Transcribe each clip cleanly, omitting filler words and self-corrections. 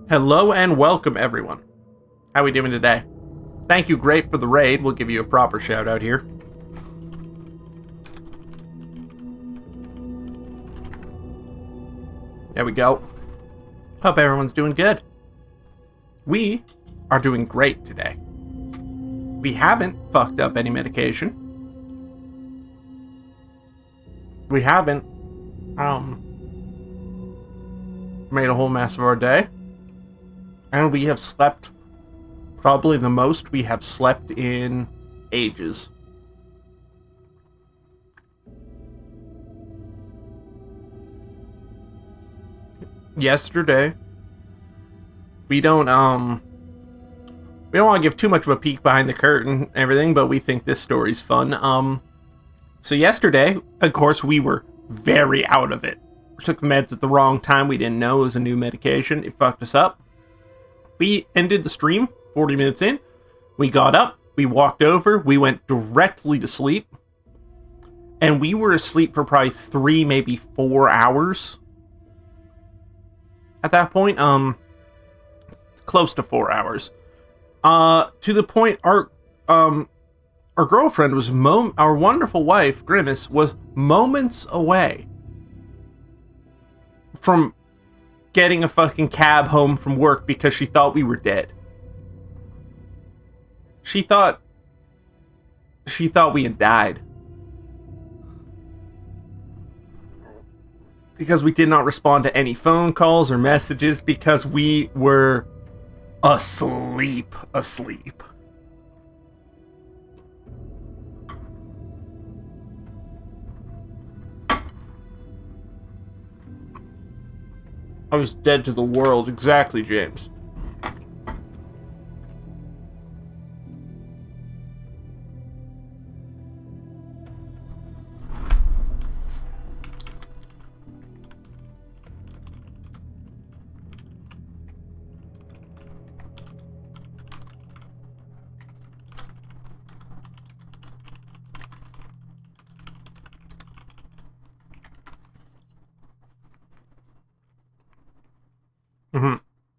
Hello and welcome, everyone. How we doing today? Thank you, Grape, for the raid. We'll give you a proper shout out here. There we go. Hope everyone's doing good. We are doing great today. We haven't fucked up any medication. We haven't made a whole mess of our day. And we have slept probably the most we have slept in ages. Yesterday, we don't want to give too much of a peek behind the curtain and everything, but we think this story's fun. So yesterday, of course, we were very out of it. We took the meds at the wrong time. We didn't know it was a new medication. It fucked us up. We ended the stream 40 minutes in. We got up, we walked over, we went directly to sleep. And we were asleep for probably 3, maybe 4 hours. At that point, close to 4 hours. To the point our girlfriend was our wonderful wife, Grimace, was moments away from getting a fucking cab home from work because she thought we were dead. She thought we had died. Because we did not respond to any phone calls or messages because we were asleep. I was dead to the world. Exactly, James.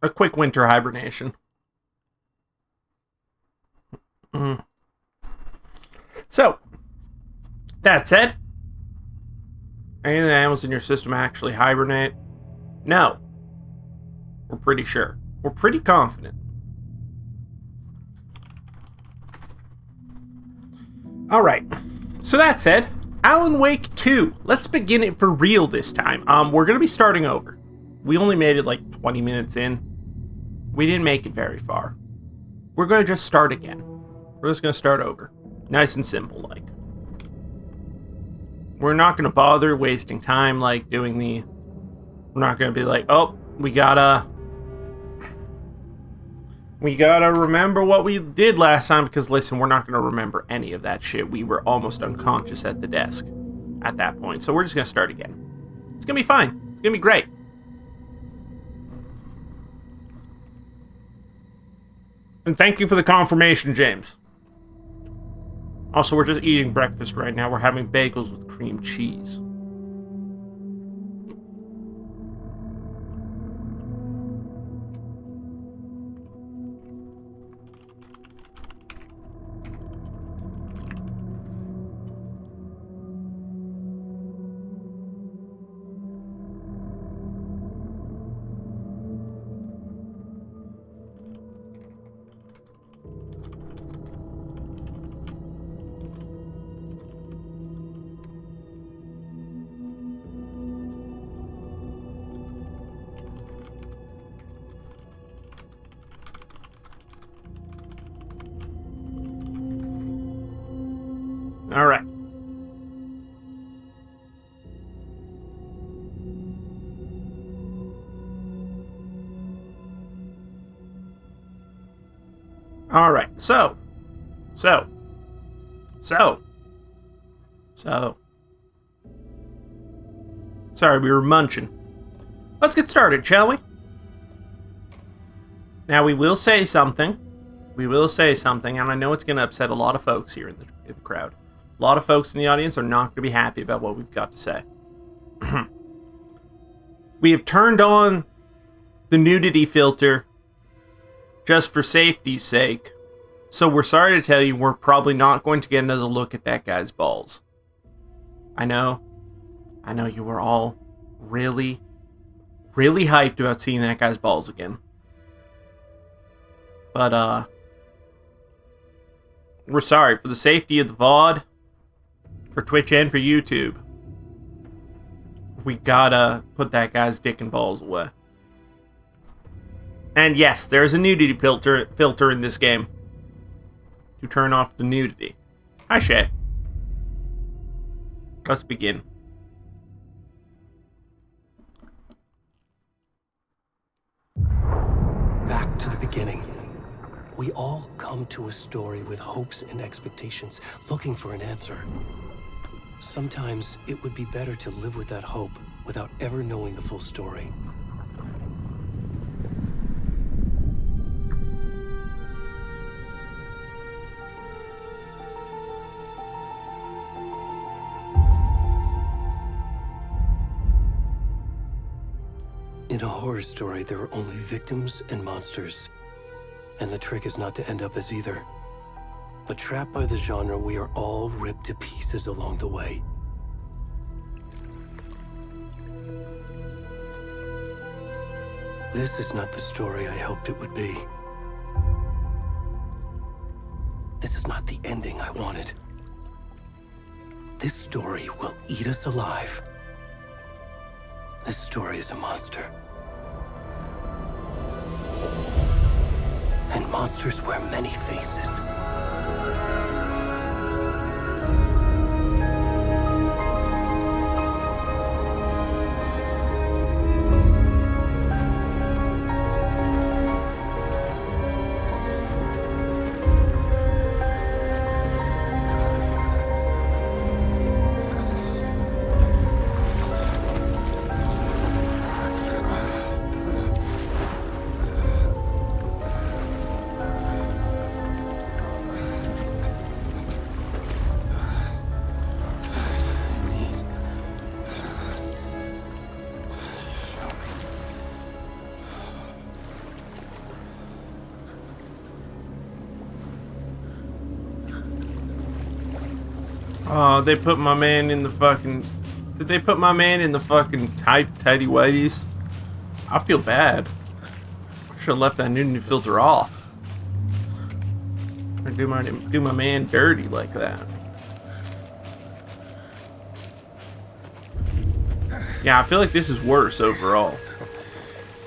A quick winter hibernation. So, that said, any of the animals in your system actually hibernate? No. We're pretty sure. We're pretty confident. Alright. So that said, Alan Wake 2. Let's begin it for real this time. We're going to be starting over. We only made it like 20 minutes in. We didn't make it very far. We're going to just start again. We're just going to start over. Nice and simple, like. We're not going to bother wasting time, like, doing the... We're not going to be like, oh, we gotta remember what we did last time, because, listen, we're not going to remember any of that shit. We were almost unconscious at the desk at that point. So we're just going to start again. It's going to be fine. It's going to be great. And thank you for the confirmation, James. Also, we're just eating breakfast right now. We're having bagels with cream cheese. All right. All right. So. Sorry, we were munching. Let's get started, shall we? Now, we will say something. And I know it's going to upset a lot of folks here in the crowd. A lot of folks in the audience are not going to be happy about what we've got to say. We have turned on the nudity filter just for safety's sake. So we're sorry to tell you we're probably not going to get another look at that guy's balls. I know you were all really, really hyped about seeing that guy's balls again. But, we're sorry. For the safety of the VOD, for Twitch and for YouTube, we gotta put that guy's dick and balls away. And yes, there's a nudity filter in this game to turn off the nudity. Hi, Shay. Let's begin. Back to the beginning. We all come to a story with hopes and expectations, looking for an answer. Sometimes it would be better to live with that hope without ever knowing the full story. In a horror story, there are only victims and monsters. And the trick is not to end up as either. But trapped by the genre, we are all ripped to pieces along the way. This is not the story I hoped it would be. This is not the ending I wanted. This story will eat us alive. This story is a monster. And monsters wear many faces. Oh, they put my man in the fucking... Did they put my man in the fucking tighty whities? I feel bad. Should have left that nudity filter off. Or do my man dirty like that. Yeah, I feel like this is worse overall.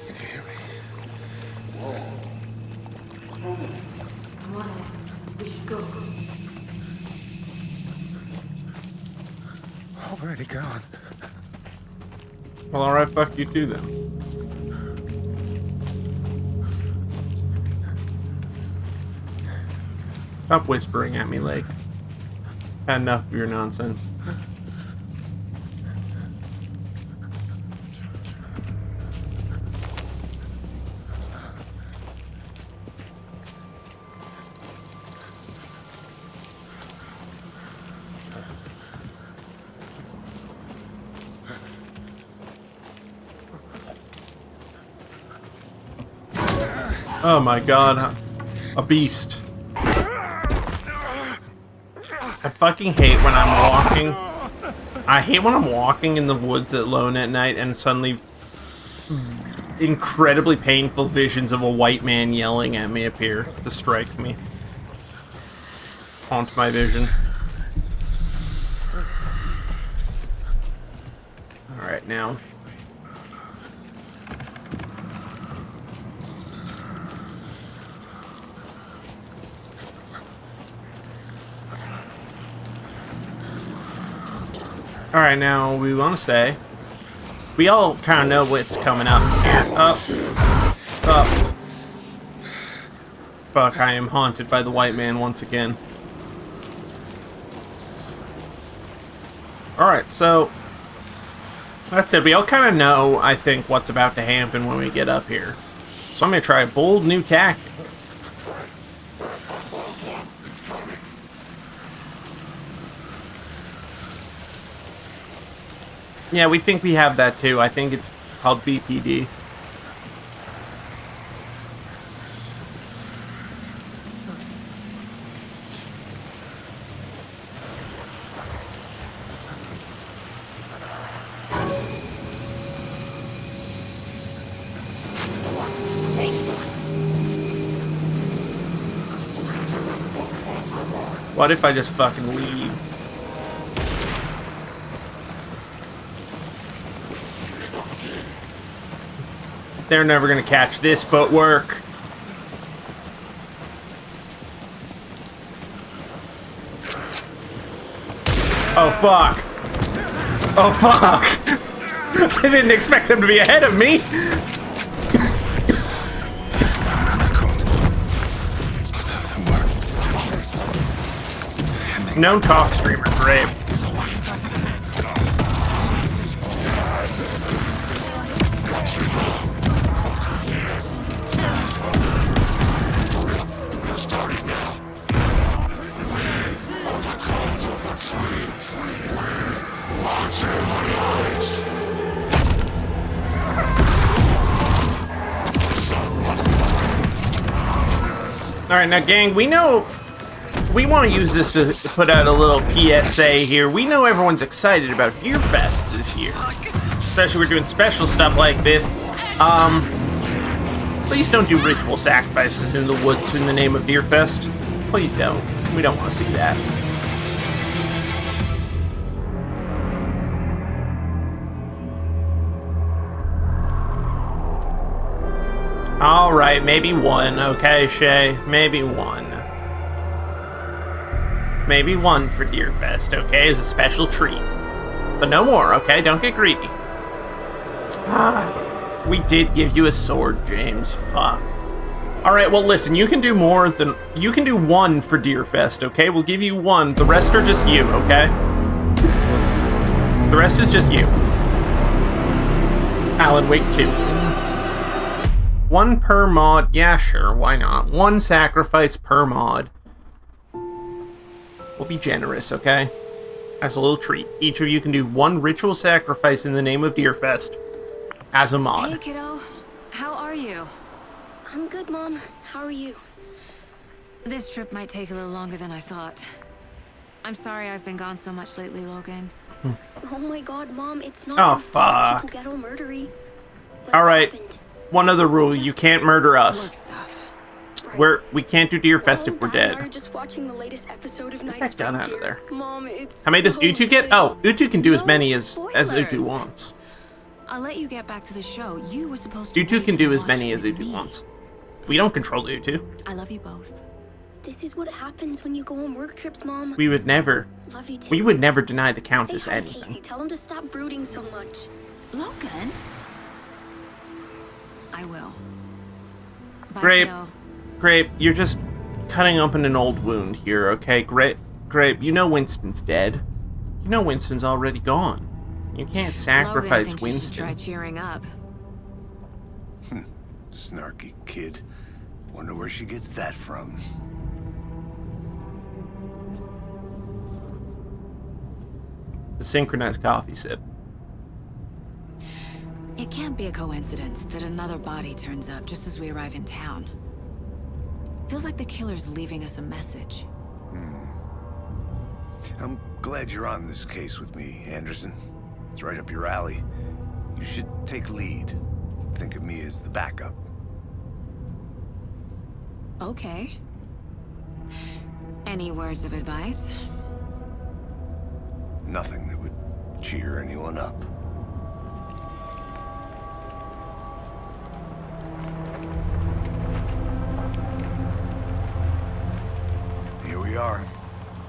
Can you hear me? Come on, we should go. Already gone. Well, alright, fuck you too then. Stop whispering at me, Lake. Had enough of your nonsense. Oh my god, a beast. I fucking hate when I'm walking. I hate when I'm walking in the woods alone at night and suddenly incredibly painful visions of a white man yelling at me appear to strike me. Haunt my vision. Alright, now. Alright, now we want to say, we all kind of know what's coming up here. Up. Fuck, I am haunted by the white man once again. Alright, so, that said, we all kind of know, I think, what's about to happen when we get up here. So I'm going to try a bold new tactic. Yeah, we think we have that too. I think it's called BPD. What if I just fucking leave? They're never gonna catch this but work. Oh fuck. Oh fuck. I didn't expect them to be ahead of me. No talk streamer, great. Alright, now gang, we know we want to use this to put out a little PSA here. We know everyone's excited about DEERFEST this year. Especially we're doing special stuff like this. Please don't do ritual sacrifices in the woods in the name of DEERFEST. Please don't. We don't want to see that. Alright, maybe one, okay, Shay? Maybe one. Maybe one for DEERFEST, okay, as a special treat. But no more, okay? Don't get greedy. We did give you a sword, James. Fuck. Alright, well listen, you can do more than... You can do one for DEERFEST, okay? We'll give you one. The rest are just you, okay? The rest is just you. Alan Wake 2. One per mod. Yeah, sure, why not? One sacrifice per mod. We'll be generous, okay? As a little treat. Each of you can do one ritual sacrifice in the name of DEERFEST. As a mod. Hey, kiddo. How are you? I'm good, Mom. How are you? This trip might take a little longer than I thought. I'm sorry I've been gone so much lately, Logan. Oh my god, Mom, it's not... Oh, fuck. People get all murdery. Alright. One other rule, you can't murder us. Right. We can't do DEERFEST if we're Dad and I are dead. just watching the latest episode of Get Night's that gun out of Frontier. there. Mom, it's How many does so Utu get? good. Oh, Utu can do as many as spoilers. Utu wants. I'll let you get back to the show. You were supposed to... Utu wait can do and as watch many as with Utu me. wants. We don't control Utu. I love you both. This is what happens when you go on work trips, Mom. We would never deny the Countess Say hi, anything. Casey. Tell him to stop brooding so much. Logan? I will. Bye, Grape. kiddo. Grape, you're just cutting open an old wound here, okay? Grape, you know Winston's dead. You know Winston's already gone. You can't sacrifice Logan thinks you should try Winston. cheering up. Snarky kid. Wonder where she gets that from. The synchronized coffee sip. It can't be a coincidence that another body turns up just as we arrive in town. Feels like the killer's leaving us a message. I'm glad you're on this case with me, Anderson. It's right up your alley. You should take lead. Think of me as the backup. Okay. Any words of advice? Nothing that would cheer anyone up. Here we are.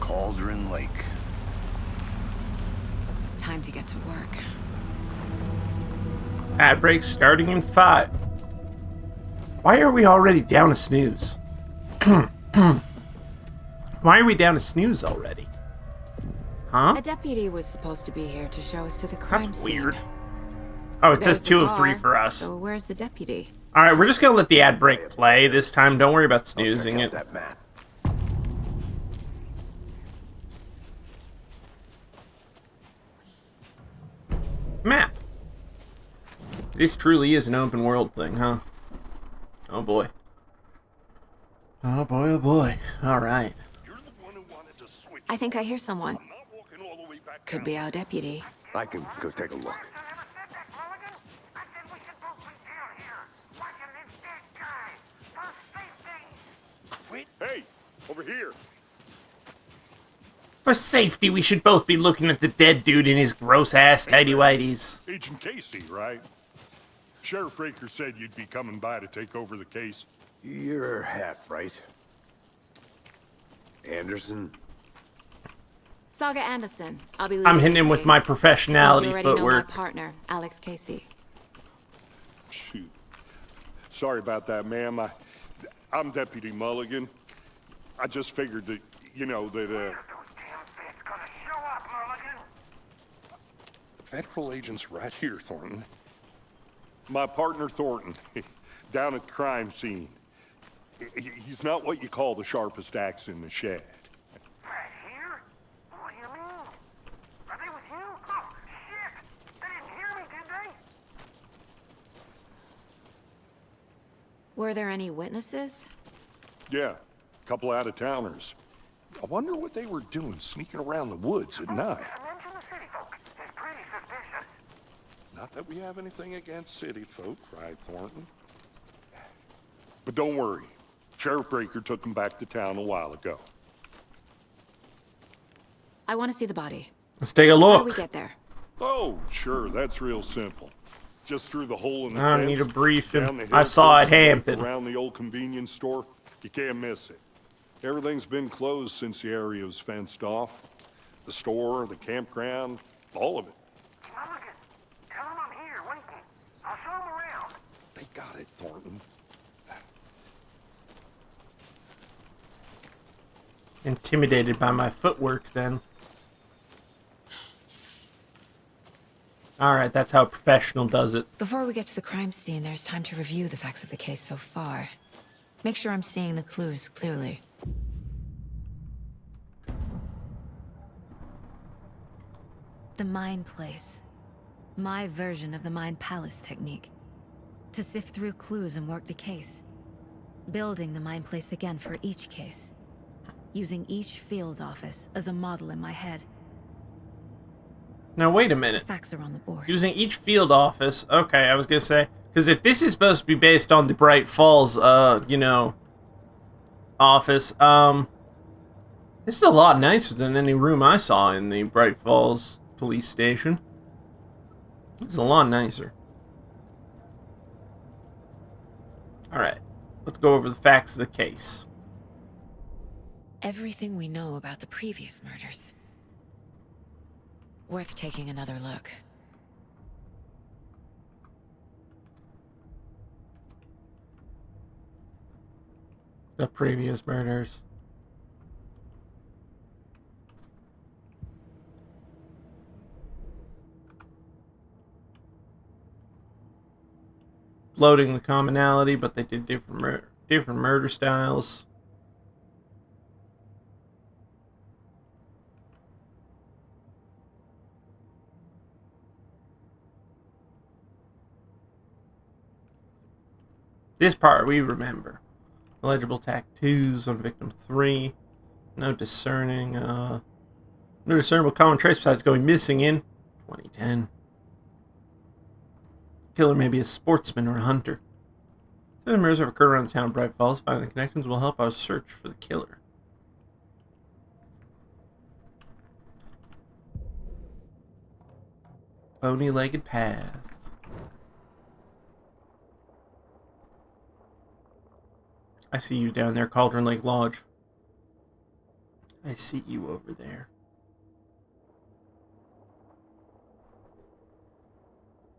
Cauldron Lake. Time to get to work. Ad break starting in 5. Why are we already down a snooze? Why are we down a snooze already? Huh? A deputy was supposed to be here to show us to the crime That's scene. weird. Oh, it says There's the 2 of 3 car, for us. So where's the deputy? Alright, we're just gonna let the ad break play this time. Don't worry about snoozing it. That map. Map. This truly is an open world thing, huh? Oh boy. Oh boy, oh boy. Alright. I think I hear someone. Could be our deputy. I can go take a look. Hey, over here. For safety, we should both be looking at the dead dude in his gross-ass tighty-whities. Agent Casey, right? Sheriff Breaker said you'd be coming by to take over the case. You're half right. Anderson? Saga Anderson. I'll be leading I'm hitting him this with my case. professionality You already know footwork. my partner, Alex Casey. Shoot. Sorry about that, ma'am. I'm Deputy Mulligan. I just figured that, you know, that, Federal agent's right here, Thornton. My partner, Thornton, down at the crime scene. He's not what you call the sharpest axe in the shed. Right here? What do you mean? Are they with you? Oh, shit! They didn't hear me, did they? Were there any witnesses? Yeah, a couple out-of-towners. I wonder what they were doing sneaking around the woods at night. Mention the city folk. It's pretty suspicious. Not that we have anything against city folk, right, Thornton? But don't worry. Sheriff Breaker took them back to town a while ago. I want to see the body. Let's take a How do look. we get there? Oh, sure, that's real simple. Just through the hole in the I fence. need a briefing. down the hill I saw it towards the lake, happen. around the old convenience store. You can't miss it. Everything's been closed since the area was fenced off. The store, the campground, all of it. Mulligan, tell them I'm here, waiting. I'll show them around. They got it, Thornton. Intimidated by my footwork, then. Alright, that's how a professional does it. Before we get to the crime scene, there's time to review the facts of the case so far. Make sure I'm seeing the clues clearly. The Mind Place. My version of the Mind Palace technique. To sift through clues and work the case. Building the Mind Place again for each case. Using each field office as a model in my head. Now, wait a minute. Facts are on the board. Using each field office. Okay, I was gonna say. Because if this is supposed to be based on the Bright Falls, office, this is a lot nicer than any room I saw in the Bright Falls police station. It's a lot nicer. Alright, let's go over the facts of the case. Everything we know about the previous murders. Worth taking another look. The previous murders. Floating the commonality, but they did different murder styles. This part we remember. Illegible tattoos on victim 3. No discernible common trace besides going missing in 2010. Killer may be a sportsman or a hunter. 7 murders have occurred around the town of Bright Falls. Finding the connections will help our search for the killer. Bony-legged path. I see you down there, Cauldron Lake Lodge. I see you over there.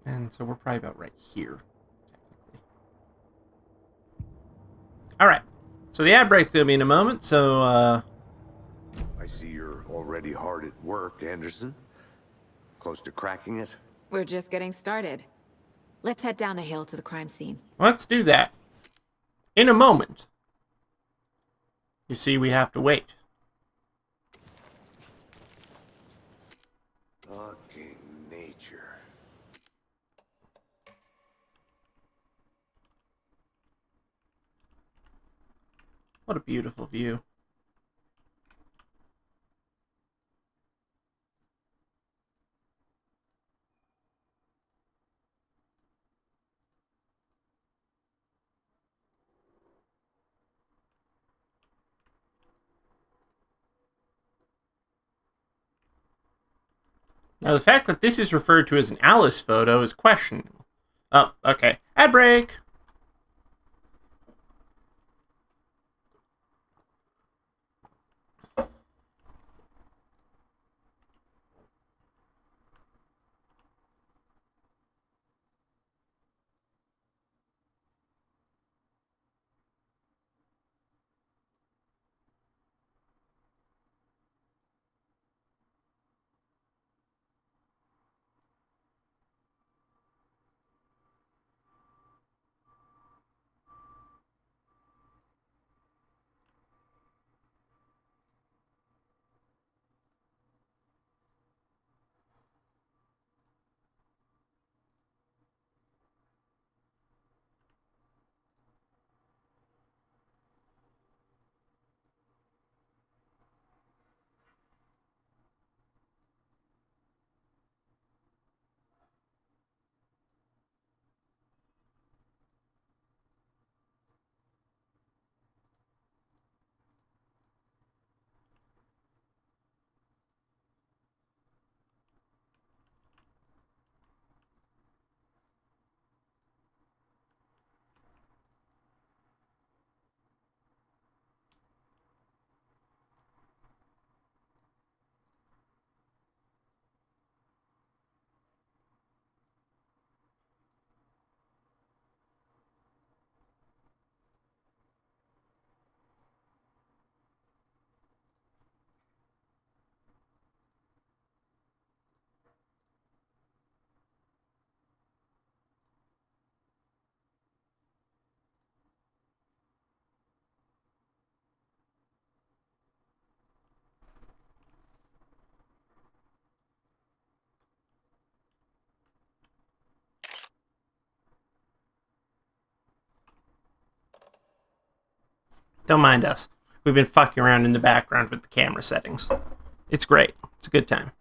And so we're probably about right here, technically. Alright. So the ad break will be in a moment, so, I see you're already hard at work, Anderson. Close to cracking it? We're just getting started. Let's head down the hill to the crime scene. let's do that. In a moment. You see, we have to wait. Fucking nature. What a beautiful view. Now, the fact that this is referred to as an Alice photo is questionable. Oh, okay. Ad break! Don't mind us. We've been fucking around in the background with the camera settings. It's great. It's a good time.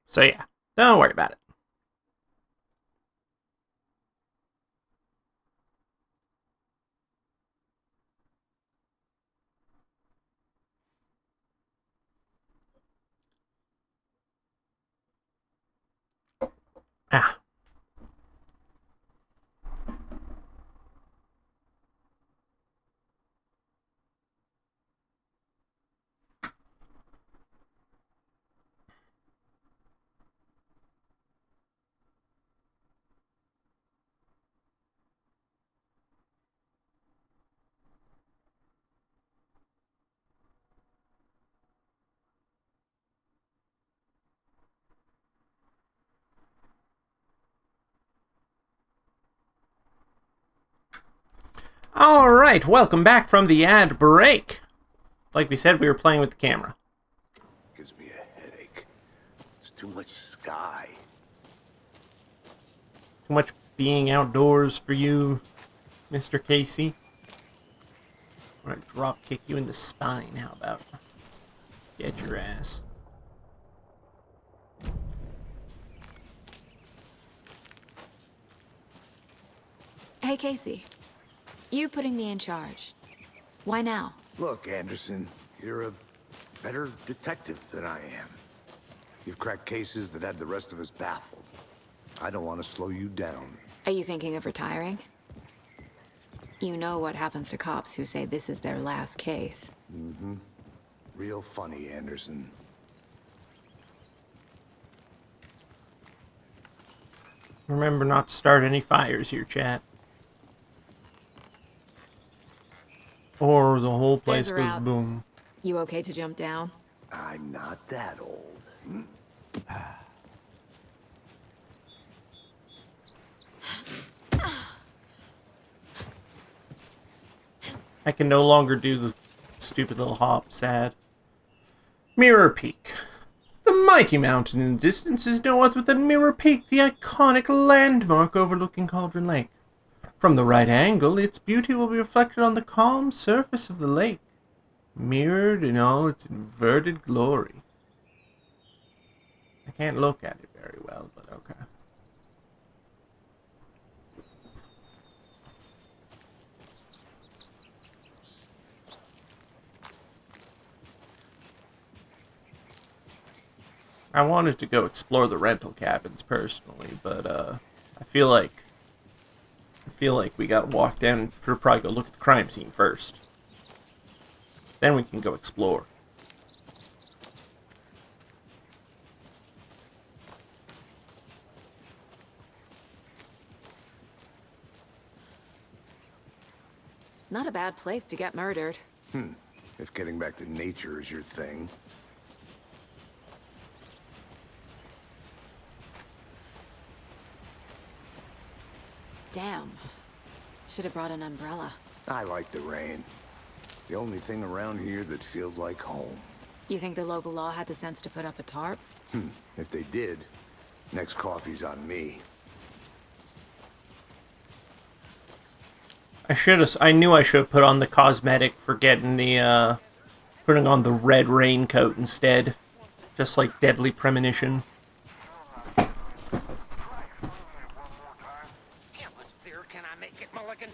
So yeah, don't worry about it. Ah. Alright, welcome back from the ad break. Like we said, we were playing with the camera. Gives me a headache. There's too much sky. Too much being outdoors for you, Mr. Casey. I'm gonna drop kick you in the spine, how about? Get your ass. Hey, Casey. You putting me in charge. Why now? Look, Anderson, you're a better detective than I am. You've cracked cases that had the rest of us baffled. I don't want to slow you down. Are you thinking of retiring? You know what happens to cops who say this is their last case. Mm-hmm. Real funny, Anderson. Remember not to start any fires here, chat. Or the whole place Stairs are goes out. boom. You okay to jump down? I'm not that old. I can no longer do the stupid little hop, sad. Mirror Peak. The mighty mountain in the distance is no other than Mirror Peak, the iconic landmark overlooking Cauldron Lake. From the right angle, its beauty will be reflected on the calm surface of the lake, mirrored in all its inverted glory. I can't look at it very well, but okay. I wanted to go explore the rental cabins personally, but I feel like we gotta walk down. We'll probably go look at the crime scene first. Then we can go explore. Not a bad place to get murdered. If getting back to nature is your thing. Damn. Should have brought an umbrella. I like the rain. The only thing around here that feels like home. You think the local law had the sense to put up a tarp? If they did, next coffee's on me. I knew I should have put on the cosmetic for getting the, putting on the red raincoat instead. Just like Deadly Premonition. Yeah, but sir, can I make it, Mulligan?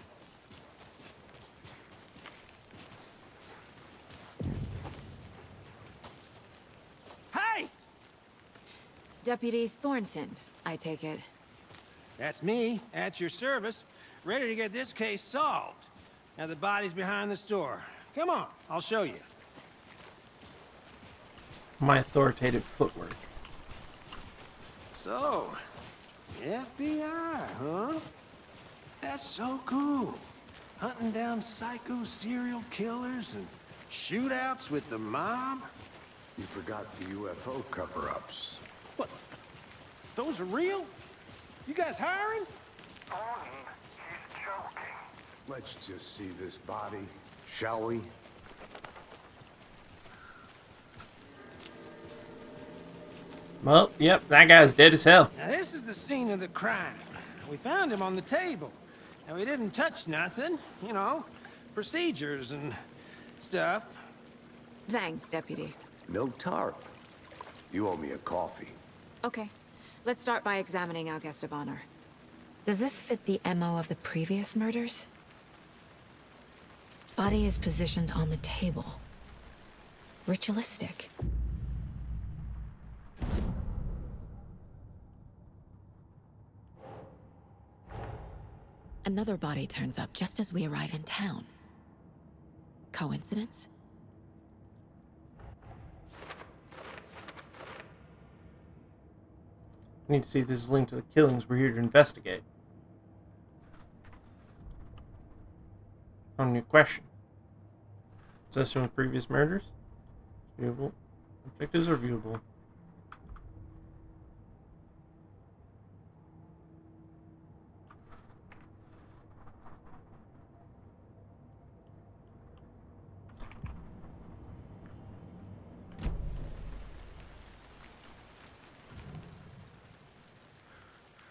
Hey! Deputy Thornton, I take it. That's me, at your service, ready to get this case solved. Now the body's behind the store. Come on, I'll show you. My authoritative footwork. So, FBI, huh? That's so cool. Hunting down psycho serial killers and shootouts with the mob. You forgot the UFO cover-ups. What? Those are real? You guys hiring? Thornton, he's joking. Let's just see this body, shall we? Well, yep, that guy's dead as hell. Now this is the scene of the crime. We found him on the table. And we didn't touch nothing, you know, procedures and stuff. Thanks, Deputy. No tarp. You owe me a coffee. Okay, let's start by examining our guest of honor. Does this fit the MO of the previous murders? Body is positioned on the table. Ritualistic. Another body turns up just as we arrive in town. Coincidence? I need to see if this is linked to the killings we're here to investigate. On your question. Possession with previous murders? Viewable. Objectives are viewable.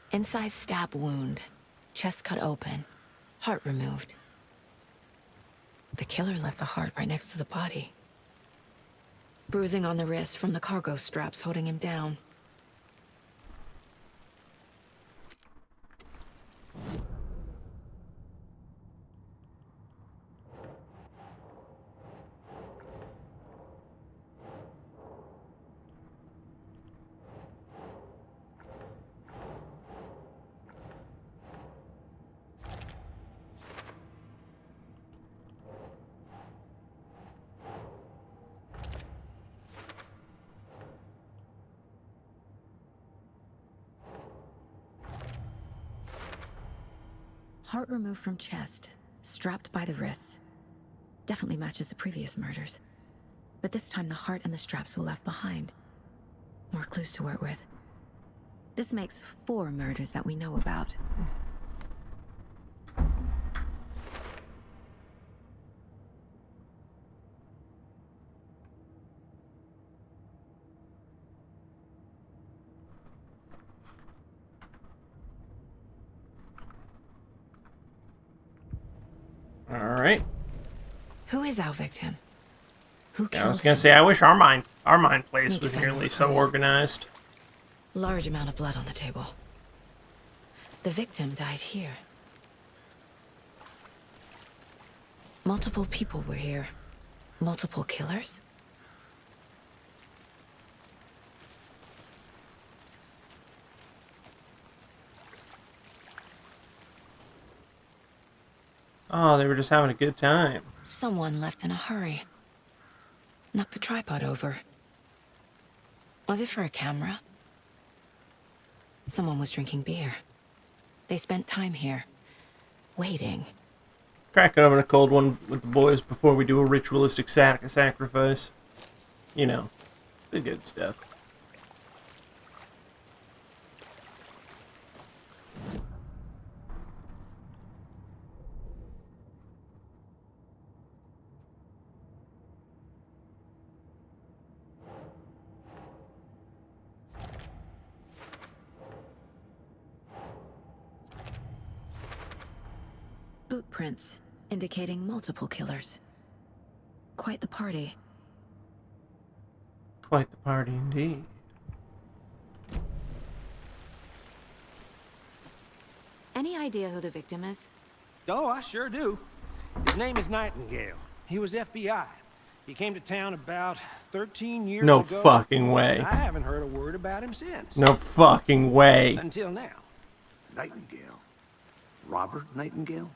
Incised stab wound. Chest cut open. Heart removed. The killer left the heart right next to the body. Bruising on the wrist from the cargo straps holding him down. Heart removed from chest, strapped by the wrists. Definitely matches the previous murders. But this time the heart and the straps were left behind. More clues to work with. This makes 4 murders that we know about. Alright. Who is our victim? Who killed I was gonna him? say, I wish our mine place Need to was find nearly more so clues. organized. Large amount of blood on the table. The victim died here. Multiple people were here. Multiple killers? Oh, they were just having a good time. Someone left in a hurry. Knocked the tripod over. Was it for a camera? Someone was drinking beer. They spent time here, waiting. Cracking open a cold one with the boys before we do a ritualistic sacrifice. You know, the good stuff. Boot prints, indicating multiple killers. Quite the party. Quite the party indeed. Any idea who the victim is? Oh, I sure do. His name is Nightingale. He was FBI. He came to town about 13 years No ago. fucking way. I haven't heard a word about him since. No fucking way. Until now. Nightingale? Robert Nightingale?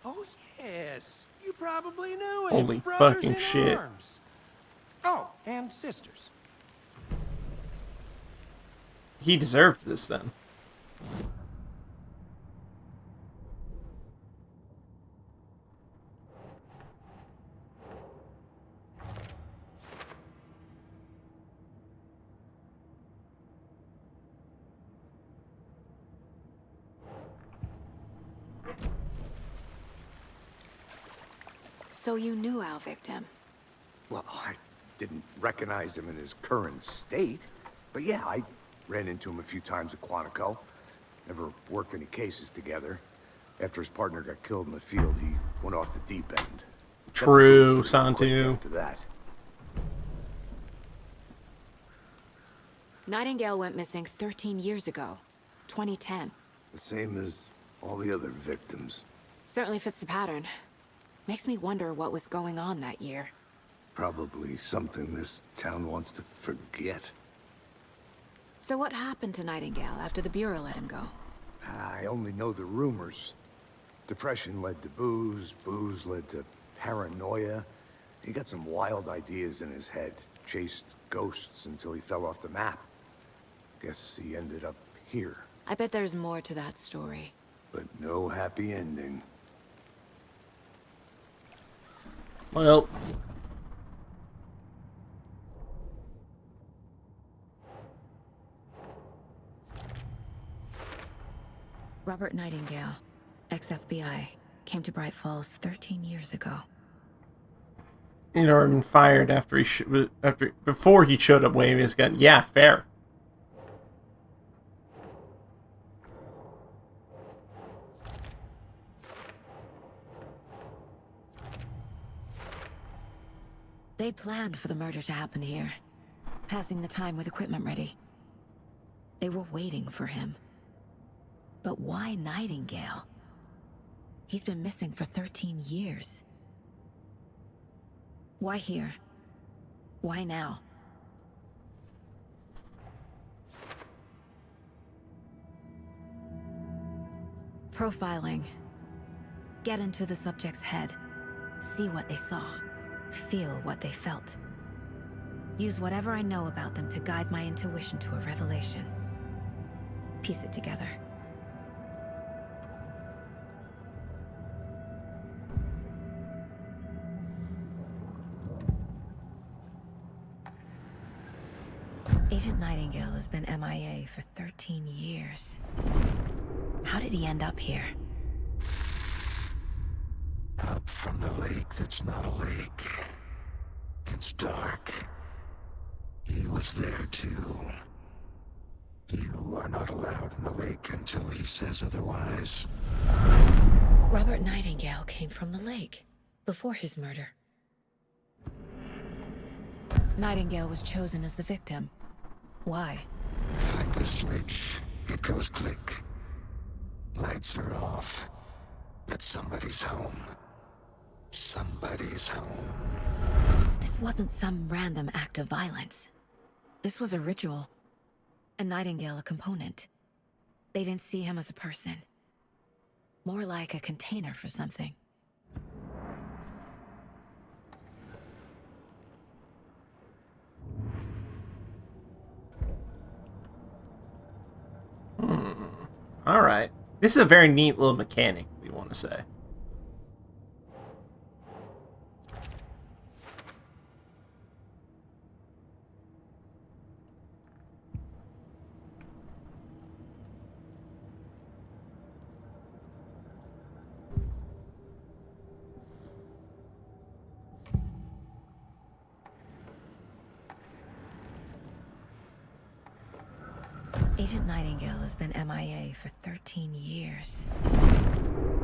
Oh, yes. You probably knew him. Holy Brothers fucking in shit. arms. Oh, and sisters. He deserved this then. So you knew our victim. Well, I didn't recognize him in his current state. But yeah, I ran into him a few times at Quantico. Never worked any cases together. After his partner got killed in the field, he went off the deep end. True, Quick Santu. after that. Nightingale went missing 13 years ago. 2010. The same as all the other victims. Certainly fits the pattern. Makes me wonder what was going on that year. Probably something this town wants to forget. So what happened to Nightingale after the Bureau let him go? I only know the rumors. Depression led to booze, booze led to paranoia. He got some wild ideas in his head, chased ghosts until he fell off the map. Guess he ended up here, I bet there's more to that story. but no happy ending. Well, Robert Nightingale, ex-FBI, came to Bright Falls 13 years ago. he'd already been fired after before he showed up waving his gun. Yeah, fair. They planned for the murder to happen here, passing the time with equipment ready. They were waiting for him. But why Nightingale? He's been missing for 13 years. Why here? Why now? Profiling. Get into the subject's head. See what they saw. Feel what they felt. Use whatever I know about them to guide my intuition to a revelation. Piece it together. Agent Nightingale has been MIA for 13 years. How did he end up here? Up from the lake that's not a lake. It's dark. He was there too. You are not allowed in the lake until he says otherwise. Robert Nightingale came from the lake, before his murder. Nightingale was chosen as the victim. Why? Flick the switch, it goes click. Lights are off. But somebody's home. Somebody's home. This wasn't some random act of violence. This was a ritual. And Nightingale a component. They didn't see him as a person. More like a container for something. Alright. This is a very neat little mechanic, we want to say. Agent Nightingale has been MIA for 13 years.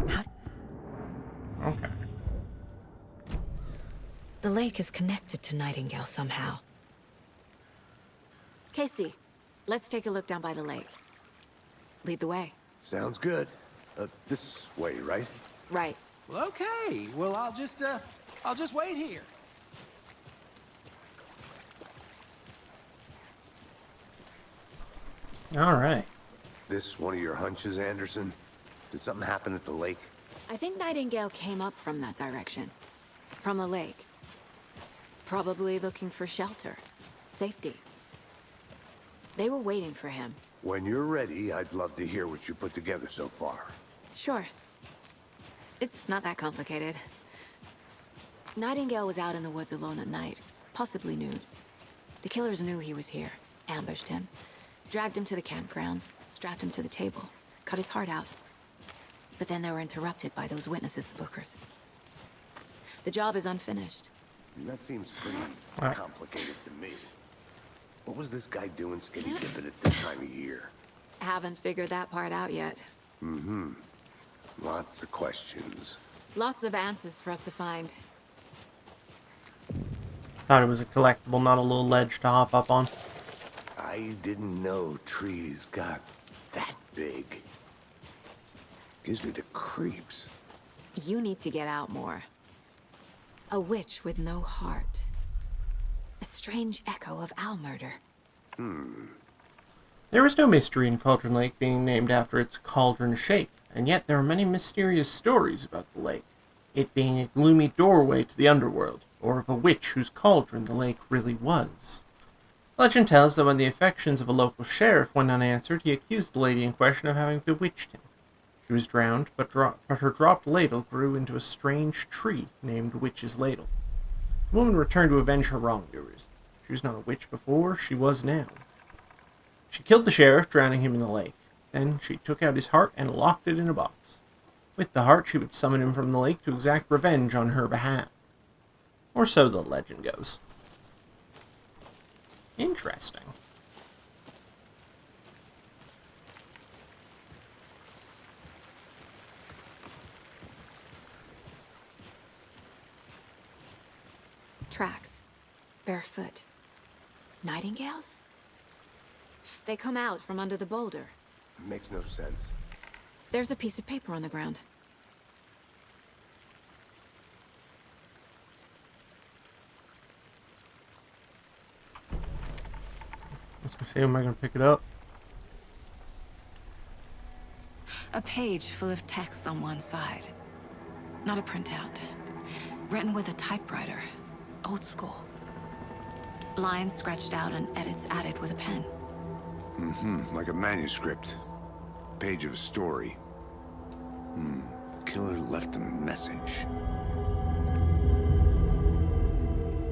How... Okay. The lake is connected to Nightingale somehow. Casey, let's take a look down by the lake. Lead the way. Sounds good. This way, right? Right. Well, okay. Well, I'll just wait here. Alright. This one of your hunches, Anderson? Did something happen at the lake? I think Nightingale came up from that direction. From the lake. Probably looking for shelter. Safety. They were waiting for him. When you're ready, I'd love to hear what you put together so far. Sure. It's not that complicated. Nightingale was out in the woods alone at night, possibly nude. The killers knew he was here, ambushed him, dragged him to the campgrounds, strapped him to the table, cut his heart out. But then they were interrupted by those witnesses, the Bookers. The job is unfinished. That seems pretty complicated to me. What was this guy doing skinny dipping at this time of year? Haven't figured that part out yet. Mm-hmm. Lots of questions. Lots of answers for us to find. Thought it was a collectible, not a little ledge to hop up on. I didn't know trees got that big. Gives me the creeps. You need to get out more. A witch with no heart. A strange echo of owl murder. There is no mystery in Cauldron Lake being named after its cauldron shape, and yet there are many mysterious stories about the lake. It being a gloomy doorway to the underworld, or of a witch whose cauldron the lake really was. Legend tells that when the affections of a local sheriff went unanswered, he accused the lady in question of having bewitched him. She was drowned, but her dropped ladle grew into a strange tree named Witch's Ladle. The woman returned to avenge her wrongdoers. She was not a witch before, she was now. She killed the sheriff, drowning him in the lake. Then she took out his heart and locked it in a box. With the heart, she would summon him from the lake to exact revenge on her behalf. Or so the legend goes. Interesting. Tracks. Barefoot. Nightingales? They come out from under the boulder. Makes no sense. There's a piece of paper on the ground. Let's see, am I going to pick it up? A page full of text on one side. Not a printout. Written with a typewriter. Old school. Lines scratched out and edits added with a pen. Mm-hmm, like a manuscript. Page of a story. Killer left a message.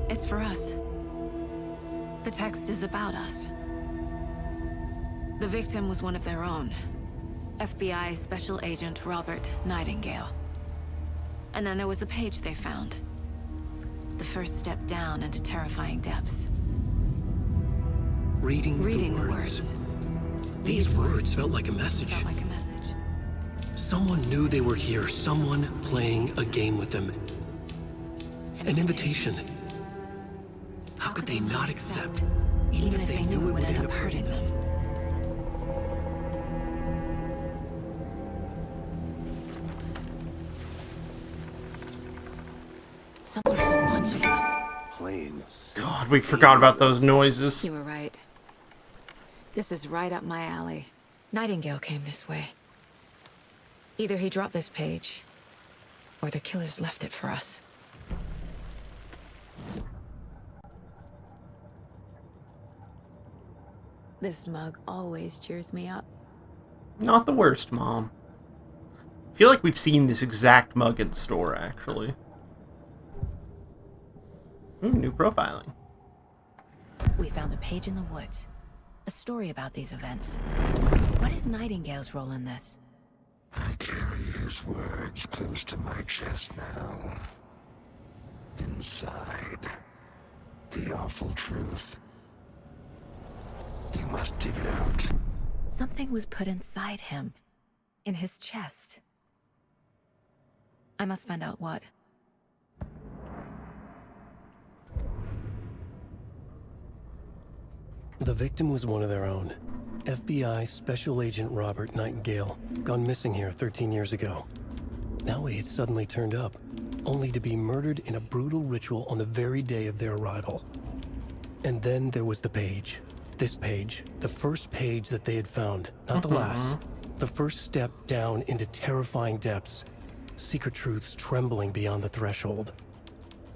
It's for us. The text is about us. The victim was one of their own. FBI Special Agent Robert Nightingale. And then there was the page they found. The first step down into terrifying depths. Reading the the words. These words felt like a message. Someone knew they were here. Someone playing a game with them. An invitation. How could they not accept, even if they knew it would end up hurting them? Someone's been watching us. Playing. God, we forgot about those noises. You were right. This is right up my alley. Nightingale came this way. Either he dropped this page, or the killers left it for us. This mug always cheers me up. Not the worst, Mom. I feel like we've seen this exact mug in store, actually. Ooh, new profiling. We found a page in the woods. A story about these events. What is Nightingale's role in this? I carry his words close to my chest now. Inside, the awful truth. You must dig it out. Something was put inside him. In his chest. I must find out what. The victim was one of their own. FBI Special Agent Robert Nightingale, gone missing here 13 years ago. Now he had suddenly turned up, only to be murdered in a brutal ritual on the very day of their arrival. And then there was the page. This page, the first page that they had found, not the last. The first step down into terrifying depths. Secret truths trembling beyond the threshold.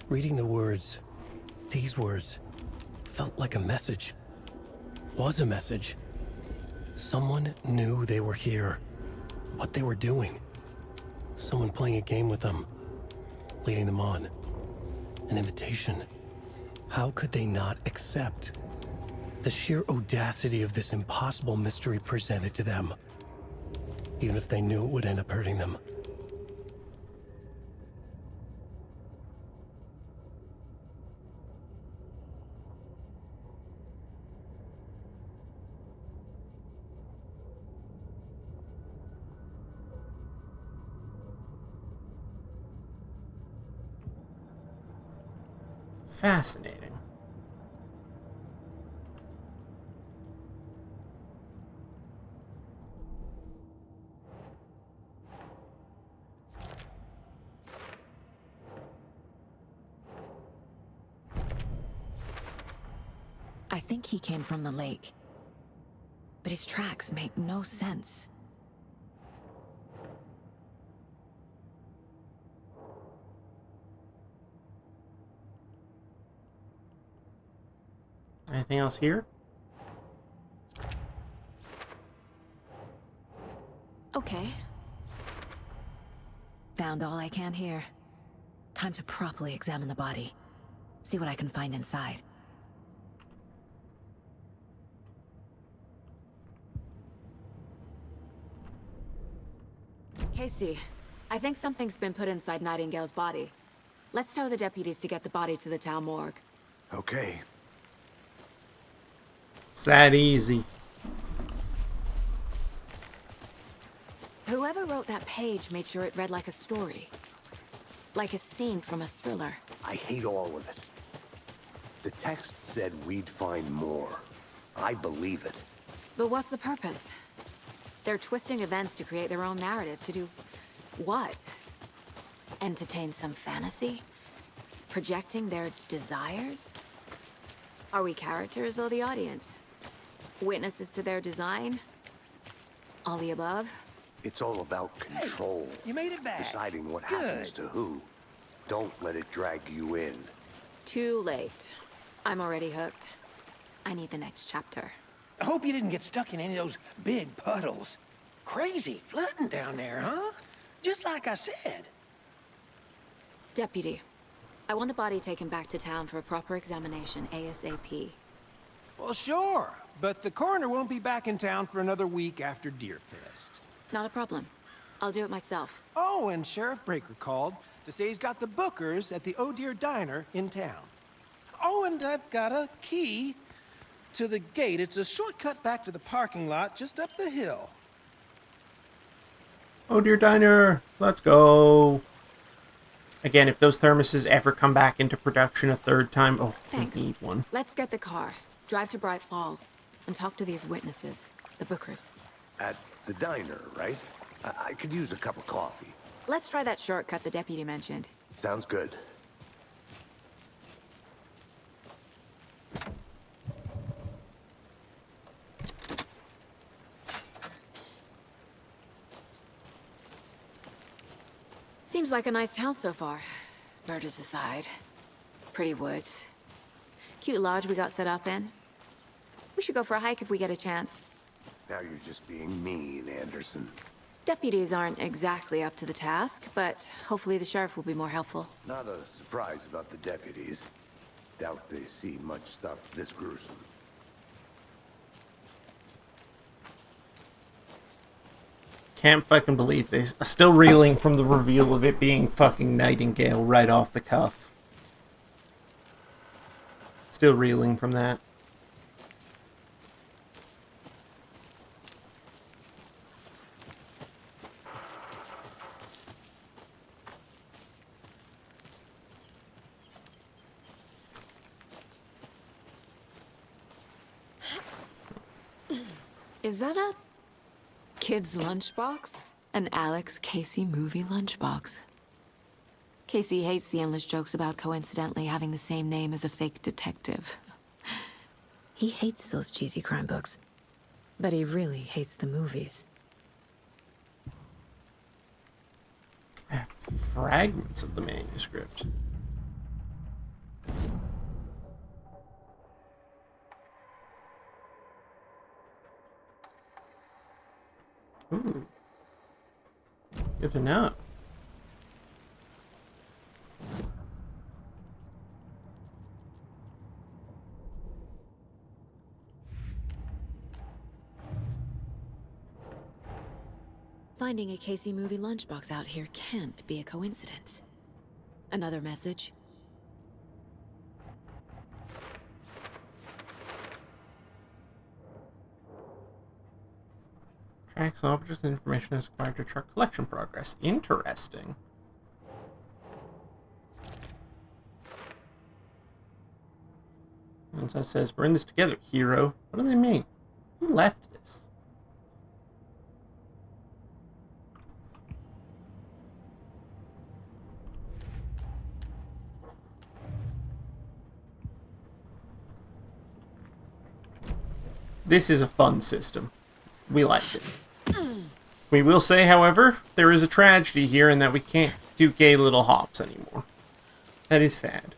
Reading the words, these words, felt like a message. Was a message. Someone knew they were here. What they were doing. Someone playing a game with them. Leading them on. An invitation. How could they not accept? The sheer audacity of this impossible mystery presented to them. Even if they knew it would end up hurting them. Fascinating. I think he came from the lake. But his tracks make no sense. Anything else here? Okay. Found all I can here. Time to properly examine the body. See what I can find inside. Casey, I think something's been put inside Nightingale's body. Let's tell the deputies to get the body to the town morgue. Okay. It's that easy. Whoever wrote that page made sure it read like a story. Like a scene from a thriller. I hate all of it. The text said we'd find more. I believe it. But what's the purpose? They're twisting events to create their own narrative. To do what? Entertain some fantasy? Projecting their desires? Are we characters or the audience? Witnesses to their design? All the above? It's all about control. You made it back. Deciding what happens to who. Don't let it drag you in. Too late. I'm already hooked. I need the next chapter. I hope you didn't get stuck in any of those big puddles. Crazy flooding down there, huh? Just like I said. Deputy, I want the body taken back to town for a proper examination ASAP. Well, sure. But the coroner won't be back in town for another week after DEERFEST. Not a problem. I'll do it myself. Oh, and Sheriff Breaker called to say he's got the bookers at the Oh Dear Diner in town. Oh, and I've got a key to the gate. It's a shortcut back to the parking lot just up the hill. Oh dear diner, let's go. Again, if those thermoses ever come back into production a third time, oh, Thanks. we need one. Let's get the car, drive to Bright Falls, and talk to these witnesses, the bookers. At the diner, right? I could use a cup of coffee. Let's try that shortcut the deputy mentioned. Sounds good. Seems like a nice town so far. Murders aside. Pretty woods. Cute lodge we got set up in. We should go for a hike if we get a chance. Now you're just being mean, Anderson. Deputies aren't exactly up to the task, but hopefully the sheriff will be more helpful. Not a surprise about the deputies. Doubt they see much stuff this gruesome. Can't fucking believe they are still reeling from the reveal of it being fucking Nightingale right off the cuff. Still reeling from that. Is that a kid's lunchbox? An Alex Casey movie lunchbox. Casey hates the endless jokes about coincidentally having the same name as a fake detective. He hates those cheesy crime books, but he really hates the movies. Fragments of the manuscript. Ooh. Good to know. Finding a Casey movie lunchbox out here can't be a coincidence. Another message? Tracks objects and information is acquired to track collection progress. Interesting. Once that says, we're in this together, hero. What do they mean? Who left this? This is a fun system. We liked it. We will say, however, there is a tragedy here in that we can't do gay little hops anymore. That is sad.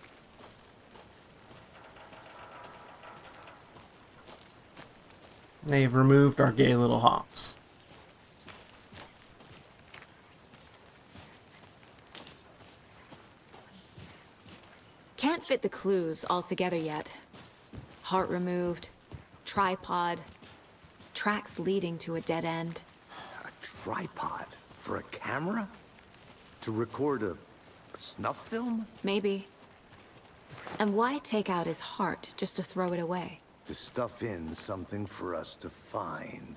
They've removed our gay little hops. Can't fit the clues all together yet. Heart removed, tripod, tracks leading to a dead end. A tripod? For a camera? To record a snuff film? Maybe. And why take out his heart just to throw it away? To stuff in something for us to find.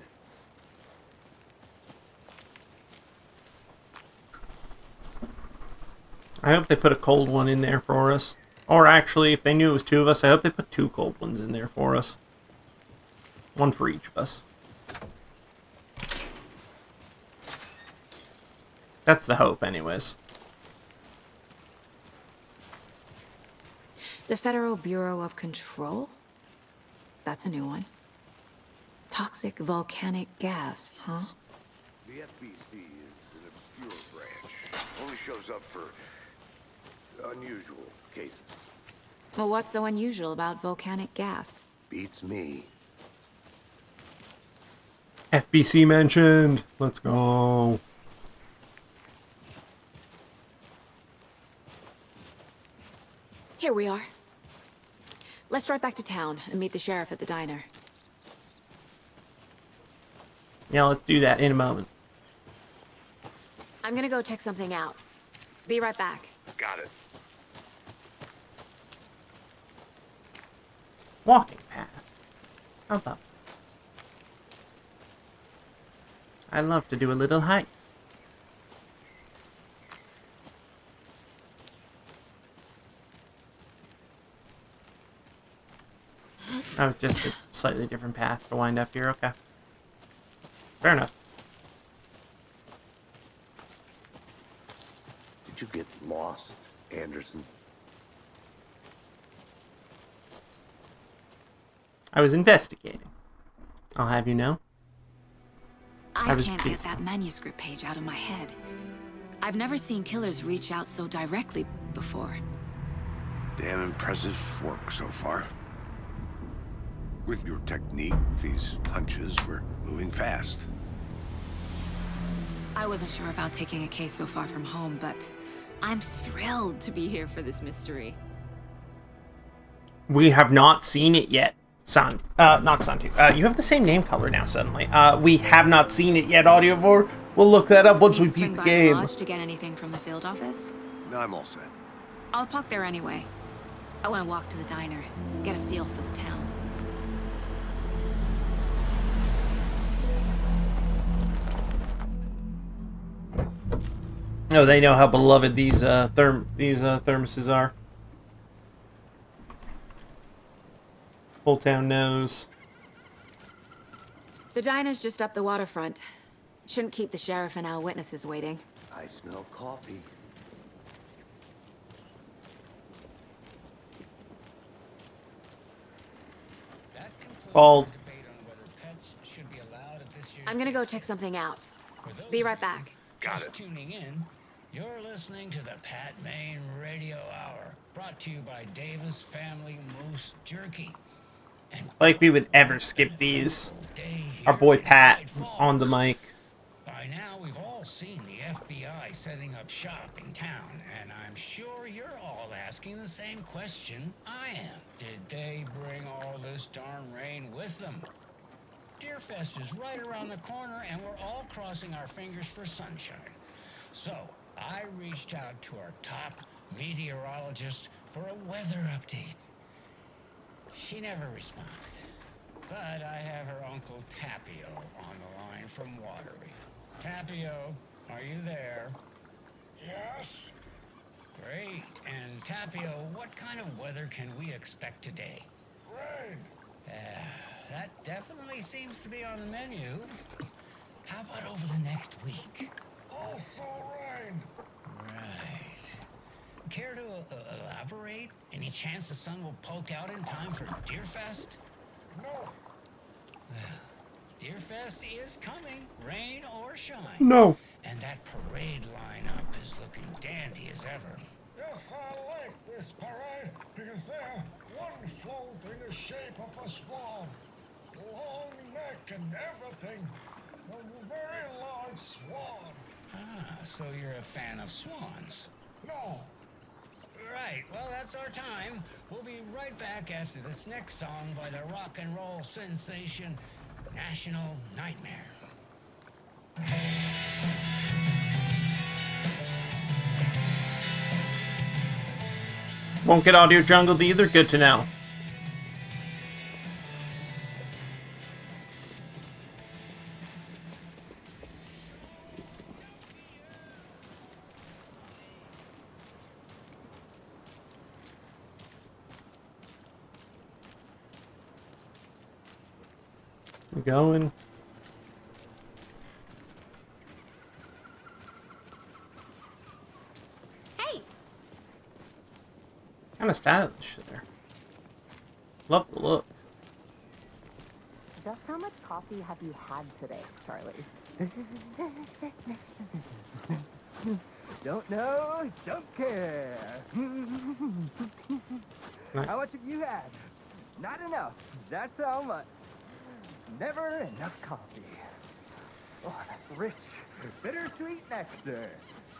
I hope they put a cold one in there for us. Or actually, if they knew it was two of us, I hope they put two cold ones in there for us. One for each of us. That's the hope, anyways. The Federal Bureau of Control? That's a new one. Toxic volcanic gas, huh? The FBC is an obscure branch. Only shows up for unusual cases. Well, what's so unusual about volcanic gas? Beats me. FBC mentioned. Let's go. Here we are. Let's drive back to town and meet the sheriff at the diner. Yeah, let's do that in a moment. I'm gonna go check something out. Be right back. Got it. Walking path. How about? I love to do a little hike. That was just a slightly different path to wind up here. Okay. Fair enough. Did you get lost, Anderson? I was investigating. I'll have you know. I was can't get busy. that manuscript page out of my head. I've never seen killers reach out so directly before. Damn impressive work so far. With your technique, these hunches, we're moving fast. I wasn't sure about taking a case so far from home, but I'm thrilled to be here for this mystery. We have not seen it yet. Not Santu. You have the same name color now, suddenly. We have not seen it yet, Audiovore. We'll look that up once we beat the game. Lodge to get anything from the field office? No, I'm all set. I'll park there anyway. I want to walk to the diner, get a feel for the town. Oh, they know how beloved these thermoses are. Whole town knows. The diner's just up the waterfront. Shouldn't keep the sheriff and our witnesses waiting. I smell coffee. Bald. I'm gonna go check something out. Be right back. Got it. Tuning in, you're listening to the Pat Maine Radio Hour, brought to you by Davis Family Moose Jerky. Like we would ever skip these. Our boy Pat on the mic. By now, we've all seen the FBI setting up shop in town, and I'm sure you're all asking the same question I am. Did they bring all this darn rain with them? DEERFEST is right around the corner, and we're all crossing our fingers for sunshine. So, I reached out to our top meteorologist for a weather update. She never responded. But I have her Uncle Tapio on the line from Watery. Tapio, are you there? Yes. Great. And Tapio, what kind of weather can we expect today? Rain. That definitely seems to be on the menu. How about over the next week? Also rain. Right. Care to elaborate? Any chance the sun will poke out in time for DEERFEST? No. Well, DEERFEST is coming, rain or shine. No. And that parade lineup is looking dandy as ever. Yes, I like this parade because they're one float in the shape of a swan. Long neck and everything. A very large swan. Ah, so you're a fan of swans. No. Right, well, that's our time. We'll be right back after this next song by the rock and roll sensation, National Nightmare. Won't get audio jungled either. Good to know. We're going. Hey! Kind of stylish there. Love the look. Just how much coffee have you had today, Charlie? Don't know, don't care. How much have you had? Not enough. That's how much. Never enough coffee. Oh, that rich, bittersweet nectar.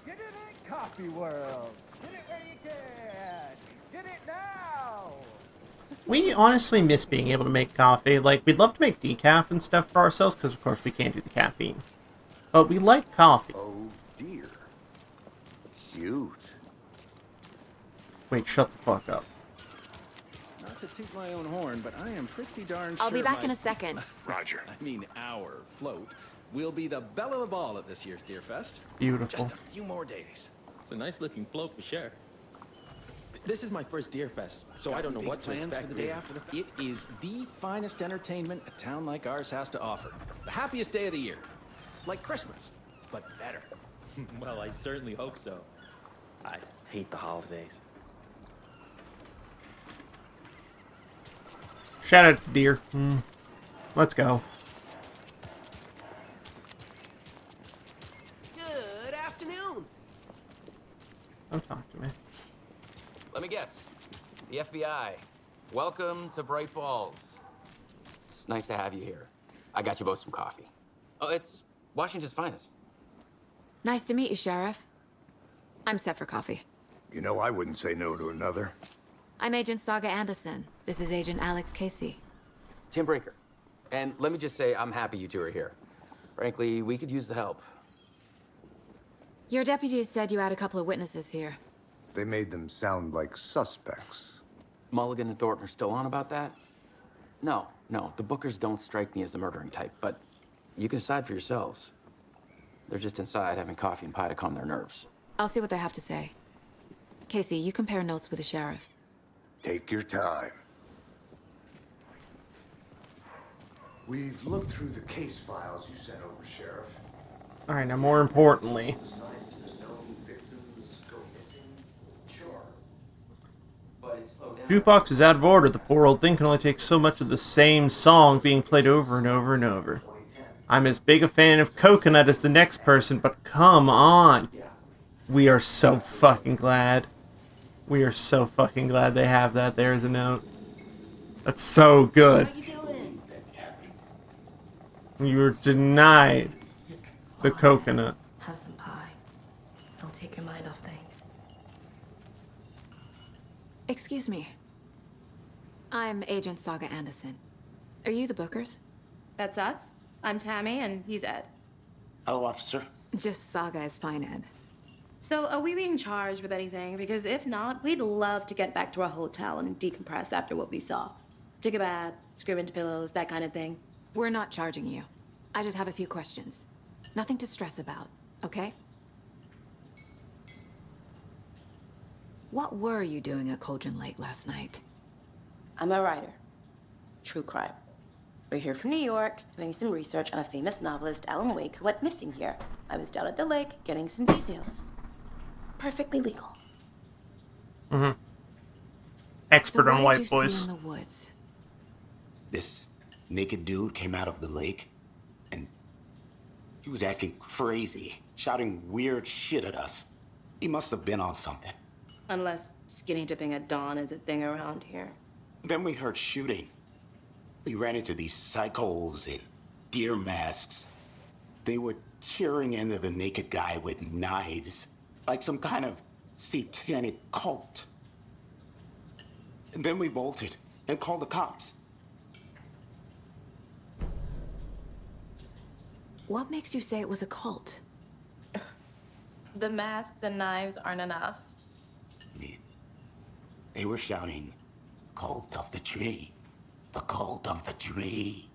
Get it in Coffee World. Get it where you can. Get it now. We honestly miss being able to make coffee. Like, we'd love to make decaf and stuff for ourselves, because of course we can't do the caffeine. But we like coffee. Oh dear. Cute. Wait, shut the fuck up. Not to toot my own horn, but I am pretty darn sure I'll be back in a second. Roger. I mean, our float will be the belle of the ball at this year's DEERFEST. Beautiful. Just a few more days. It's a nice looking float for sure. This is my first DEERFEST, so I don't know what to expect for the day after. It is the finest entertainment a town like ours has to offer. The happiest day of the year. Like Christmas, but better. Well, I certainly hope so. I hate the holidays. Shout out to Deer. Let's go. Good afternoon. Don't talk to me. Let me guess. The FBI. Welcome to Bright Falls. It's nice to have you here. I got you both some coffee. Oh, it's Washington's finest. Nice to meet you, Sheriff. I'm set for coffee. You know, I wouldn't say no to another. I'm Agent Saga Anderson. This is Agent Alex Casey. Tim Brinker. And let me just say, I'm happy you two are here. Frankly, we could use the help. Your deputies said you had a couple of witnesses here. They made them sound like suspects. Mulligan and Thornton are still on about that? No, the Bookers don't strike me as the murdering type, but you can decide for yourselves. They're just inside having coffee and pie to calm their nerves. I'll see what they have to say. Casey, you compare notes with the sheriff. Take your time. We've looked through the case files you sent over, Sheriff. All right, now more importantly, jukebox is out of order. The poor old thing can only take so much of the same song being played over and over and over. I'm as big a fan of Coconut as the next person, but come on. We are so fucking glad. We are so fucking glad they have that there as a note. That's so good. You were denied the coconut. Have some pie. It'll take your mind off things. Excuse me. I'm Agent Saga Anderson. Are you the Bookers? That's us. I'm Tammy, and he's Ed. Hello, officer. Just Saga is fine, Ed. So, are we being charged with anything? Because if not, we'd love to get back to our hotel and decompress after what we saw. Take a bath, scream into pillows, that kind of thing. We're not charging you. I just have a few questions. Nothing to stress about, okay? What were you doing at Cauldron Lake last night? I'm a writer. True crime. We're here from New York, doing some research on a famous novelist, Alan Wake, who went missing here. I was down at the lake, getting some details. Perfectly legal. Mm-hmm. Expert on white boys. In the woods? This naked dude came out of the lake, and he was acting crazy, shouting weird shit at us. He must have been on something. Unless skinny dipping at dawn is a thing around here. Then we heard shooting. We ran into these psychos in deer masks. They were tearing into the naked guy with knives, like some kind of satanic cult. And then we bolted and called the cops. What makes you say it was a cult? The masks and knives aren't enough. They were shouting, "Cult of the tree, the cult of the tree,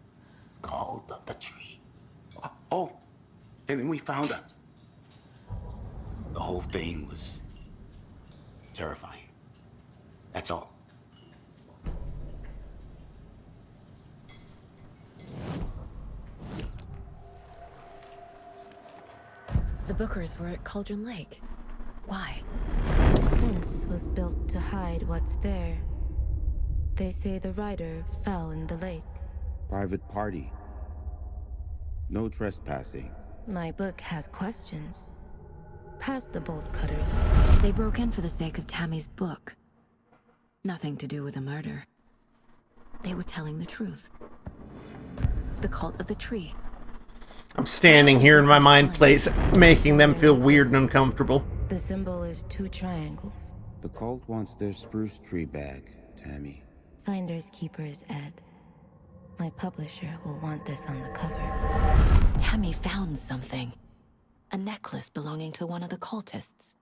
cult of the tree." Oh, and then we found out. The whole thing was terrifying. That's all. The Bookers were at Cauldron Lake. Why? The fence was built to hide what's there. They say the rider fell in the lake. Private party. No trespassing. My book has questions. Past the bolt cutters. They broke in for the sake of Tammy's book. Nothing to do with the murder. They were telling the truth. The cult of the tree. I'm standing here in my mind place, making them feel weird and uncomfortable. The symbol is 2 triangles. The cult wants their spruce tree back, Tammy. Finders keepers, Ed. My publisher will want this on the cover. Tammy found something. A necklace belonging to one of the cultists.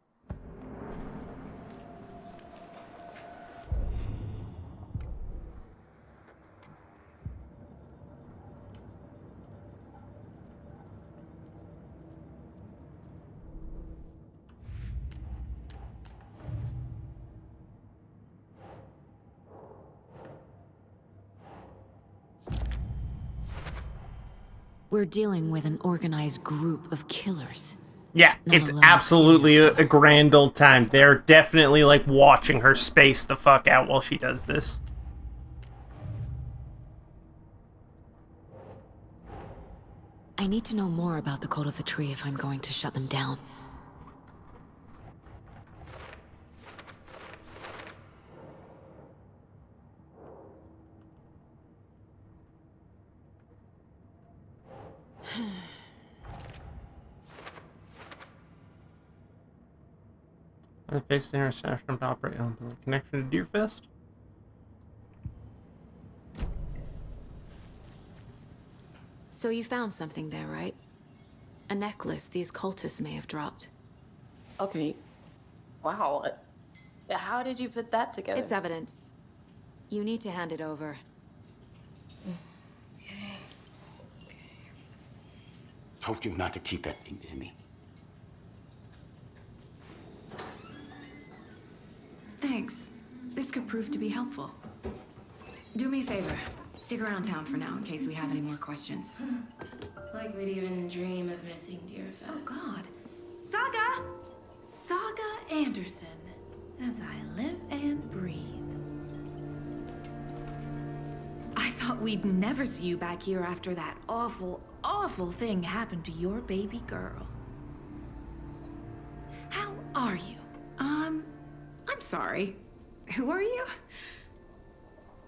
We're dealing with an organized group of killers. Yeah, it's absolutely a grand old time. They're definitely, like, watching her space the fuck out while she does this. I need to know more about the cult of the tree if I'm going to shut them down. The face intersection to operate on the connection to DEERFEST. So you found something there, right? A necklace these cultists may have dropped. Okay. Wow. How did you put that together? It's evidence. You need to hand it over. Told you not to keep that thing to me. Thanks. This could prove to be helpful. Do me a favor. Stick around town for now in case we have any more questions. Like we'd even dream of missing DEERFEST. Oh, God. Saga! Saga Anderson. As I live and breathe. I thought we'd never see you back here after that awful, awful thing happened to your baby girl. How are you? I'm sorry. Who are you?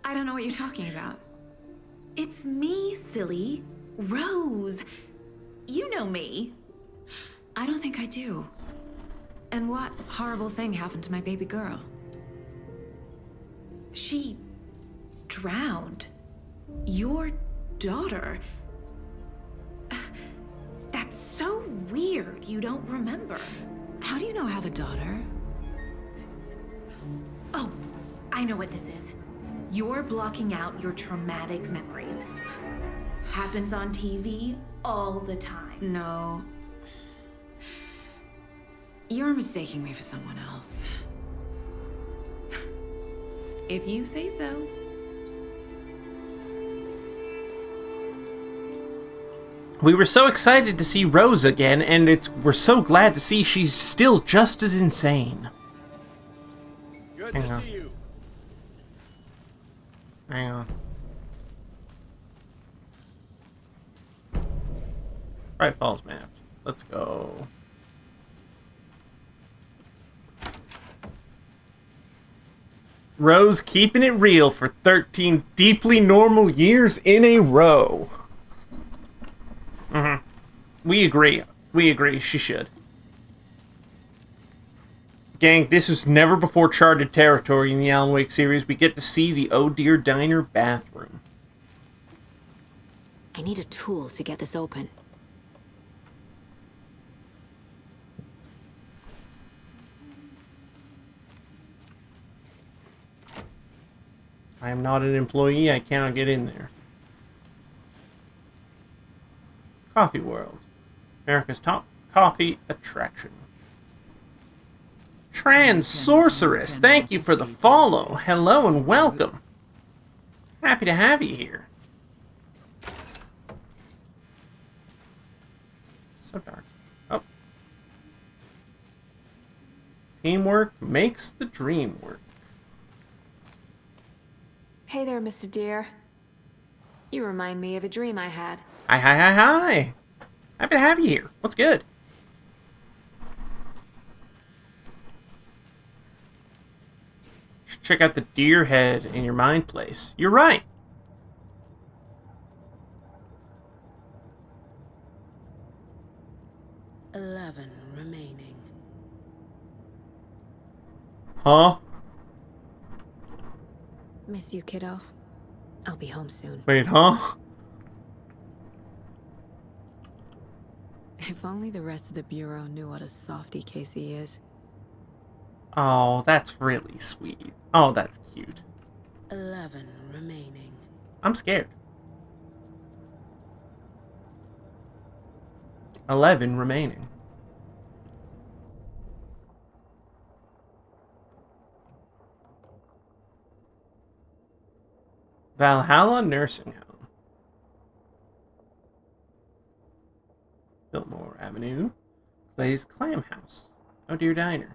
I don't know what you're talking about. It's me, silly. Rose. You know me. I don't think I do. And what horrible thing happened to my baby girl? She drowned. Your daughter. That's so weird you don't remember. How do you know I have a daughter? Oh, I know what this is. You're blocking out your traumatic memories. Happens on TV all the time. No. You're mistaking me for someone else. If you say so. We were so excited to see Rose again, and we're so glad to see she's still just as insane. Good Hang to on. see you. Hang on. Right Falls map. Let's go. Rose keeping it real for 13 deeply normal years in a row. We agree. We agree. She should. Gang, this is never before charted territory in the Alan Wake series. We get to see the Oh Dear Diner bathroom. I need a tool to get this open. I am not an employee. I cannot get in there. Coffee World. America's top coffee attraction. Trans Sorceress, thank you for the follow. Hello and welcome. Happy to have you here. So dark. Oh. Teamwork makes the dream work. Hey there, Mr. Deer. You remind me of a dream I had. Hi, hi, hi, hi. Happy to have you here. What's good? Check out the deer head in your mind place. You're right. Remaining. Huh? Miss you, kiddo. I'll be home soon. Wait, huh? If only the rest of the Bureau knew what a softy Casey is. Oh, that's really sweet. Oh, that's cute. 11 remaining. I'm scared. 11 remaining. Valhalla Nursing Home. Biltmore Avenue. Clay's Clam House. Oh Dear Diner.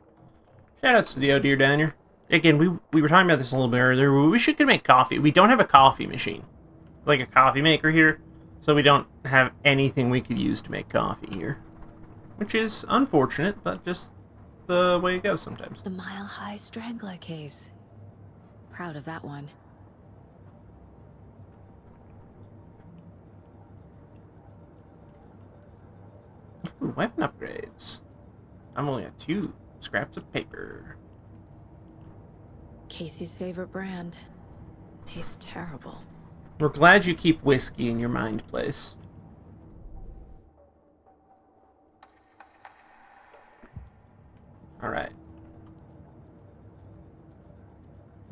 Shoutouts to the Oh Dear Diner. Again, we were talking about this a little bit earlier. We should make coffee. We don't have a coffee machine. Like a coffee maker here. So we don't have anything we could use to make coffee here. Which is unfortunate, but just the way it goes sometimes. The Mile High Strangler case. Proud of that one. Ooh, weapon upgrades. I'm only at 2. scraps of paper. Casey's favorite brand. Tastes terrible. We're glad you keep whiskey in your mind place. Alright.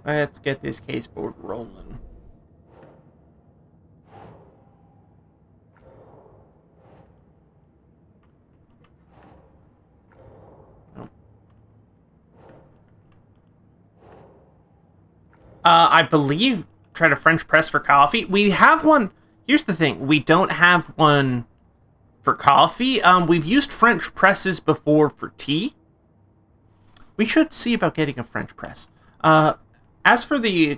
Let's get this case board rolling. I believe try to French press for coffee. We have one. Here's the thing. We don't have one for coffee. We've used French presses before for tea. We should see about getting a French press. As for the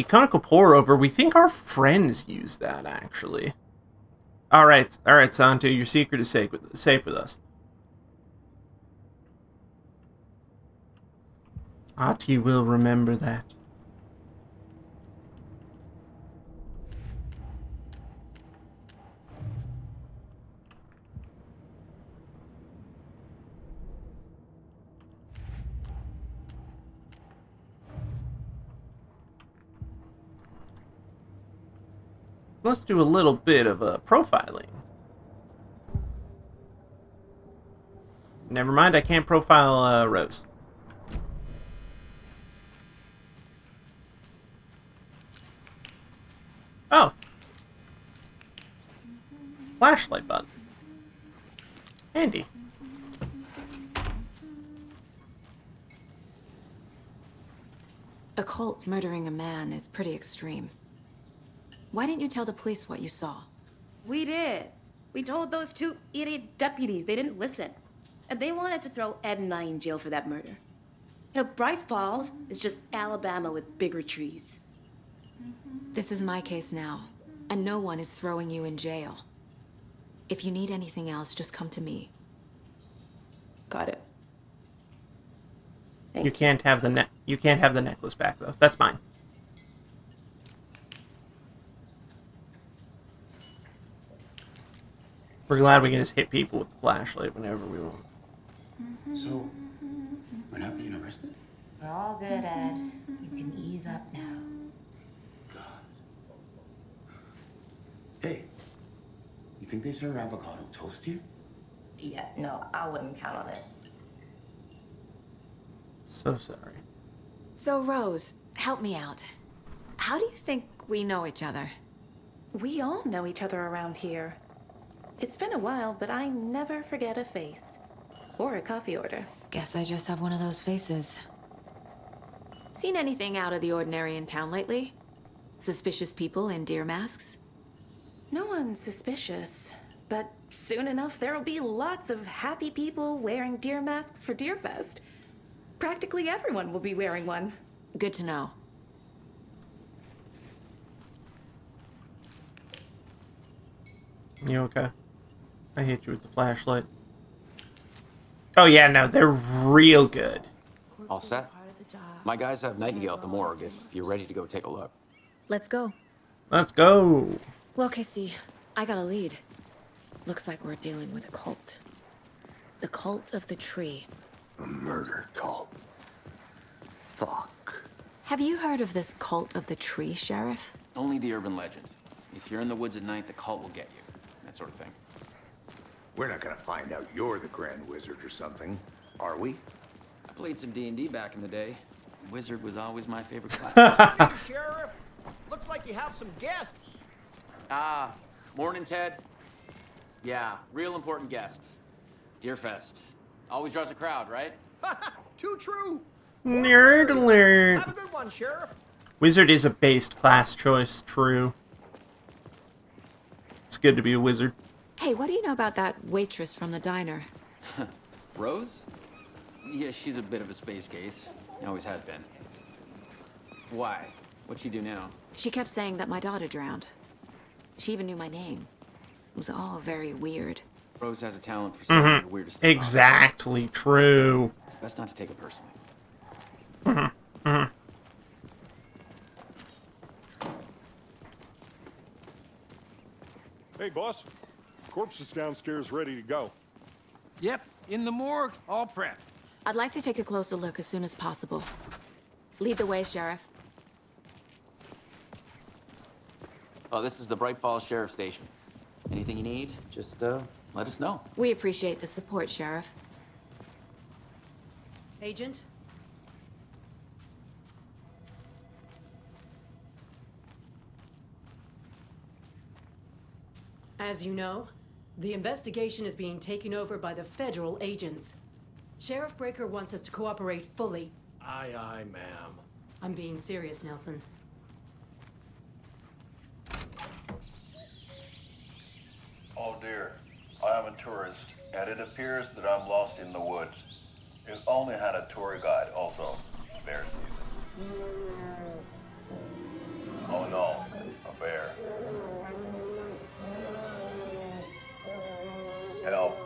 conical pour over, we think our friends use that actually. All right, Santo, your secret is safe with us. Ahti will remember that. Let's do a little bit of profiling. Never mind, I can't profile Rose. Oh. Flashlight button. Handy. A cult murdering a man is pretty extreme. Why didn't you tell the police what you saw? We did. We told those two idiot deputies. They didn't listen. And they wanted to throw Ed and I in jail for that murder. You know, Bright Falls is just Alabama with bigger trees. This is my case now, and no one is throwing you in jail. If you need anything else, just come to me. Got it. You can't have the necklace back though. That's mine. We're glad we can just hit people with the flashlight whenever we want. So, we're not being arrested? We're all good, Ed. You can ease up now. Hey, you think they serve avocado toast here? Yeah, no, I wouldn't count on it. So sorry. So, Rose, help me out. How do you think we know each other? We all know each other around here. It's been a while, but I never forget a face. Or a coffee order. Guess I just have one of those faces. Seen anything out of the ordinary in town lately? Suspicious people in deer masks? No one's suspicious. But soon enough, there'll be lots of happy people wearing deer masks for DEERFEST. Practically everyone will be wearing one. Good to know. You okay? I hit you with the flashlight. Oh yeah, no, they're real good. All set? My guys have Nightingale at the morgue if you're ready to go take a look. Let's go. Let's go. Well, Casey, I got a lead. Looks like we're dealing with a cult. The cult of the tree. A murder cult. Fuck. Have you heard of this cult of the tree, Sheriff? Only the urban legend. If you're in the woods at night, the cult will get you. That sort of thing. We're not gonna find out you're the Grand Wizard or something, are we? I played some D&D back in the day. Wizard was always my favorite class. Hey, Sheriff! Looks like you have some guests. Morning, Ted. Yeah, real important guests. DEERFEST. Always draws a crowd, right? Too true. Nerd alert. Have a good one, Sheriff. Wizard is a based class choice, true. It's good to be a wizard. Hey, what do you know about that waitress from the diner? Rose? Yeah, she's a bit of a space case. Always has been. Why? What'd she do now? She kept saying that my daughter drowned. She even knew my name. It was all very weird. Rose has a talent for saying the weirdest thing. Exactly true. It's best not to take it personally. Hey, boss. Corpse is downstairs ready to go. Yep, in the morgue, all prepped. I'd like to take a closer look as soon as possible. Lead the way, Sheriff. Oh, this is the Bright Falls Sheriff Station. Anything you need, just let us know. We appreciate the support, Sheriff. Agent? As you know, the investigation is being taken over by the federal agents. Sheriff Breaker wants us to cooperate fully. Aye, aye, ma'am. I'm being serious, Nelson. Oh dear, I am a tourist, and it appears that I'm lost in the woods. It only had a tour guide, also, bear season. Oh no, a bear. Help.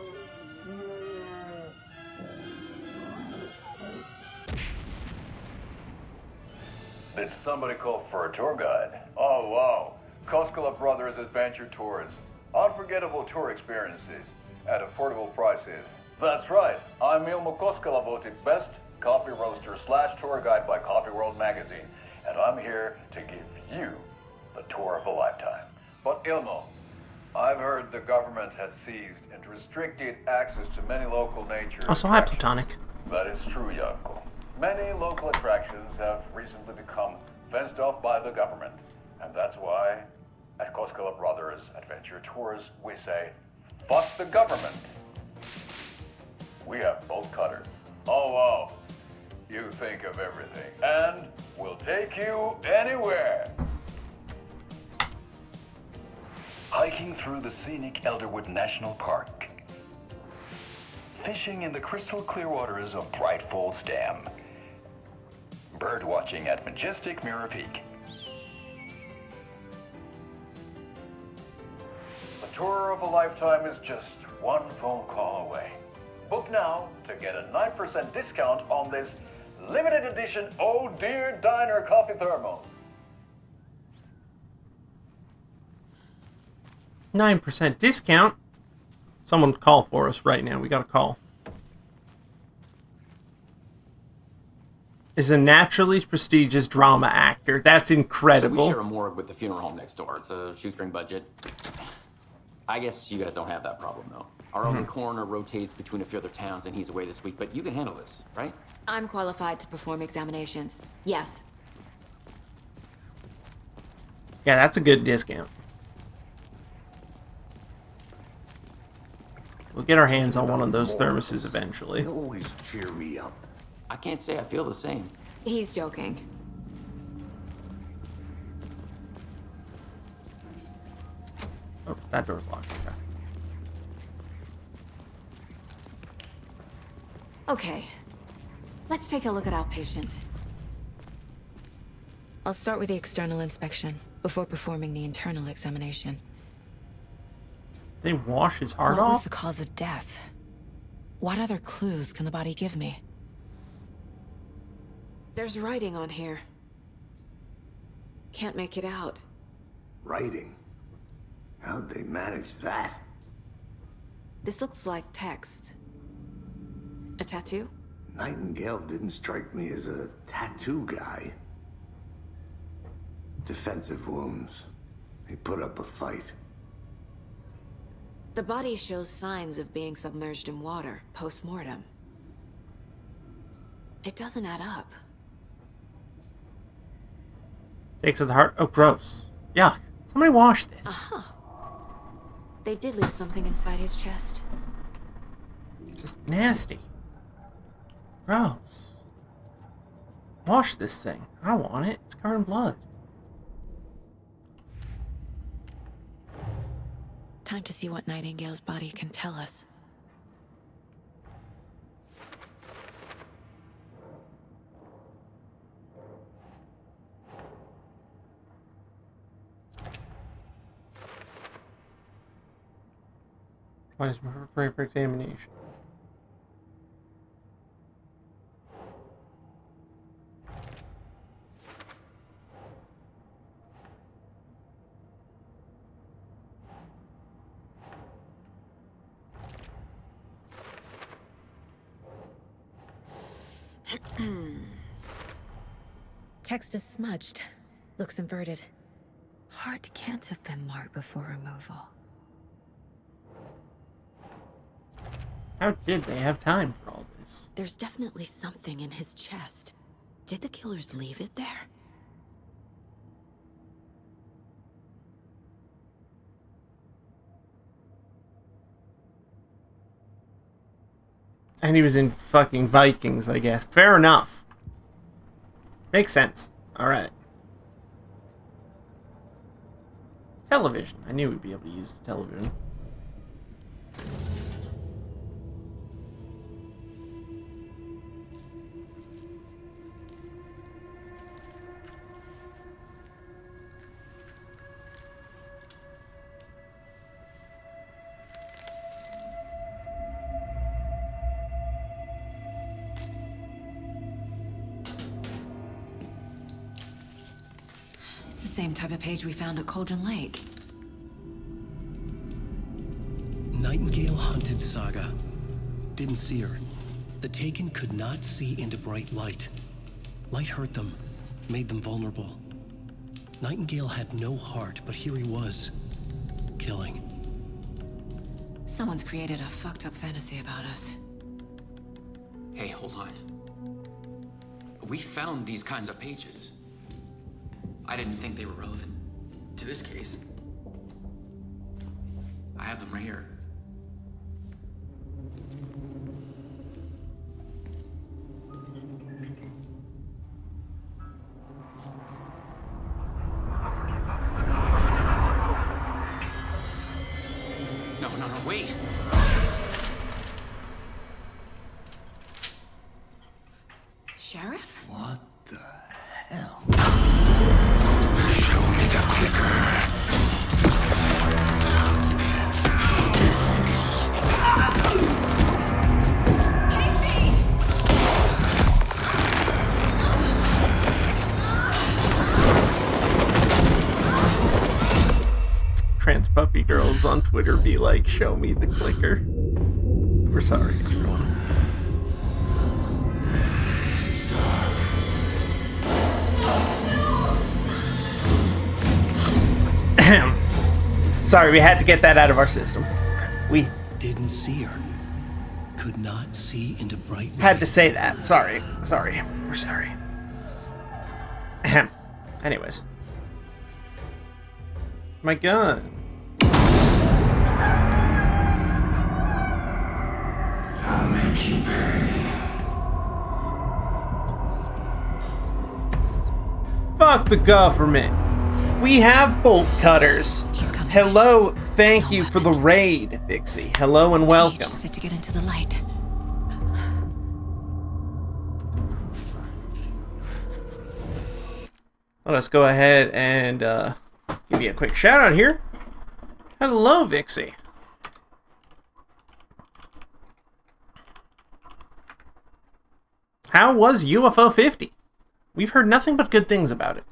Did somebody call for a tour guide? Oh wow, Koskela Brothers Adventure Tours. Unforgettable tour experiences at affordable prices. That's right, I'm Ilmo Koskela, voted best coffee roaster / tour guide by Coffee World magazine, and I'm here to give you the tour of a lifetime. But Ilmo, I've heard the government has seized and restricted access to many local nature Also, hi, Platonic. That is true, Yanko. Many local attractions have recently become fenced off by the government, and that's why at Koskela Brothers Adventure Tours, we say, fuck the government. We have bolt cutters. Oh, wow. You think of everything. And we'll take you anywhere. Hiking through the scenic Elderwood National Park. Fishing in the crystal clear waters of Bright Falls Dam. Bird watching at majestic Mirror Peak. The tour of a lifetime is just one phone call away. Book now to get a 9% discount on this limited edition Oh Dear Diner coffee thermos. 9% discount? Someone call for us right now. We got a call. Is a naturally prestigious drama actor. That's incredible. So we share a morgue with the funeral home next door. It's a shoestring budget. I guess you guys don't have that problem, though. Our own coroner rotates between a few other towns, and he's away this week. But you can handle this, right? I'm qualified to perform examinations. Yes. Yeah, that's a good discount. We'll get our hands on one of those thermoses eventually. You always cheer me up. I can't say I feel the same. He's joking. Oh, that door's locked. Okay. Let's take a look at our patient. I'll start with the external inspection before performing the internal examination. They wash his heart What off? was the cause of death? What other clues can the body give me? There's writing on here. Can't make it out. Writing? How'd they manage that? This looks like text. A tattoo? Nightingale didn't strike me as a tattoo guy. Defensive wounds. He put up a fight. The body shows signs of being submerged in water post-mortem. It doesn't add up. Takes at the heart. Oh, gross. Yuck. Somebody wash this. Uh-huh. They did leave something inside his chest. Just nasty. Gross. Wash this thing. I don't want it. It's covered in blood. Time to see what Nightingale's body can tell us. Why is preparing for examination? Text is smudged. Looks inverted. Heart can't have been marked before removal. How did they have time for all this? There's definitely something in his chest. Did the killers leave it there? And he was in fucking Vikings, I guess. Fair enough. Makes sense. Alright. Television. I knew we'd be able to use the television. It's the same type of page we found at Cauldron Lake. Nightingale hunted Saga. Didn't see her. The Taken could not see into bright light. Light hurt them, made them vulnerable. Nightingale had no heart, but here he was, killing. Someone's created a fucked up fantasy about us. Hey, hold on. We found these kinds of pages. I didn't think they were relevant to this case. I have them right here. No, wait. Sheriff? What the hell? Show me the clicker. Trans puppy girls on Twitter be like, show me the clicker. We're sorry, everyone. Sorry, we had to get that out of our system. We didn't see her. Could not see into bright light. Had to say that. Sorry. We're sorry. Anyways. My gun. I'll make you pay. Fuck the government. We have bolt cutters. Hello, thank you for the raid, Vixie. Hello and welcome. Just said to get into the light. Let us go ahead and give you a quick shout out here. Hello, Vixie. How was UFO 50? We've heard nothing but good things about it.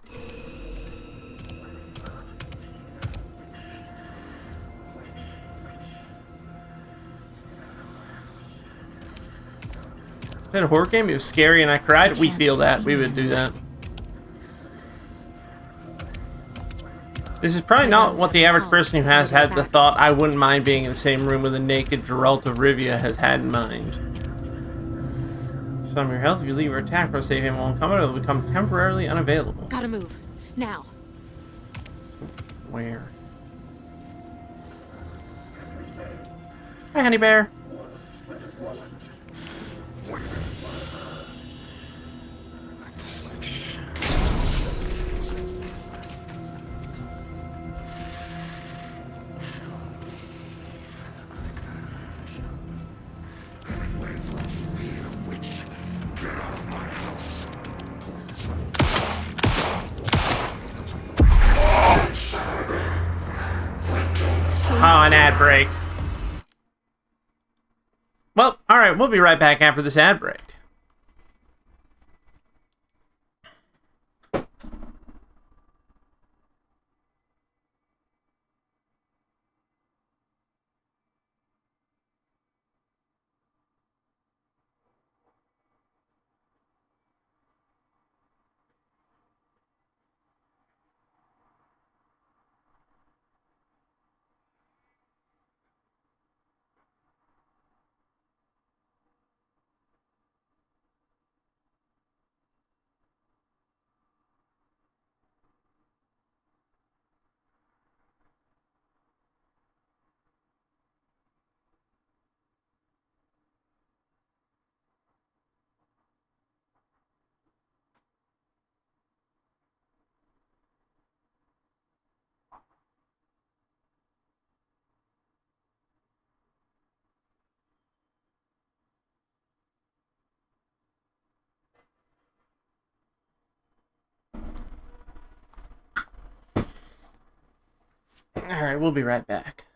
Is that a horror game? It was scary and I cried. We feel that. We would do that. This is probably not what the average person who has had the thought, I wouldn't mind being in the same room with a naked Geralt of Rivia has had in mind. Some of your health, if you leave or attack or save him won't come out, it will become temporarily unavailable. Gotta move. Now. Where? Hi, honey bear. Oh, an ad break. Well, alright, we'll be right back after this ad break. Alright, we'll be right back.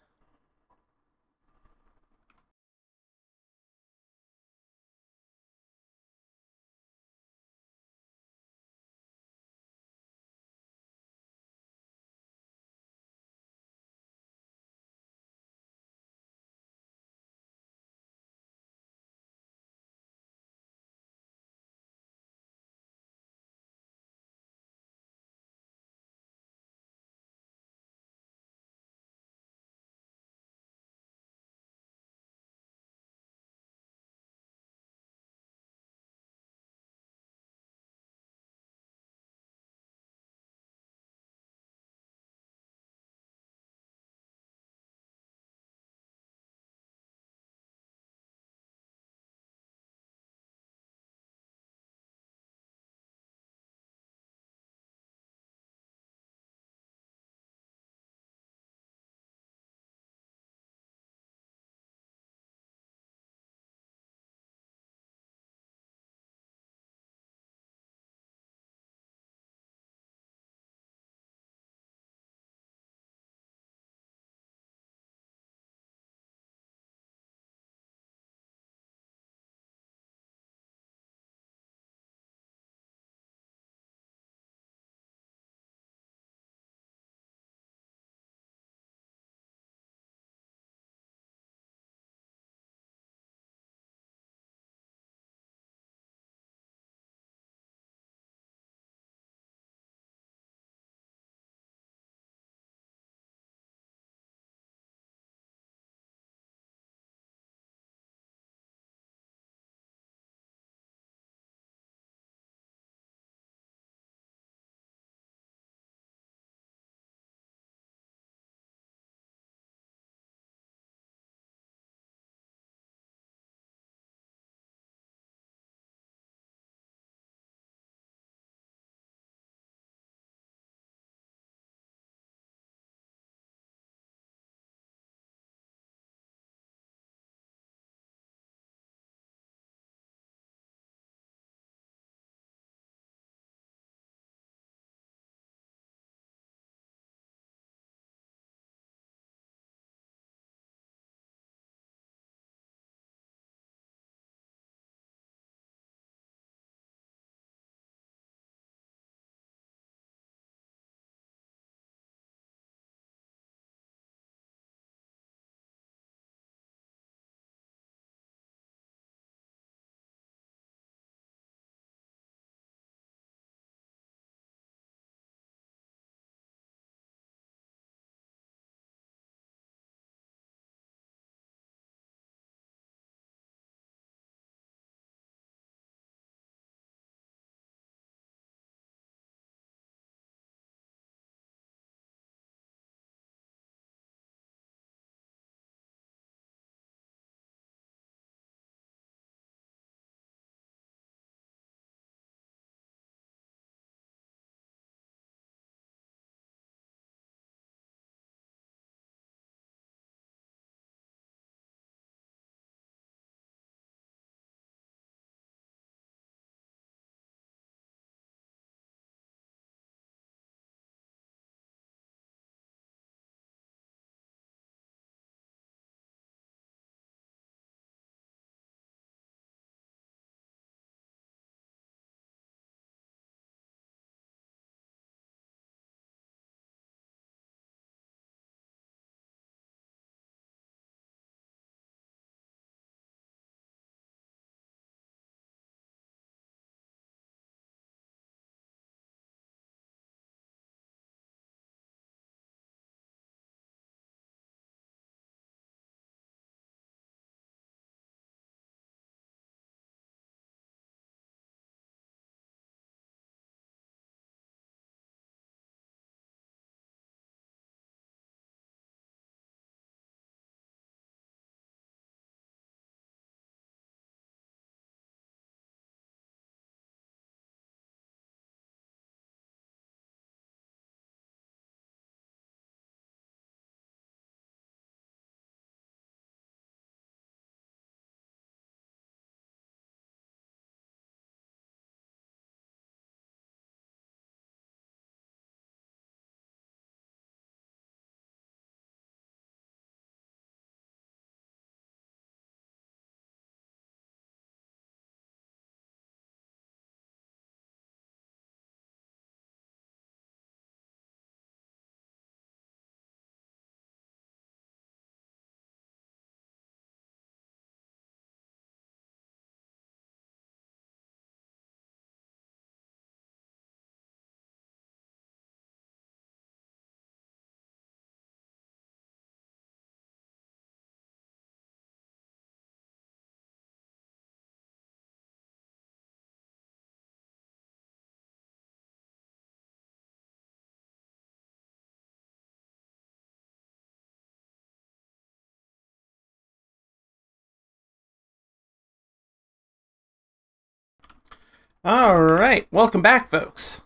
Alright, welcome back, folks.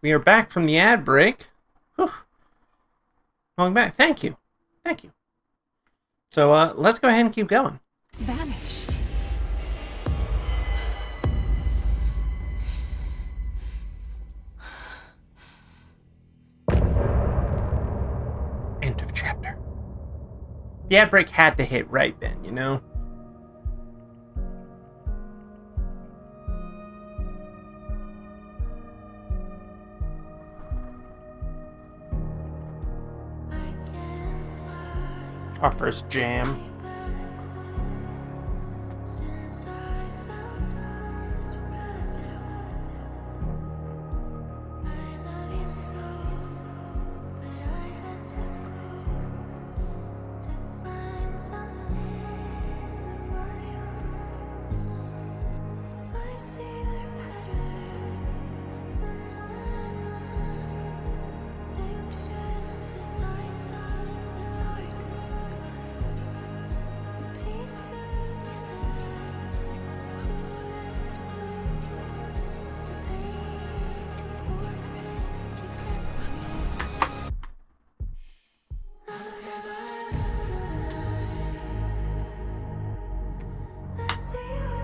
We are back from the ad break. Whew. Welcome back. Thank you. Thank you. So, let's go ahead and keep going. Vanished. End of chapter. The ad break had to hit right then, you know? Our first jam.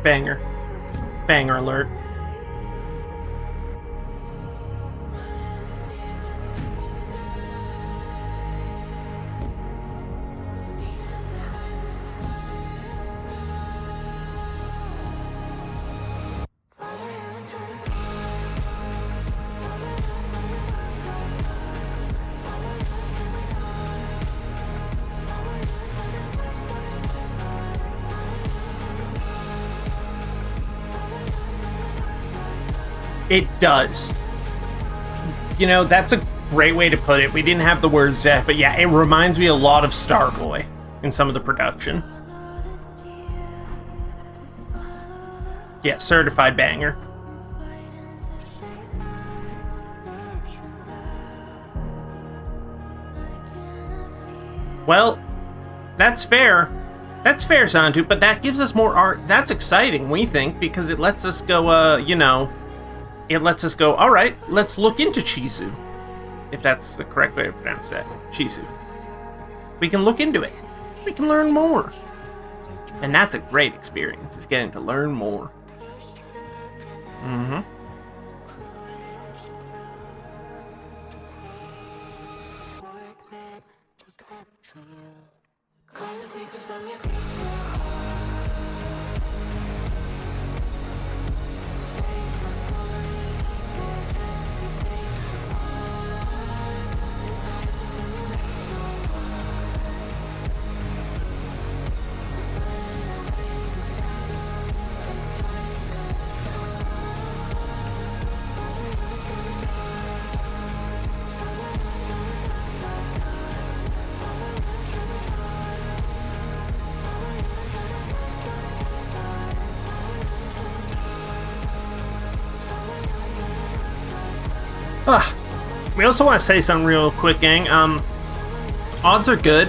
Banger. Banger alert. It does. You know, that's a great way to put it. We didn't have the word Zeph, but yeah, it reminds me a lot of Starboy in some of the production. Yeah, certified banger. Well, that's fair. That's fair, Santu, but that gives us more art. That's exciting, we think, because it lets us go, you know, it lets us go, all right, let's look into Chizu. If that's the correct way to pronounce that. Chizu. We can look into it. We can learn more. And that's a great experience, is getting to learn more. Mm-hmm. We also want to say something real quick, gang. Odds are good.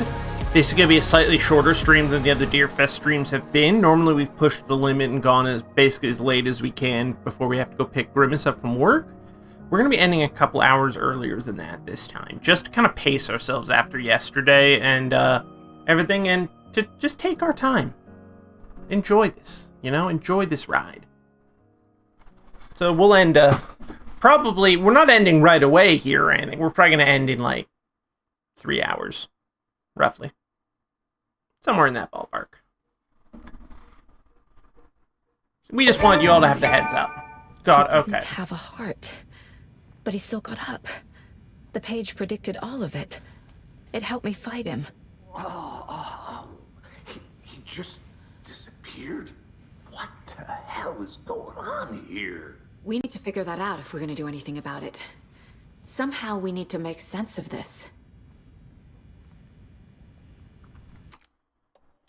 This is going to be a slightly shorter stream than the other DEERFEST streams have been. Normally we've pushed the limit and gone as basically as late as we can before we have to go pick Grimace up from work. We're going to be ending a couple hours earlier than that this time, just to kind of pace ourselves after yesterday and everything, and to just take our time. Enjoy this, you know? Enjoy this ride. So we'll end... Probably, we're not ending right away here or anything. We're probably going to end in, like, 3 hours. Roughly. Somewhere in that ballpark. We just want you all to have the heads up. God, okay. He didn't have a heart, but he still got up. The page predicted all of it. It helped me fight him. He just disappeared? What the hell is going on here? We need to figure that out if we're going to do anything about it. Somehow we need to make sense of this.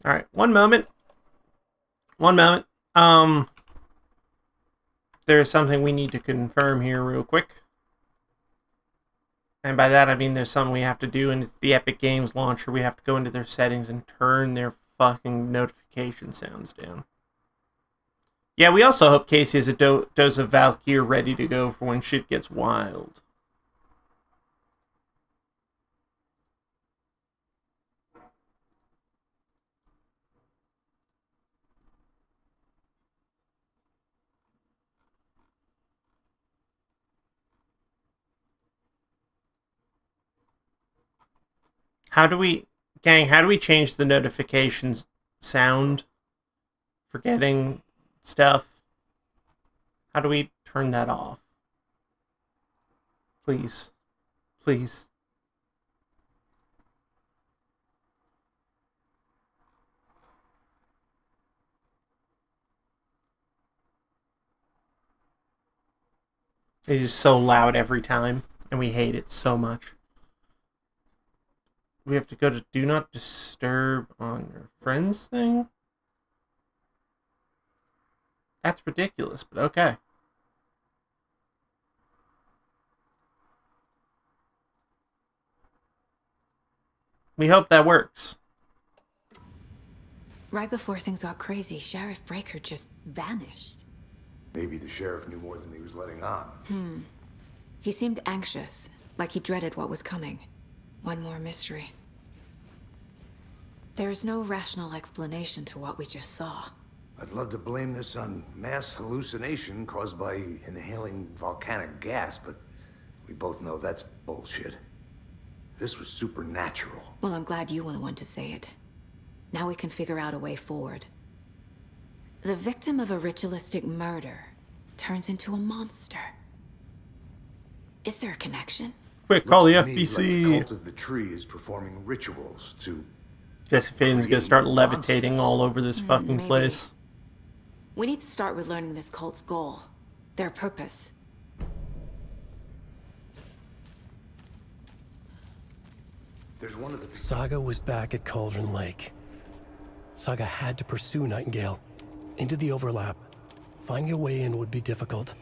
All right, one moment. One moment. There's something we need to confirm here real quick. And by that I mean there's something we have to do, and it's the Epic Games launcher. We have to go into their settings and turn their fucking notification sounds down. Yeah, we also hope Casey has a dose of Valkyr ready to go for when shit gets wild. How do we change the notifications sound for getting stuff? How do we turn that off? Please. Please. It's just so loud every time, and we hate it so much. We have to go to Do Not Disturb on your friends thing? That's ridiculous, but okay. We hope that works. Right before things got crazy, Sheriff Breaker just vanished. Maybe the sheriff knew more than he was letting on. He seemed anxious, like he dreaded what was coming. One more mystery. There's no rational explanation to what we just saw. I'd love to blame this on mass hallucination caused by inhaling volcanic gas, but we both know that's bullshit. This was supernatural. Well, I'm glad you were the one to say it. Now we can figure out a way forward. The victim of a ritualistic murder turns into a monster. Is there a connection? Quick, call the Looks to me FBC. like the cult of the tree is performing rituals to... Jesse Faden's gonna start create levitating monsters. all over this fucking maybe. place. We need to start with learning this cult's goal. Their purpose. There's one of the... Saga was back at Cauldron Lake. Saga had to pursue Nightingale into the overlap. Finding a way in would be difficult.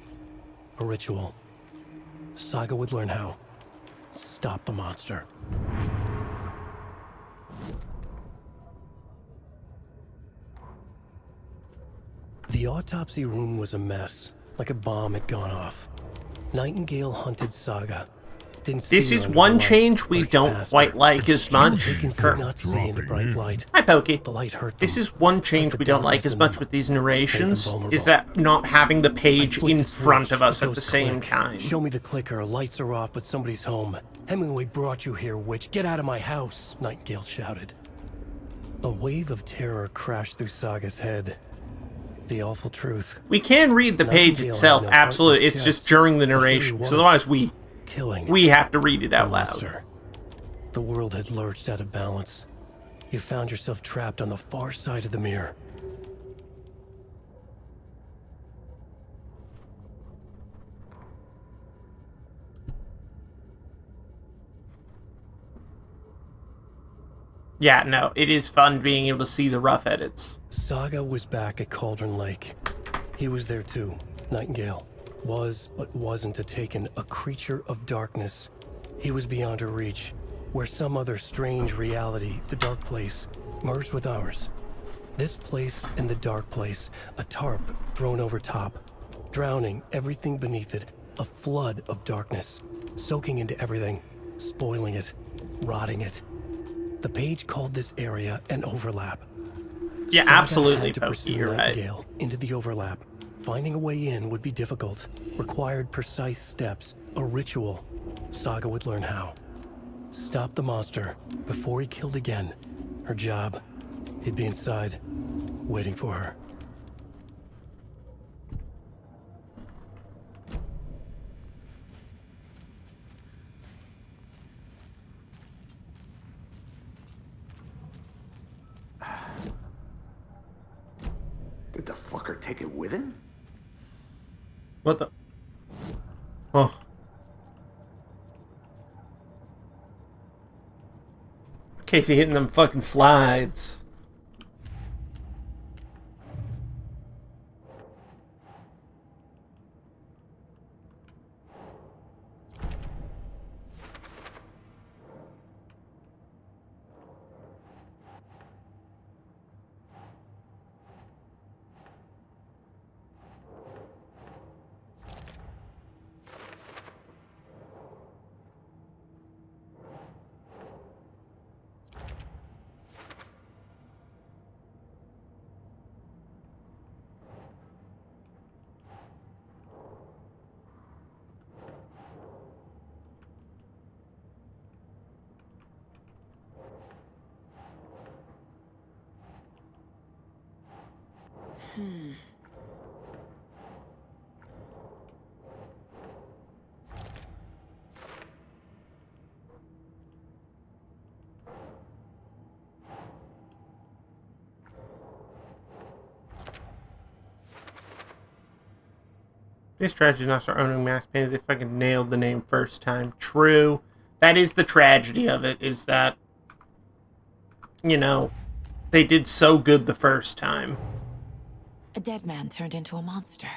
A ritual. Saga would learn how. Stop the monster. The autopsy room was a mess, like a bomb had gone off. Nightingale hunted Saga. Didn't see This her is under one the light, change we pushed don't past quite her. like as much. Taken could not see into bright light. Hi, Pokey. The light hurt This them. is one change Like we the don't like darkness as in much them. with these Made them narrations, vulnerable. is that not having the page I flicked in the front switch, of us it at the goes same click. time. Show me the clicker. Lights are off, but somebody's home. Hemingway brought you here, witch. Get out of my house, Nightingale shouted. A wave of terror crashed through Saga's head. The awful truth. We can read the page Nightingale itself, had no heart in absolutely. his It's just chest, during the but here he narration, because was, otherwise we killing have to read it out the loud. monster. The world had lurched out of balance. You found yourself trapped on the far side of the mirror. Yeah, no, it is fun being able to see the rough edits. Saga was back at Cauldron Lake. He was there too. Nightingale was, but wasn't a Taken, a creature of darkness. He was beyond her reach, where some other strange reality, the dark place, merged with ours. This place and the dark place, a tarp thrown over top, drowning everything beneath it, a flood of darkness, soaking into everything, spoiling it, rotting it. The page called this area an overlap. Yeah, Saga absolutely, had to Pokey, pursue you're right. Nightingale into the overlap. Finding a way in would be difficult, required precise steps, a ritual. Saga would learn how. Stop the monster before he killed again. Her job. He'd be inside, waiting for her. Did the fucker take it with him? What the? Oh. Casey hitting them fucking slides. This tragedy not start owning mask paintings. They fucking nailed the name first time. True. That is the tragedy of it, is that, you know, they did so good the first time. A dead man turned into a monster.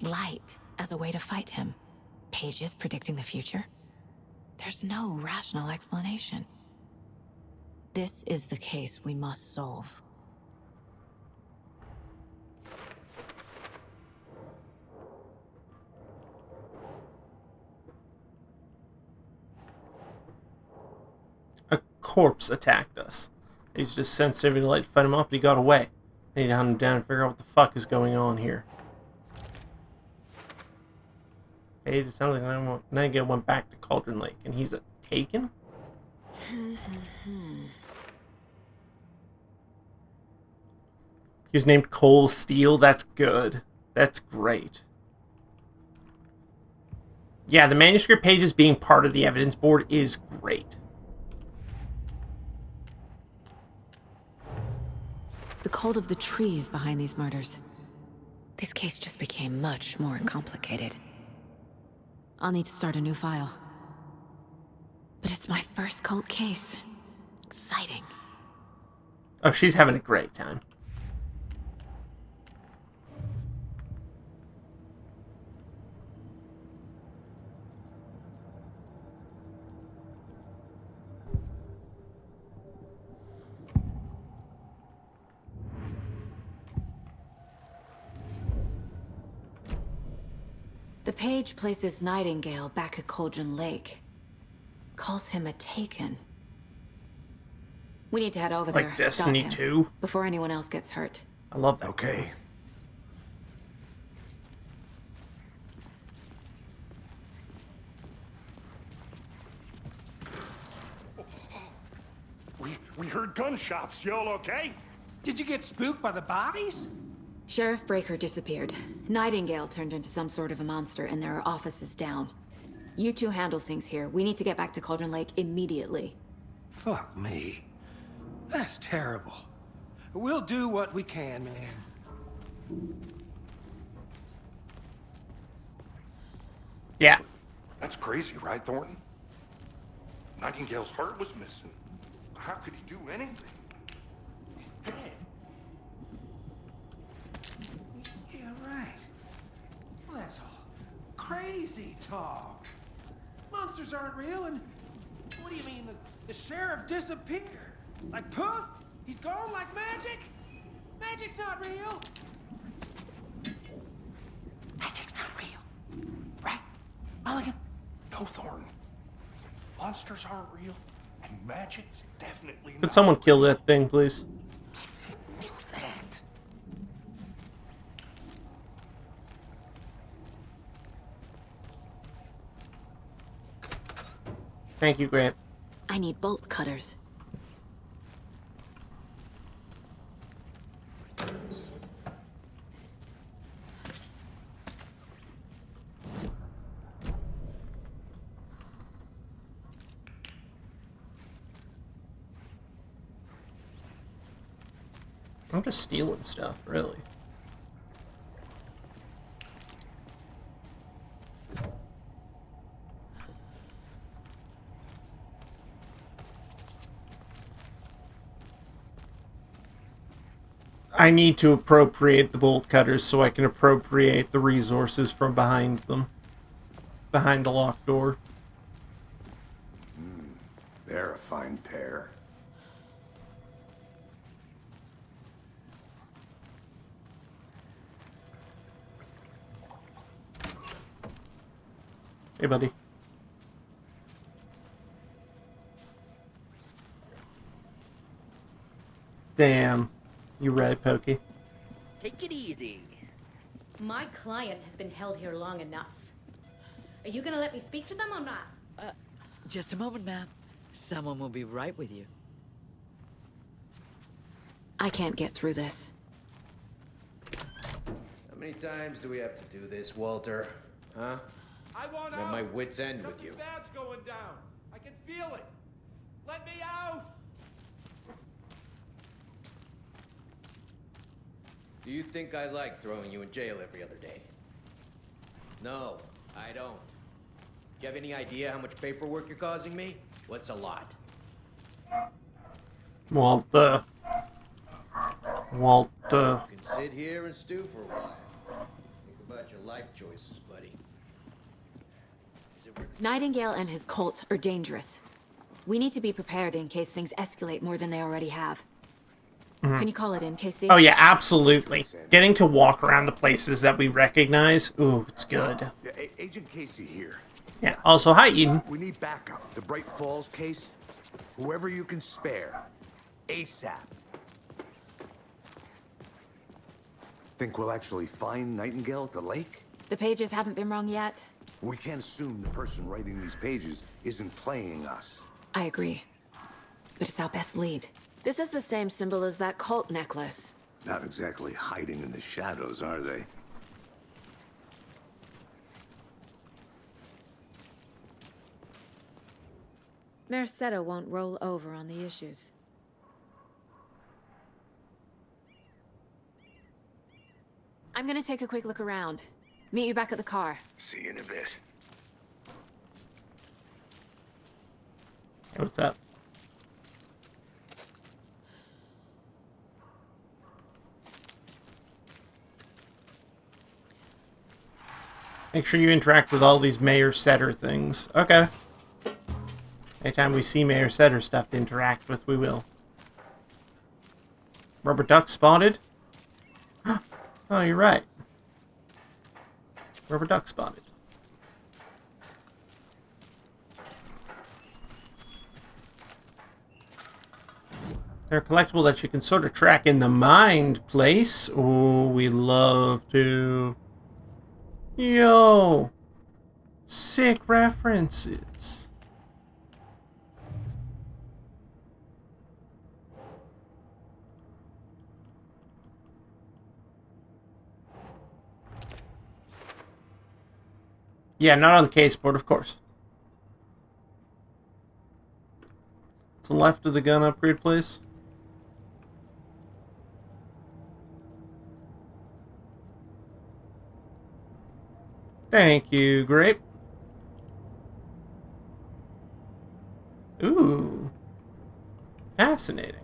Light as a way to fight him. Pages predicting the future. There's no rational explanation. This is the case we must solve. A corpse attacked us. He's just sensitive to light to fight him off, but he got away. I need to hunt him down and figure out what the fuck is going on here. Hey, it sounds like Nightingale went back to Cauldron Lake, and he's taken? He was named Cole Steele. That's good. That's great. Yeah, the manuscript pages being part of the evidence board is great. The cult of the tree is behind these murders. This case just became much more complicated. I'll need to start a new file. But it's my first cult case. Exciting. Oh, she's having a great time. The page places Nightingale back at Cauldron Lake. Calls him a Taken. We need to head over there. Like Destiny 2? Before anyone else gets hurt. I love that. Okay. We heard gunshots. Y'all okay? Did you get spooked by the bodies? Sheriff Breaker disappeared. Nightingale turned into some sort of a monster, and there are offices down. You two handle things here. We need to get back to Cauldron Lake immediately. Fuck me. That's terrible. We'll do what we can, man. Yeah. That's crazy, right, Thornton? Nightingale's heart was missing. How could he do anything? He's dead. Yeah, right. Well, that's all crazy talk. Monsters aren't real, and what do you mean the sheriff disappeared? Like poof? He's gone like magic? Magic's not real. Magic's not real. Right, Mulligan? No, Thornton. Monsters aren't real, and magic's definitely not. Could someone kill that thing, please? Do that. Thank you, Grant. I need bolt cutters. I'm just stealing stuff, really. I need to appropriate the bolt cutters so I can appropriate the resources from behind them. Behind the locked door. They're a fine pair. Hey, buddy. Damn. You right, Pokey? Take it easy. My client has been held here long enough. Are you gonna let me speak to them or not? Just a moment, ma'am. Someone will be right with you. I can't get through this. How many times do we have to do this, Walter? Huh? I want I'm out. at my wit's end with you. Something bad's going down. I can feel it. Let me out. Do you think I like throwing you in jail every other day? No, I don't. Do you have any idea how much paperwork you're causing me? What's a lot? Walter. Walter. You can sit here and stew for a while. Think about your life choices, buddy. Nightingale and his cult are dangerous. We need to be prepared in case things escalate more than they already have. Mhm. Can you call it in, KC? Oh yeah, absolutely. Getting to walk around the places that we recognize, ooh, it's good. Yeah, Agent Casey here. Yeah, also, hi, Eden. We need backup. The Bright Falls case. Whoever you can spare. ASAP. Think we'll actually find Nightingale at the lake? The pages haven't been wrong yet. We can't assume the person writing these pages isn't playing us. I agree. But it's our best lead. This is the same symbol as that cult necklace. Not exactly hiding in the shadows, are they? Mercado won't roll over on the issues. I'm gonna take a quick look around. Meet you back at the car. See you in a bit. Hey, what's up? Make sure you interact with all these Mayor Setter things. Okay. Anytime we see Mayor Setter stuff to interact with, we will. Rubber duck spotted? Oh, you're right. Rubber duck spotted. They're a collectible that you can sort of track in the mind place. Oh, we love to. Yo! Sick references. Yeah, not on the caseboard, of course. To the left of the gun upgrade place. Thank you, Grape. Ooh. Fascinating.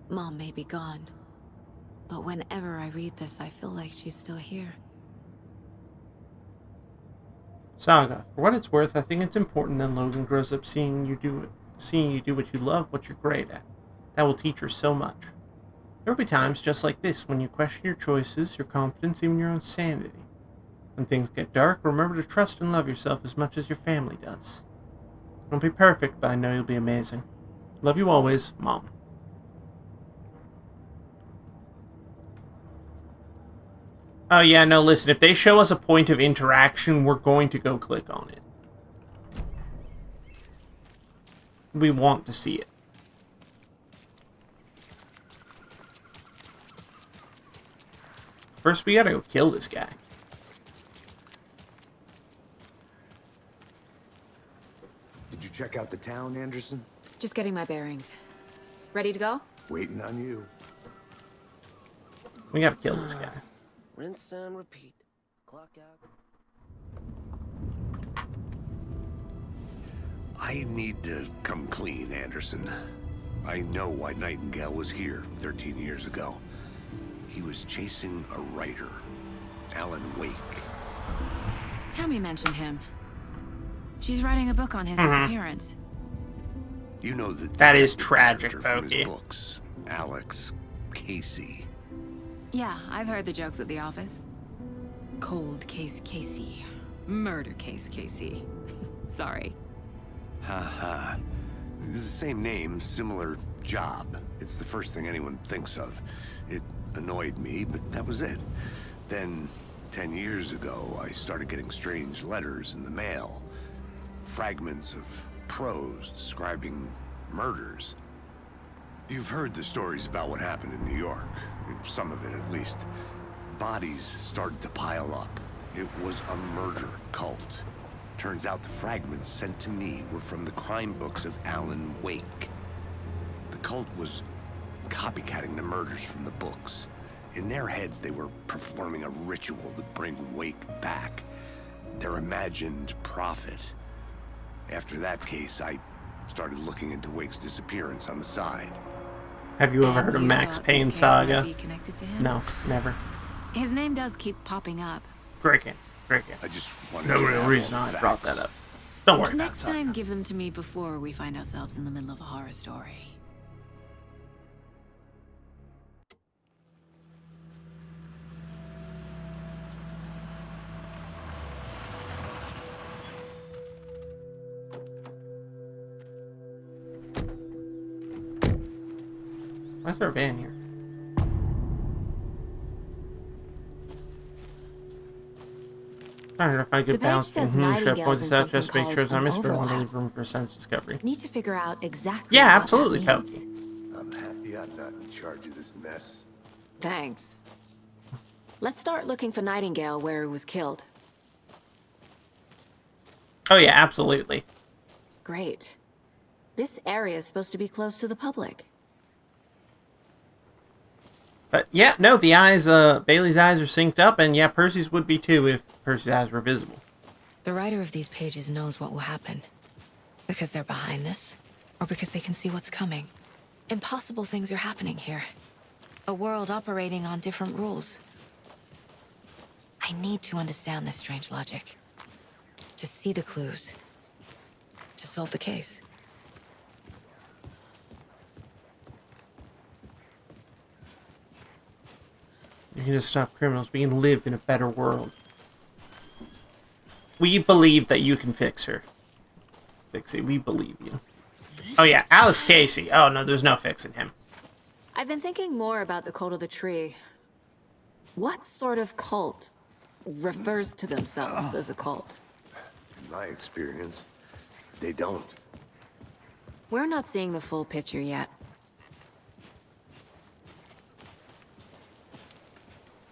Mom may be gone, but whenever I read this, I feel like she's still here. Saga, for what it's worth, I think it's important that Logan grows up seeing you do what you love, what you're great at. That will teach her so much. There will be times just like this when you question your choices, your confidence, even your own sanity. When things get dark, remember to trust and love yourself as much as your family does. Won't be perfect, but I know you'll be amazing. Love you always, Mom. Oh yeah, no, listen, if they show us a point of interaction, we're going to go click on it. We want to see it. First, we gotta go kill this guy. Did you check out the town, Anderson? Just getting my bearings. Ready to go? Waiting on you. We gotta kill this guy. Rinse and repeat. Clock out. I need to come clean, Anderson. I know why Nightingale was here 13 years ago. He was chasing a writer, Alan Wake. Tammy mentioned him. She's writing a book on his disappearance. You know that is tragic, from his Pokey. books, Alex Casey. Yeah, I've heard the jokes at the office. Cold case Casey. Murder case Casey. Sorry. Ha. It's the same name, similar job. It's the first thing anyone thinks of. It annoyed me, but that was it. Then, 10 years ago, I started getting strange letters in the mail. Fragments of prose describing murders. You've heard the stories about what happened in New York. Some of it, at least. Bodies started to pile up. It was a murder cult. Turns out the fragments sent to me were from the crime books of Alan Wake. The cult was copycatting the murders from the books. In their heads, they were performing a ritual to bring Wake back. Their imagined prophet. After that case, I started looking into Wake's disappearance on the side. Have you ever heard of Max Payne's saga? No, never. His name does keep popping up. Great. I just wanted No to real have reason all I the brought facts. that up. Don't worry about Next it. time, give them to me before we find ourselves in the middle of a horror story. Why is there a van here? I don't know if I The could page bounce says Chef Nightingale's points in this out just to something make sure called I missed an for one overlap. room for sense discovery. Need to figure out exactly Yeah, what absolutely, that means. Pokey. I'm happy I'm not in charge of this mess. Thanks. Let's start looking for Nightingale where he was killed. Oh yeah, absolutely. Great. This area is supposed to be close to the public. But yeah, no, the eyes, Bailey's eyes are synced up, and yeah, Percy's would be too if Percy's eyes were visible. The writer of these pages knows what will happen. Because they're behind this, or because they can see what's coming. Impossible things are happening here. A world operating on different rules. I need to understand this strange logic. To see the clues. To solve the case. You can just stop criminals. We can live in a better world. We believe that you can fix her. Fix it. We believe you. Oh yeah, Alex Casey. Oh no, there's no fixing him. I've been thinking more about the cult of the tree. What sort of cult refers to themselves as a cult? In my experience, they don't. We're not seeing the full picture yet.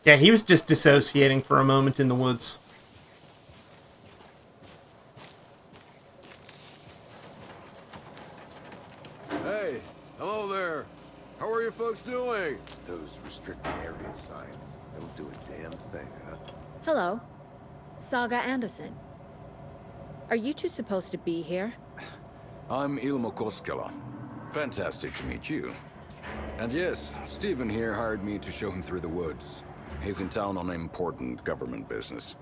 Yeah, he was just dissociating for a moment in the woods. Hey, hello there. How are you folks doing? Those restricted area signs don't do a damn thing, huh? Hello. Saga Anderson. Are you two supposed to be here? I'm Ilmo Koskela. Fantastic to meet you. And yes, Stephen here hired me to show him through the woods. He's in town on important government business.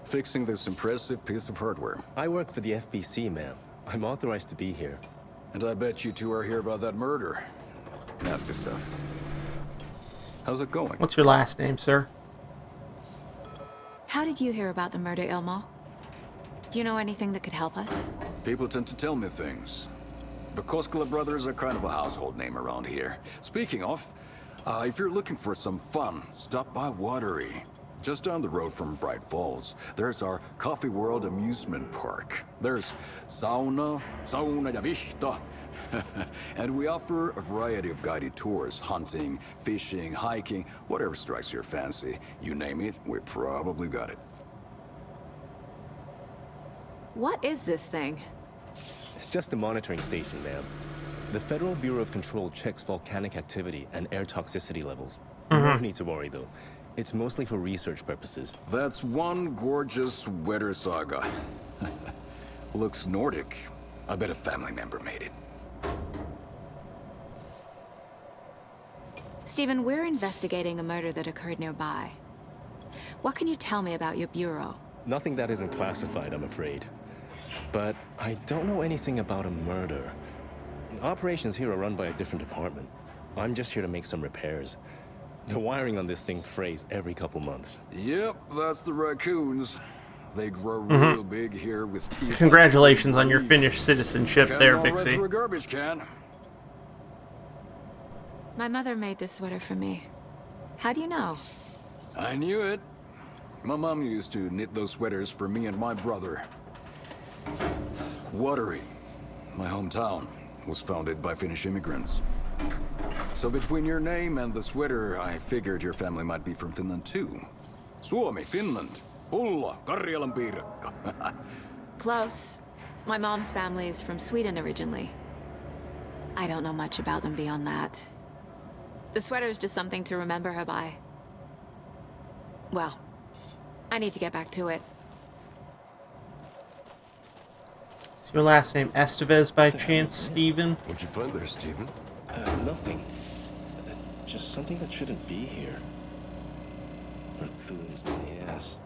Fixing this impressive piece of hardware. I work for the FBC, ma'am. I'm authorized to be here. And I bet you two are here about that murder. Nasty stuff. How's it going? What's your last name, sir? How did you hear about the murder, Ilmo? Do you know anything that could help us? People tend to tell me things. The Koskela brothers are kind of a household name around here. Speaking of, if you're looking for some fun, stop by Watery. Just down the road from Bright Falls, there's our Coffee World amusement park. There's sauna ja vihta. And we offer a variety of guided tours, hunting, fishing, hiking, whatever strikes your fancy. You name it, we probably got it. What is this thing? It's just a monitoring station, ma'am. The Federal Bureau of Control checks volcanic activity and air toxicity levels. No need to worry, though. It's mostly for research purposes. That's one gorgeous weather saga. Looks Nordic. I bet a family member made it. Stephen, we're investigating a murder that occurred nearby. What can you tell me about your bureau? Nothing that isn't classified, I'm afraid. But I don't know anything about a murder. Operations here are run by a different department. I'm just here to make some repairs. The wiring on this thing frays every couple months. Yep, that's the raccoons. They grow real big here with teeth. Congratulations on your Finnish citizenship there, Right Vixie. through a garbage can. My mother made this sweater for me. How do you know? I knew it. My mom used to knit those sweaters for me and my brother. Watery, my hometown, was founded by Finnish immigrants. So between your name and the sweater, I figured your family might be from Finland too. Suomi, Finland. Pulla, Karjalan piirakka. Close. My mom's family is from Sweden originally. I don't know much about them beyond that. The sweater is just something to remember her by. Well, I need to get back to it. Is your last name Estevez by chance, Steven? What'd you find there, Steven? Nothing. Just something that shouldn't be here. Buffoons, my ass.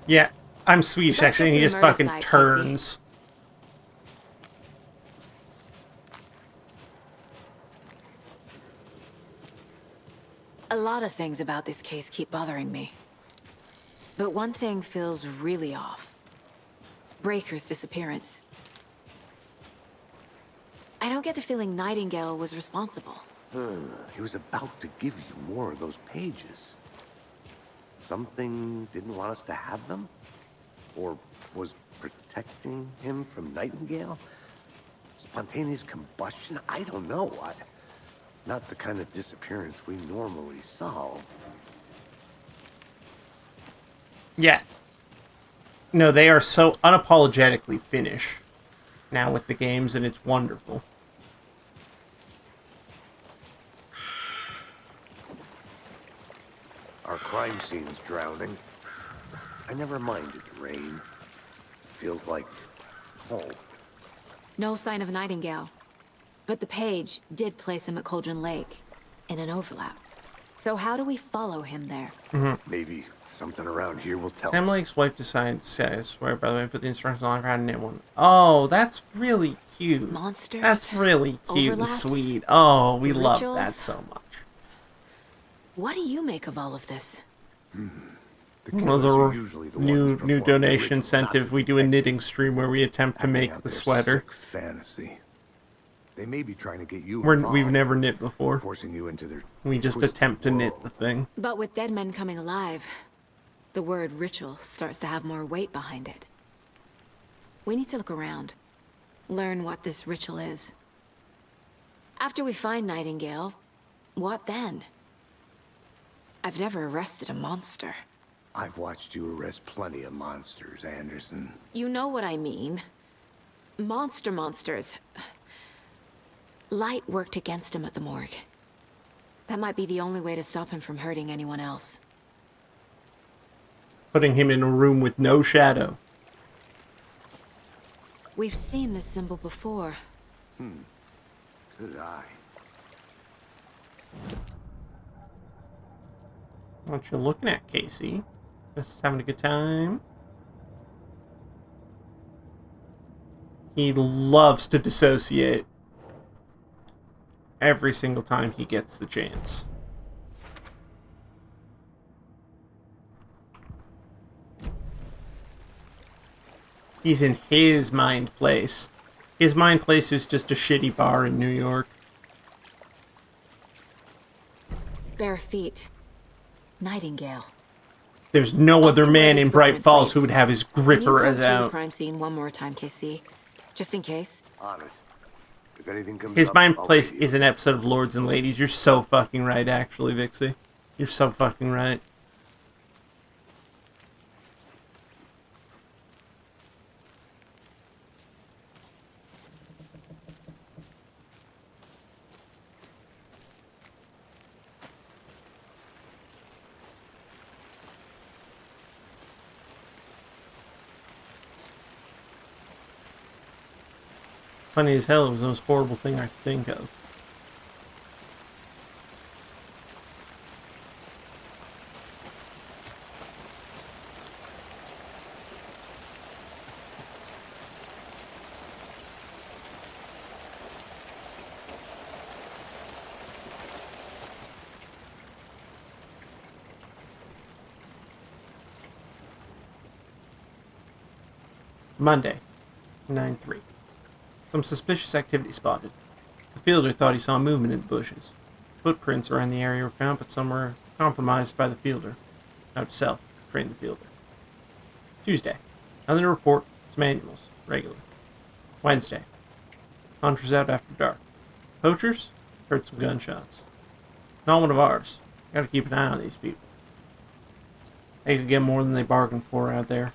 Yeah, I'm Swedish Let's actually, and get he to the just murder fucking site, Casey. turns. A lot of things about this case keep bothering me. But one thing feels really off. Breaker's disappearance. I don't get the feeling Nightingale was responsible. He was about to give you more of those pages. Something didn't want us to have them? Or was protecting him from Nightingale? Spontaneous combustion? I don't know. Not the kind of disappearance we normally solve. Yeah. No, they are so unapologetically Finnish now with the games, and it's wonderful. Our crime scene's drowning. I never minded rain. Feels like home. No sign of Nightingale. But the page did place him at Cauldron Lake, in an overlap. So how do we follow him there? Maybe something around here will tell Sam us. Lake's wife decides, I swear, by the way, put the instructions on how to knit one. Oh, that's really cute. Monsters? That's really cute Overlaps? and sweet. Oh, we love that Rituals? so much. What do you make of all of this? Well, the new donation incentive. We do a knitting stream where we attempt to make the sweater. Fantasy. They may be trying to get you We've involved, never knit before. forcing you into their We just twisted attempt to knit world. the thing. But with dead men coming alive, the word ritual starts to have more weight behind it. We need to look around, learn what this ritual is. After we find Nightingale, what then? I've never arrested a monster. I've watched you arrest plenty of monsters, Anderson. You know what I mean. Monsters. Light worked against him at the morgue. That might be the only way to stop him from hurting anyone else. Putting him in a room with no shadow. We've seen this symbol before. Good eye. What you looking at, Casey? Just having a good time? He loves to dissociate. Every single time he gets the chance. He's in his mind place. His mind place is just a shitty bar in New York. Bare feet. Nightingale. There's no other man in Bright Falls who would have his Can you gripper go as through the out. crime scene one more time, KC? Just in case. On it. If anything comes His up, mind I'll place let you. is an episode of Lords and Ladies. You're so fucking right, actually, Vixie. You're so fucking right. Funny as hell, it was the most horrible thing I could think of. Monday, 9/3. Some suspicious activity spotted. The fielder thought he saw movement in the bushes. Footprints around the area were found, but some were compromised by the fielder. Note to self, train the fielder. Tuesday. Nothing to report. It's manuals. Regular. Wednesday. Hunters out after dark. Poachers? Heard some gunshots. Not one of ours. Gotta keep an eye on these people. They could get more than they bargained for out there.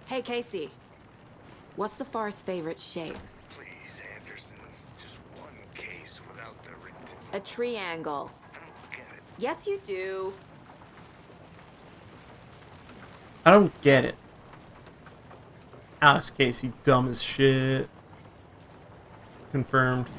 Hey, Casey. What's the far's favorite shape? Please, Anderson. Just one case without the A triangle. I don't get it. Yes, you do. I don't get it. Alex Casey, dumb as shit. Confirmed.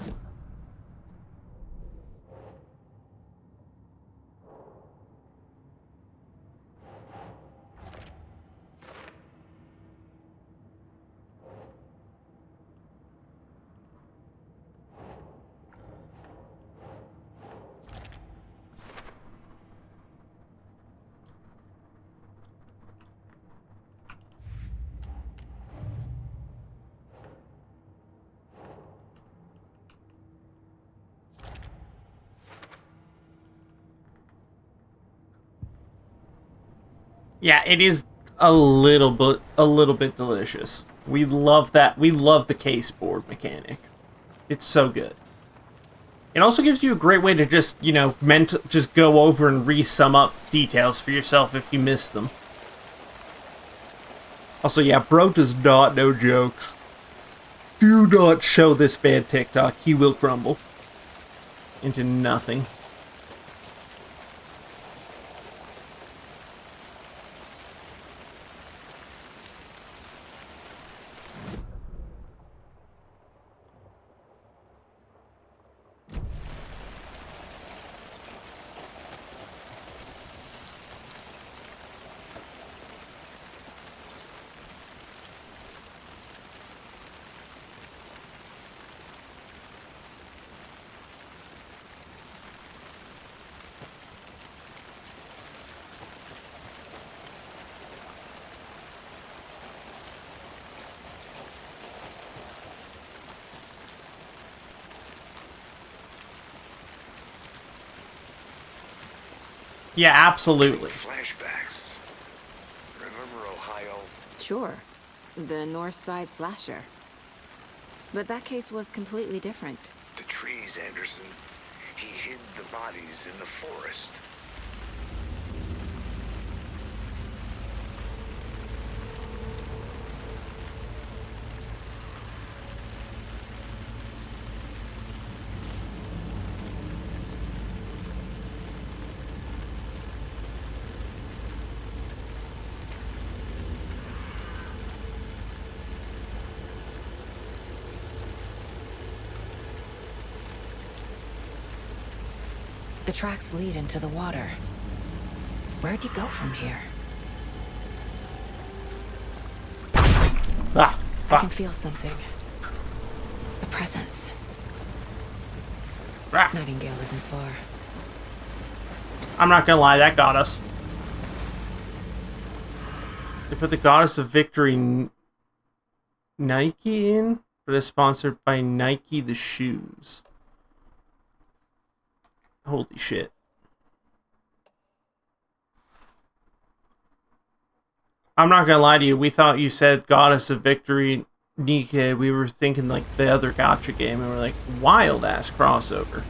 Yeah, it is a little bit delicious. We love that. We love the case board mechanic. It's so good. It also gives you a great way to just, you know, just go over and re-sum up details for yourself if you miss them. Also, yeah, bro does not know jokes. Do not show this bad TikTok. He will crumble into nothing. Yeah, absolutely. Flashbacks. Remember Ohio? Sure. The North Side slasher. But that case was completely different. The trees, Anderson. He hid the bodies in the forest. The tracks lead into the water. Where'd you go from here? Ah, I can feel something. A presence. Ah. Nightingale isn't far. I'm not gonna lie, that got us. They put the Goddess of Victory Nike in, but it's sponsored by Nike the shoes. Holy shit. I'm not gonna lie to you, we thought you said Goddess of Victory Nike. We were thinking like the other gacha game, and we're like, wild ass crossover.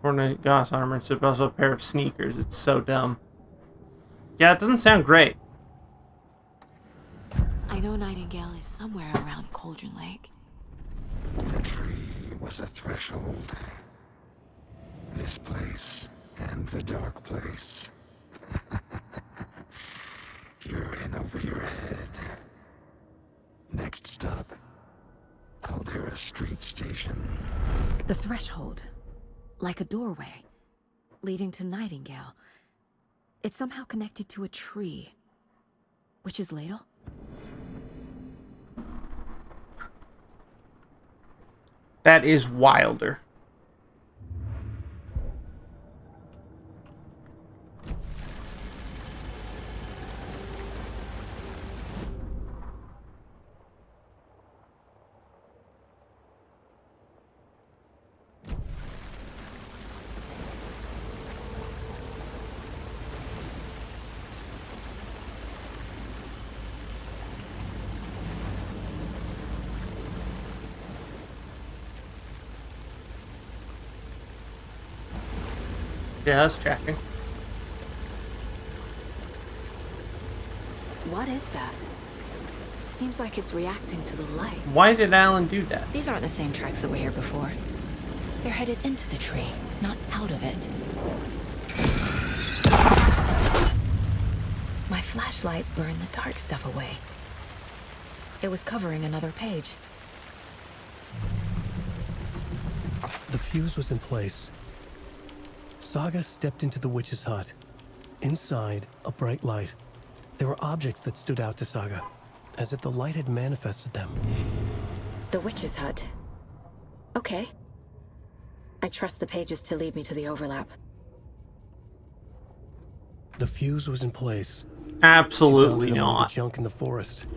Fortnite Goss armor, so also a pair of sneakers. It's so dumb. Yeah, it doesn't sound great. I know Nightingale is somewhere around Cauldron Lake. The tree was a threshold. This place and the dark place. You're in over your head. Next stop, Caldera Street Station. The threshold. Like a doorway. Leading to Nightingale. It's somehow connected to a tree. Witch's Ladle? That is wilder. Yeah, I was checking. What is that? Seems like it's reacting to the light. Why did Alan do that? These aren't the same tracks that were here before. They're headed into the tree, not out of it. My flashlight burned the dark stuff away. It was covering another page. The fuse was in place. Saga stepped into the witch's hut. Inside, a bright light. There were objects that stood out to Saga, as if the light had manifested them. The witch's hut. Okay. I trust the pages to lead me to the overlap. The fuse was in place. Absolutely not. Junk in the forest.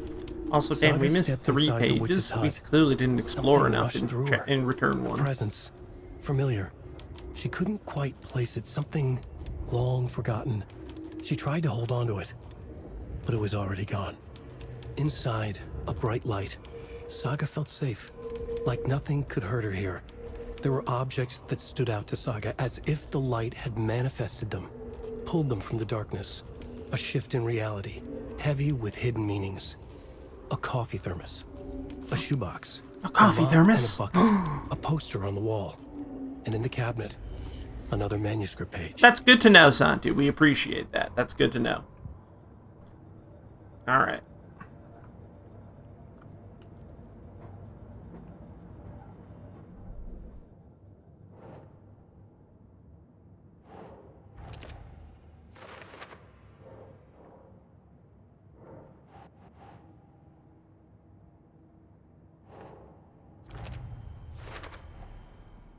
Also, damn, we missed 3 pages. We clearly didn't explore enough in return one. Presence. Familiar. She couldn't quite place it. Something long forgotten. She tried to hold on to it, but it was already gone. Inside, a bright light. Saga felt safe, like nothing could hurt her here. There were objects that stood out to Saga, as if the light had manifested them, pulled them from the darkness. A shift in reality, heavy with hidden meanings. A coffee thermos, a shoebox, a coffee thermos, and a bucket, a poster on the wall, and in the cabinet, another manuscript page. That's good to know, Santu. We appreciate that. That's good to know. All right.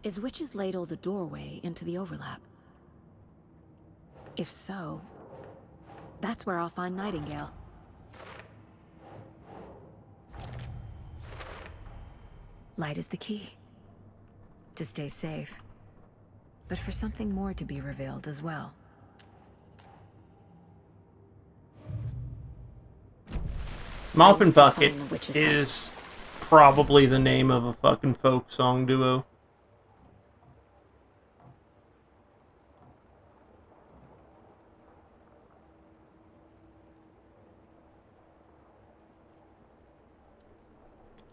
Is Witch's Ladle the doorway into the overlap? If so, that's where I'll find Nightingale. Light is the key. To stay safe. But for something more to be revealed as well. Mop and Bucket is probably the name of a fucking folk song duo.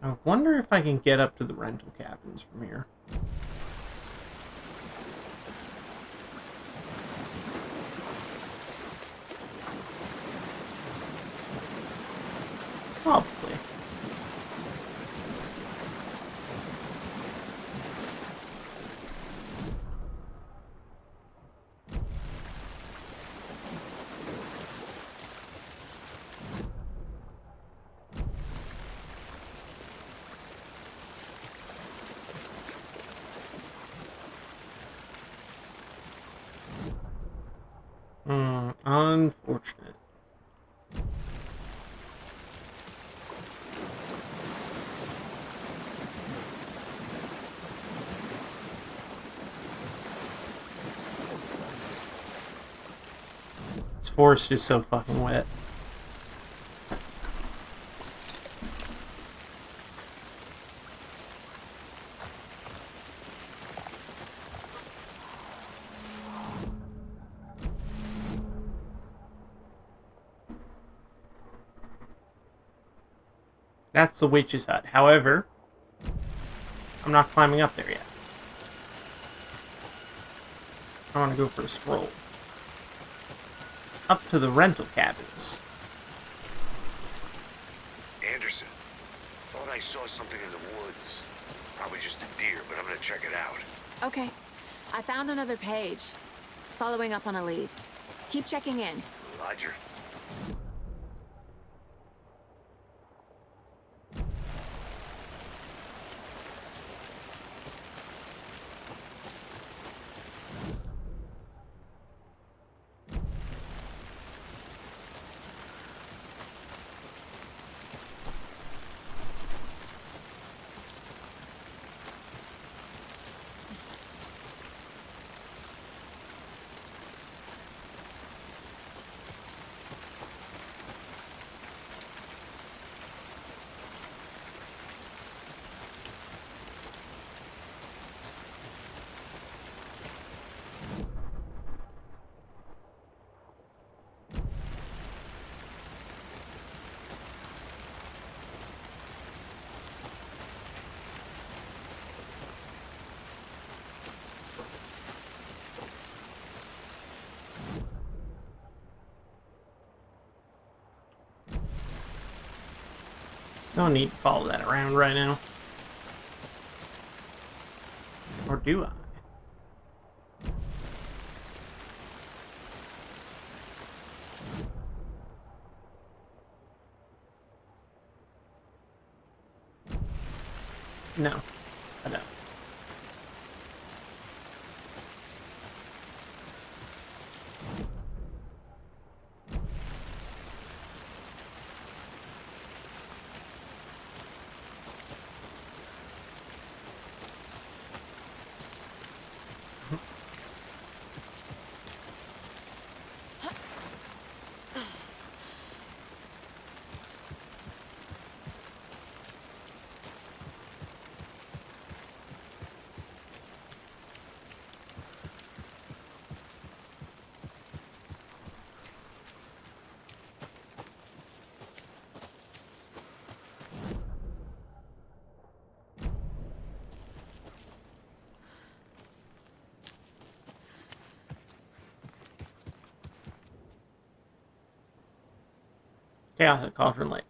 I wonder if I can get up to the rental cabins from here. Probably. Unfortunate. This forest is so fucking wet. That's the witch's hut. However, I'm not climbing up there yet. I want to go for a stroll. Up to the rental cabins. Anderson, thought I saw something in the woods. Probably just a deer, but I'm gonna check it out. Okay. I found another page. Following up on a lead. Keep checking in. Roger. Don't need to follow that around right now. Or do I? No, I don't. Chaos at Cauldron Lake.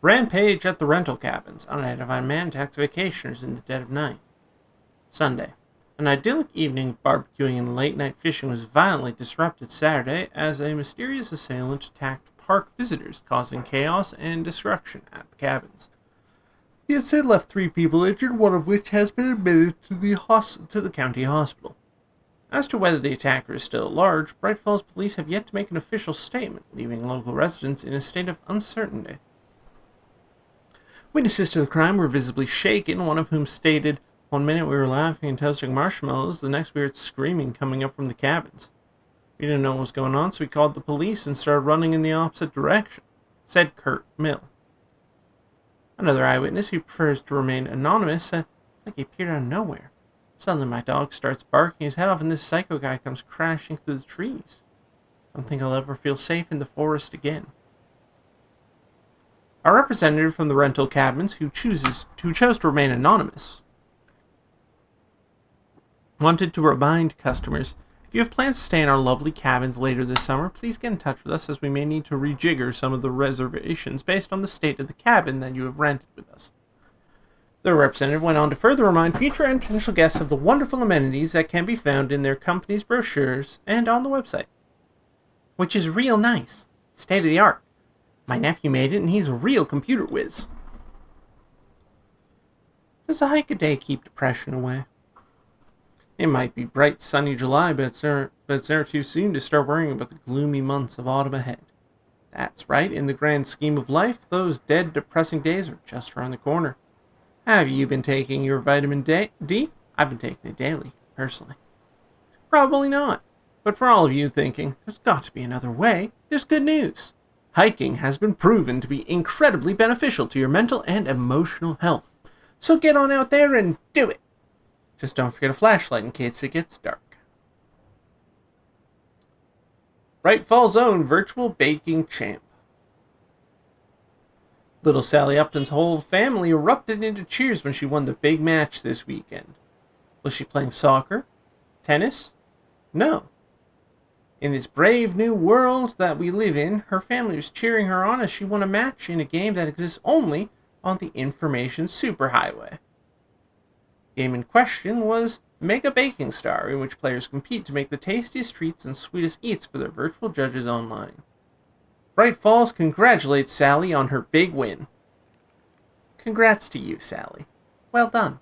Rampage at the rental cabins. Unidentified man attacks vacationers in the dead of night. Sunday. An idyllic evening of barbecuing and late-night fishing was violently disrupted Saturday as a mysterious assailant attacked park visitors, causing chaos and destruction at the cabins. The incident left 3 people injured, one of which has been admitted to the county hospital. As to whether the attacker is still at large, Bright Falls police have yet to make an official statement, leaving local residents in a state of uncertainty. Witnesses to the crime were visibly shaken, one of whom stated, "One minute we were laughing and toasting marshmallows, the next we heard screaming coming up from the cabins. We didn't know what was going on, so we called the police and started running in the opposite direction," said Kurt Mill. Another eyewitness, who prefers to remain anonymous, said, "It's like he appeared out of nowhere. Suddenly my dog starts barking his head off and this psycho guy comes crashing through the trees. I don't think I'll ever feel safe in the forest again." Our representative from the rental cabins, who chose to remain anonymous, wanted to remind customers, if you have plans to stay in our lovely cabins later this summer, please get in touch with us as we may need to rejigger some of the reservations based on the state of the cabin that you have rented with us. The representative went on to further remind future and potential guests of the wonderful amenities that can be found in their company's brochures and on the website. Which is real nice. State of the art. My nephew made it and he's a real computer whiz. Does a hike a day keep depression away? It might be bright sunny July, but it's there too soon to start worrying about the gloomy months of autumn ahead. That's right, in the grand scheme of life, those dead, depressing days are just around the corner. Have you been taking your vitamin D? I've been taking it daily, personally. Probably not. But for all of you thinking, there's got to be another way, there's good news. Hiking has been proven to be incredibly beneficial to your mental and emotional health. So get on out there and do it. Just don't forget a flashlight in case it gets dark. Bright Falls' own virtual baking champ. Little Sally Upton's whole family erupted into cheers when she won the big match this weekend. Was she playing soccer? Tennis? No. In this brave new world that we live in, her family was cheering her on as she won a match in a game that exists only on the information superhighway. The game in question was Mega Baking Star, in which players compete to make the tastiest treats and sweetest eats for their virtual judges online. Bright Falls congratulates Sally on her big win. Congrats to you, Sally. Well done.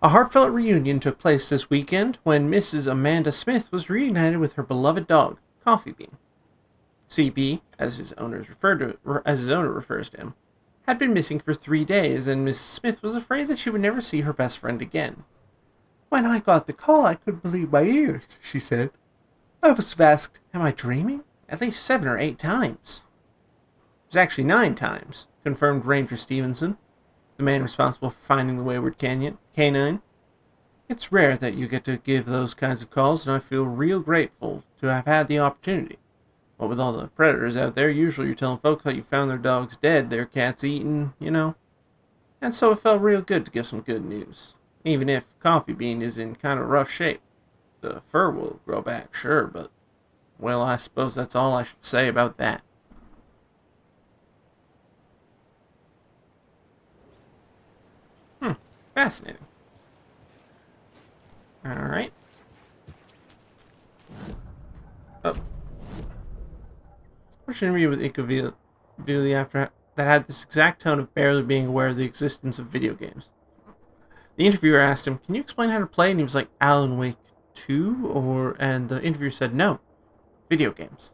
A heartfelt reunion took place this weekend when Mrs. Amanda Smith was reunited with her beloved dog, Coffee Bean. CB, as his owner refers to him, had been missing for 3 days, and Mrs. Smith was afraid that she would never see her best friend again. "When I got the call, I couldn't believe my ears," she said. "I must have asked, am I dreaming? At least 7 or 8 times. It was actually 9 times, confirmed Ranger Stevenson, the man responsible for finding the wayward canine. "It's rare that you get to give those kinds of calls, and I feel real grateful to have had the opportunity. What with all the predators out there, usually you're telling folks how you found their dogs dead, their cats eaten, you know. And so it felt real good to give some good news. Even if Coffee Bean is in kind of rough shape. The fur will grow back, sure, but, well, I suppose that's all I should say about that." Fascinating. Alright. Oh. Watched an interview with Icavili after that had this exact tone of barely being aware of the existence of video games. The interviewer asked him, "Can you explain how to play?" And he was like, "Alan Wake 2? And the interviewer said, "No. Video games."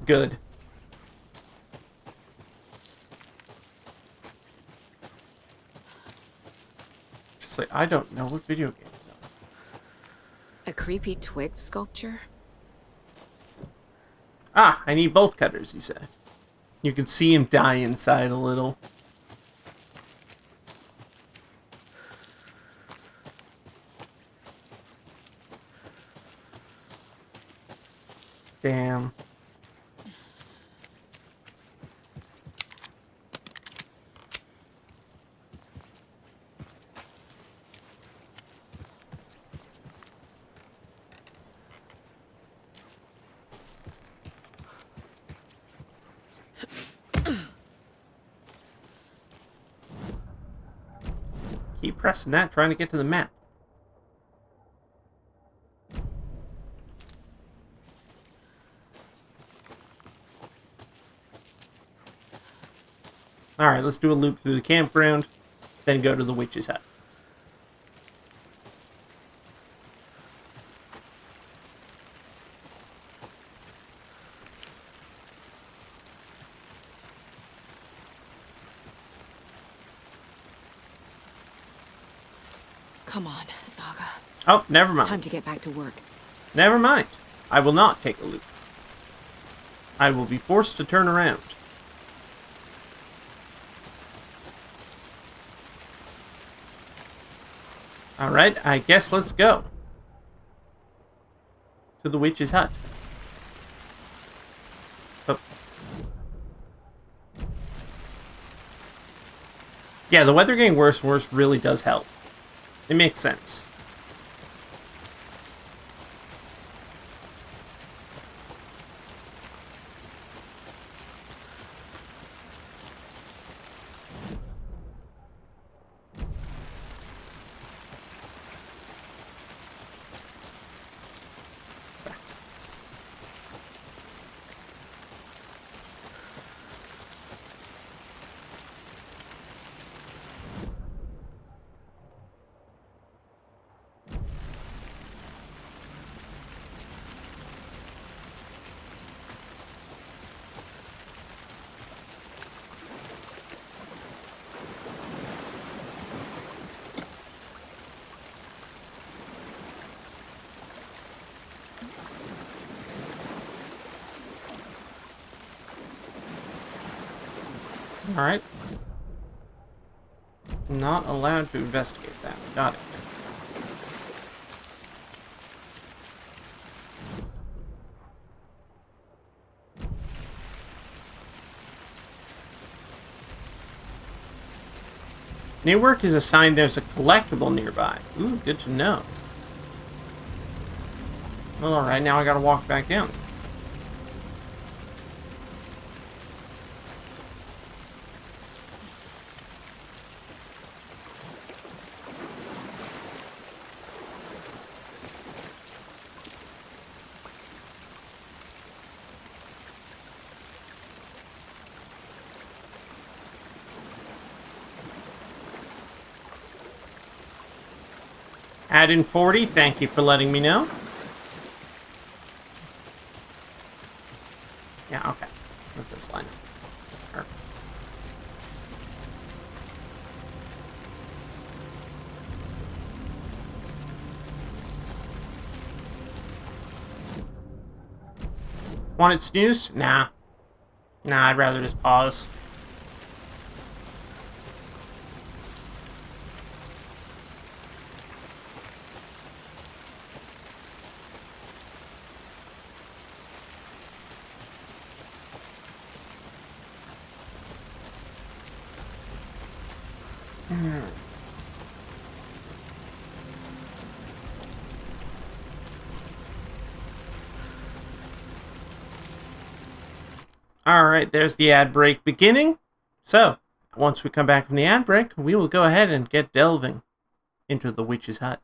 Good. Just like, I don't know what video games are. A creepy twig sculpture? "Ah, I need bolt cutters," he said. You can see him die inside a little. Damn. Keep pressing that, trying to get to the map. Alright, let's do a loop through the campground, then go to the witch's hut. Come on, Saga. Oh, never mind. Time to get back to work. Never mind. I will not take a loop. I will be forced to turn around. Alright, I guess let's go. To the witch's hut. Oh. Yeah, the weather getting worse and worse really does help. It makes sense. Alright. Not allowed to investigate that. Got it. Newark is assigned there's a collectible nearby. Ooh, good to know. Well, alright, now I gotta walk back down. Add in 40, thank you for letting me know. Yeah, okay. With this line. Sure. Want it snoozed? Nah. Nah, I'd rather just pause. Alright, there's the ad break beginning. So, once we come back from the ad break, we will go ahead and get delving into the witch's hut.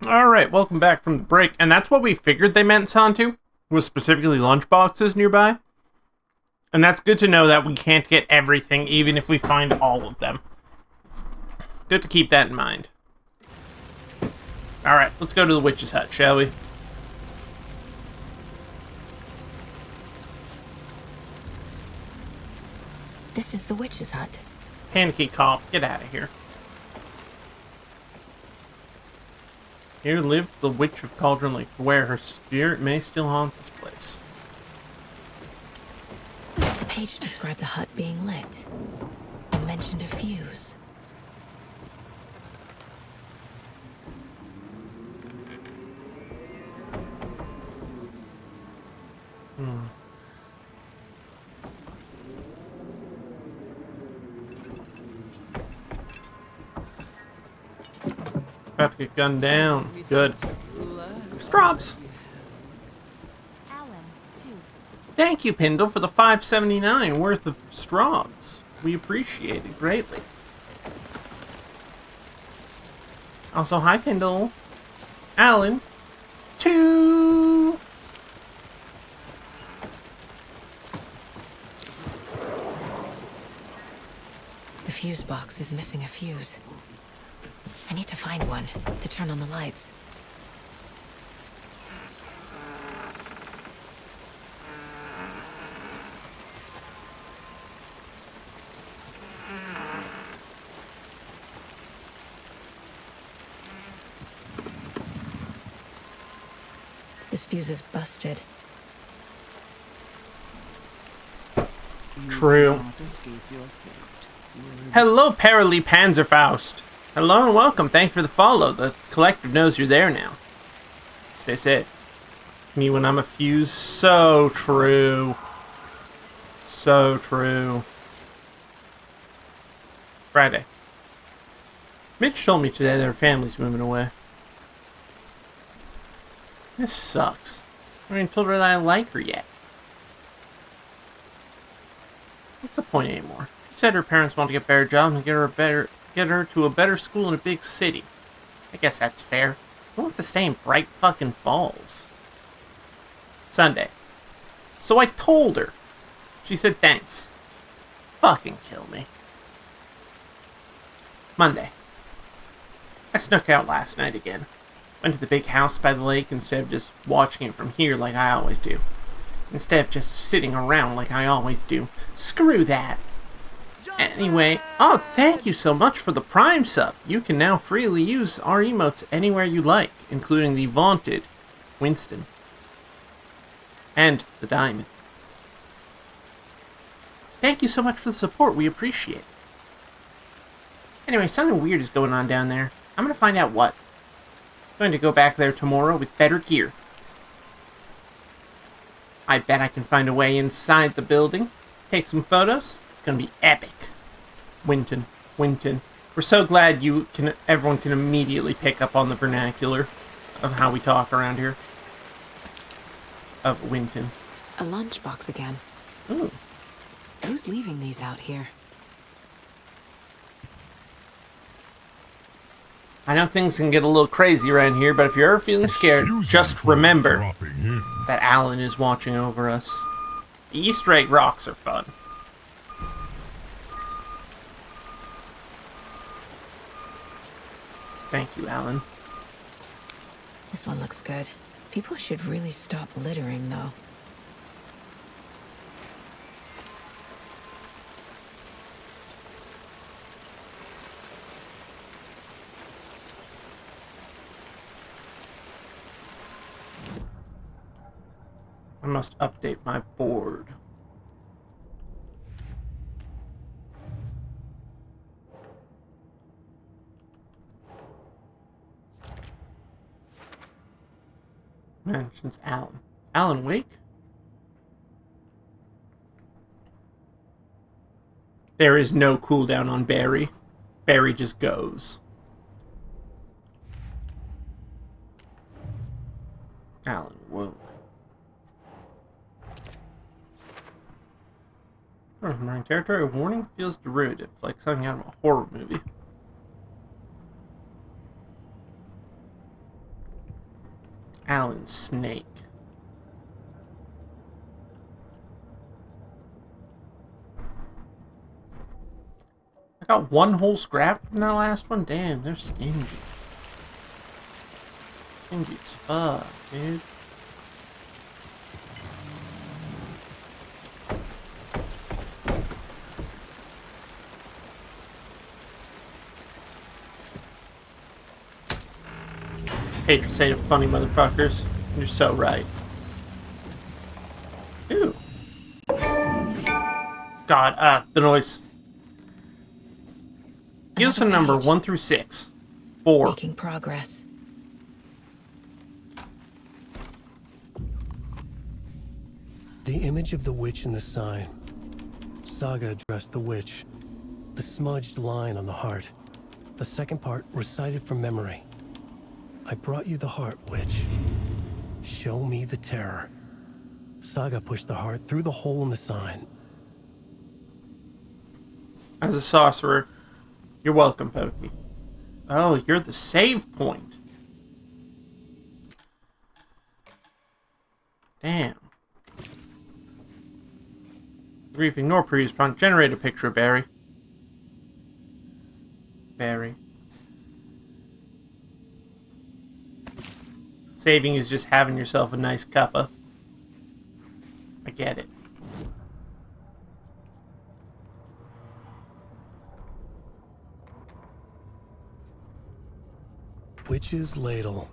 Alright, welcome back from the break. And that's what we figured they meant, Santu, was specifically lunchboxes nearby. And that's good to know that we can't get everything, even if we find all of them. Good to keep that in mind. Alright, let's go to the witch's hut, shall we? This is the witch's hut. Pancake cop, get out of here. Here lived the Witch of Cauldron Lake, where her spirit may still haunt this place. The page described the hut being lit and mentioned a fuse. About to get gunned down. Good. Straubs. Thank you, Pindle, for the $5.79 worth of straws. We appreciate it greatly. Also, hi, Pindle. Alan. 2. The fuse box is missing a fuse. I need to find one to turn on the lights. This fuse is busted. True. Hello, Paralee Panzerfaust. Hello and welcome. Thank you for the follow. The collective knows you're there now. Stay safe. Me when I'm a fuse. So true. So true. Friday. Mitch told me today their family's moving away. This sucks. I haven't even told her that I like her yet. What's the point anymore? She said her parents want to get better jobs and get her to a better school in a big city. I guess that's fair. Who wants to stay in Bright fucking Falls? Sunday. So I told her. She said thanks. Fucking kill me. Monday. I snuck out last night again. Went to the big house by the lake instead of just watching it from here like I always do. Instead of just sitting around like I always do. Screw that. Anyway, oh, thank you so much for the Prime sub. You can now freely use our emotes anywhere you like, including the vaunted Winston. And the Diamond. Thank you so much for the support. We appreciate it. Anyway, something weird is going on down there. I'm going to find out what. I'm going to go back there tomorrow with better gear. I bet I can find a way inside the building. Take some photos. It's going to be epic. Winton. We're so glad everyone can immediately pick up on the vernacular of how we talk around here. Of Winton. A lunchbox again. Ooh. Who's leaving these out here? I know things can get a little crazy around here, but if you're ever feeling scared, just remember that Alan is watching over us. The Easter egg rocks are fun. Thank you, Alan. This one looks good. People should really stop littering, though. I must update my board. Mentions Alan. Alan Wake? There is no cooldown on Barry. Barry just goes. Alan Woke. Marine territory of warning feels derivative, like something out of a horror movie. Alan Snake. I got one whole scrap from that last one? Damn, they're stingy. Stingy as fuck, dude. Hate to say to funny motherfuckers. You're so right. Ooh. God, the noise. Give us a number 1 through 6. 4. Making progress. The image of the witch in the sign. Saga addressed the witch. The smudged line on the heart. The second part recited from memory. I brought you the heart, witch. Show me the terror. Saga pushed the heart through the hole in the sign. As a sorcerer, you're welcome, Pokey. Oh, you're the save point. Damn. Brief, ignore previous prompt. Generate a picture of Barry. Barry. Saving is just having yourself a nice cuppa. I get it. Witch's ladle.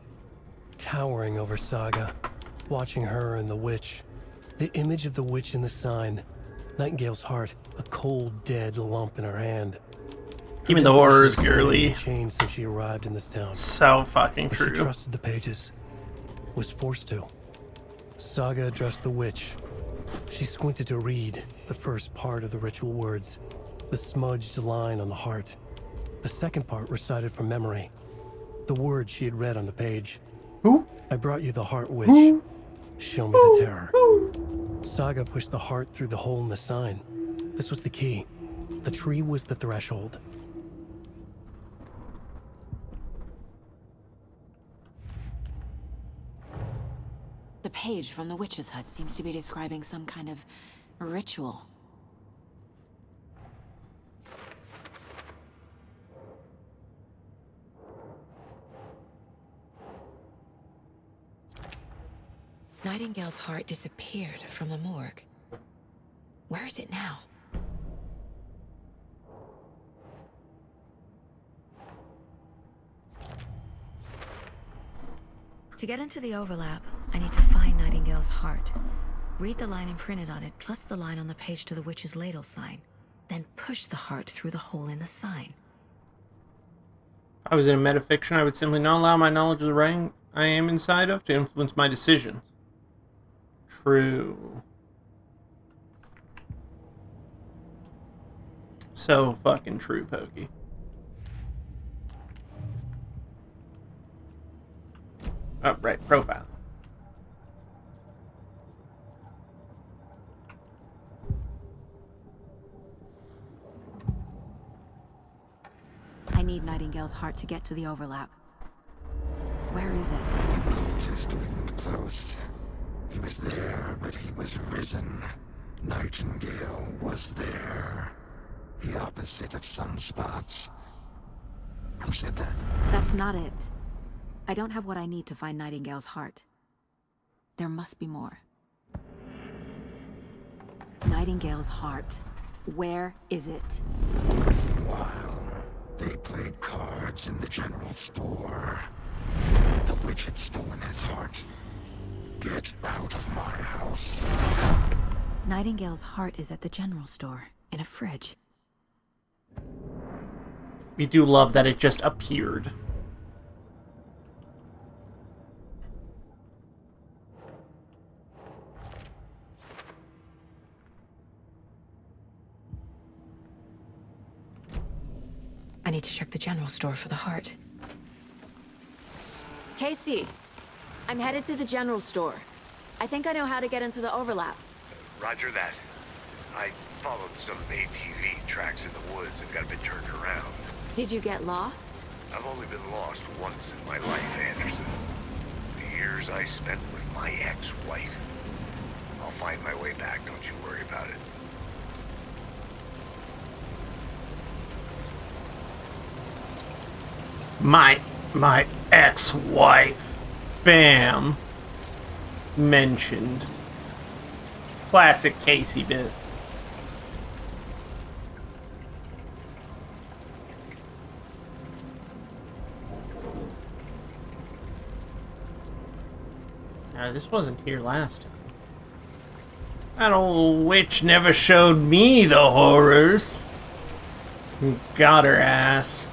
Towering over Saga. Watching her and the witch. The image of the witch in the sign. Nightingale's heart. A cold, dead lump in her hand. Even the horrors, girly. Changed since she arrived in this town. So fucking But true. She trusted the pages. Was forced to. Saga addressed the witch. She squinted to read the first part of the ritual words. The smudged line on the heart. The second part recited from memory. The words she had read on the page. Who? I brought you the heart, witch. Who? Show me the terror. Saga pushed the heart through the hole in the sign. This was the key. The tree was the threshold. The page from the witch's hut seems to be describing some kind of ritual. Nightingale's heart disappeared from the morgue. Where is it now? To get into the overlap, I need to find Nightingale's heart. Read the line imprinted on it, plus the line on the page to the witch's ladle sign. Then push the heart through the hole in the sign. If I was in a metafiction, I would simply not allow my knowledge of the writing I am inside of to influence my decisions. True. So fucking true, Pokey. Oh, right, profile. I need Nightingale's heart to get to the overlap. Where is it? The cultist isn't close. He was there, but he was risen. Nightingale was there. The opposite of sunspots. Who said that? That's not it. I don't have what I need to find Nightingale's heart. There must be more. Nightingale's heart. Where is it? While they played cards in the general store, the witch had stolen his heart. Get out of my house. Nightingale's heart is at the general store, in a fridge. We do love that it just appeared. I need to check the general store for the heart. Casey, I'm headed to the general store. I think I know how to get into the overlap. Roger that. I followed some ATV tracks in the woods and got a bit turned around. Did you get lost? I've only been lost once in my life, Anderson. The years I spent with my ex-wife. I'll find my way back, don't you worry about it. My ex-wife. Bam. Mentioned. Classic Casey bit. This wasn't here last time. That old witch never showed me the horrors. Got her ass.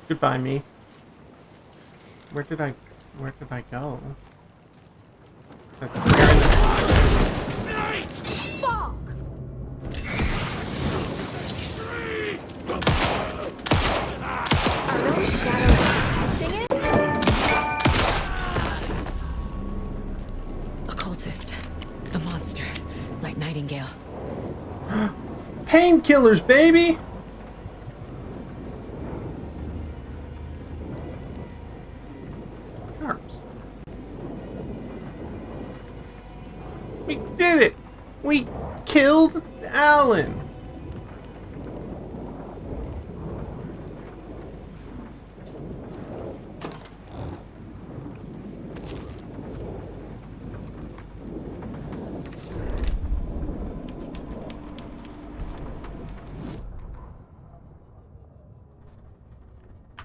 Goodbye, me. Where did I go? That's scaring the... Fuck! Are those shadows protecting it? Occultist. The monster. Like Nightingale. Painkillers, baby! Sharps. We did it! We killed Alan!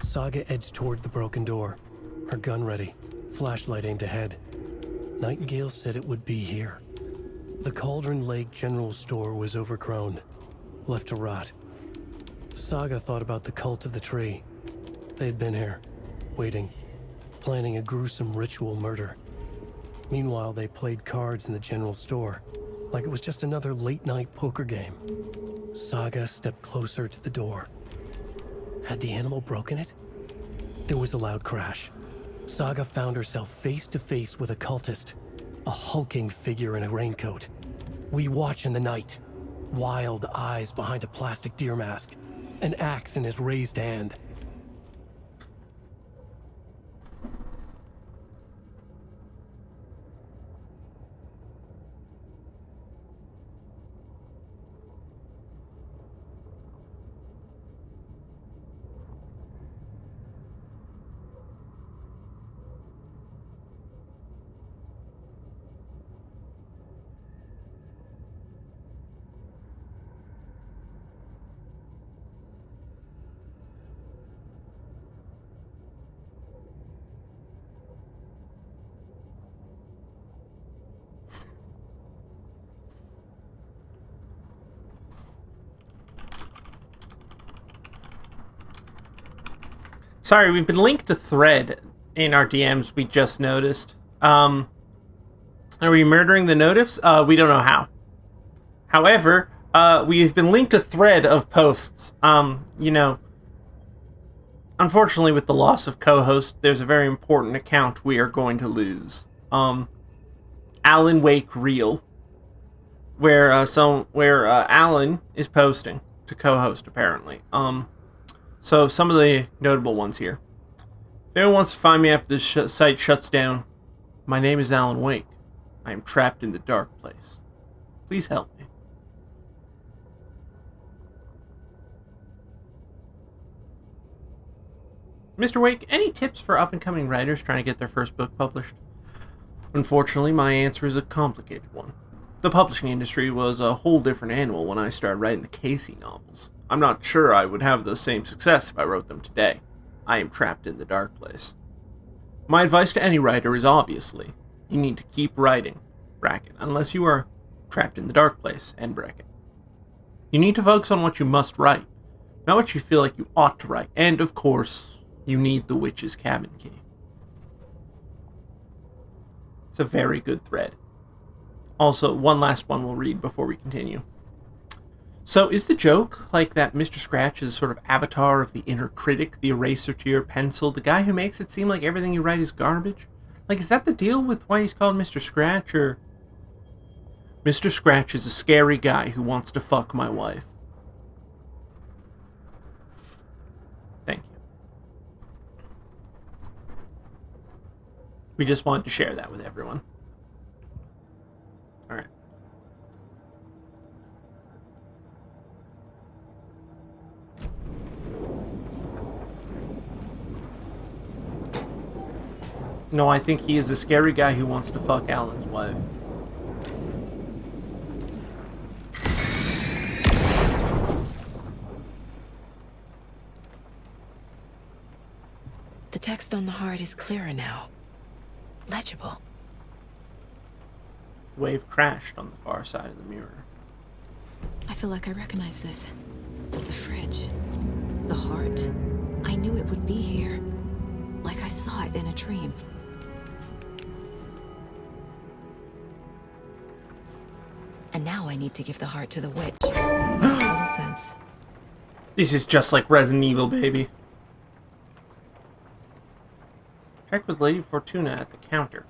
Saga edged toward the broken door, her gun ready, flashlight aimed ahead. Nightingale said it would be here. The Cauldron Lake General Store was overgrown, left to rot. Saga thought about the cult of the tree. They had been here, waiting, planning a gruesome ritual murder. Meanwhile, they played cards in the general store, like it was just another late-night poker game. Saga stepped closer to the door. Had the animal broken it? There was a loud crash. Saga found herself face to face with a cultist, a hulking figure in a raincoat. We watch in the night, wild eyes behind a plastic deer mask, an axe in his raised hand. Sorry, we've been linked to thread in our DMs, we just noticed. Are we murdering the notifs? We don't know how. However, we've been linked to thread of posts. You know, unfortunately with the loss of co-host, there's a very important account we are going to lose. Alan Wake Reel. Where Alan is posting to co-host, apparently. So, some of the notable ones here. If anyone wants to find me after this site shuts down, my name is Alan Wake. I am trapped in the dark place. Please help me. Mr. Wake, any tips for up-and-coming writers trying to get their first book published? Unfortunately, my answer is a complicated one. The publishing industry was a whole different animal when I started writing the Casey novels. I'm not sure I would have the same success if I wrote them today. I am trapped in the dark place. My advice to any writer is obviously, you need to keep writing, bracket, unless you are trapped in the dark place, end bracket. You need to focus on what you must write, not what you feel like you ought to write, and of course, you need the witch's cabin key. It's a very good thread. Also, one last one we'll read before we continue. So, is the joke like that Mr. Scratch is a sort of avatar of the inner critic, the eraser to your pencil, the guy who makes it seem like everything you write is garbage? Like, is that the deal with why he's called Mr. Scratch, or... Mr. Scratch is a scary guy who wants to fuck my wife. Thank you. We just wanted to share that with everyone. Alright. No, I think he is a scary guy who wants to fuck Alan's wife. The text on the heart is clearer now. Legible. Wave crashed on the far side of the mirror. I feel like I recognize this. The fridge. The heart. I knew it would be here. Like I saw it in a dream. And now I need to give the heart to the witch. Makes total sense. This is just like Resident Evil, baby. Check with Lady Fortuna at the counter.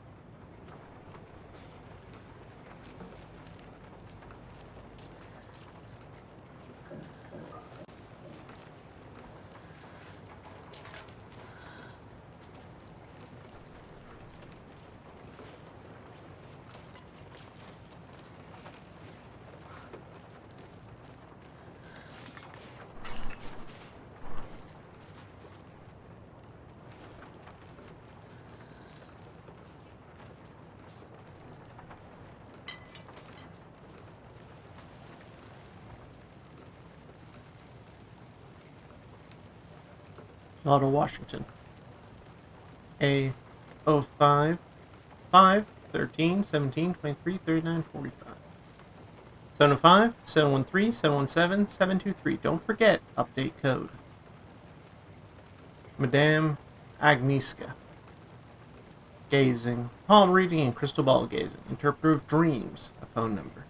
Lotto, Washington. A 05 5 13 17 23 39 45. 705 713 717 723. Don't forget, update code. Madame Agnieszka. Gazing, palm reading, and crystal ball gazing. Interpreter of dreams. A phone number.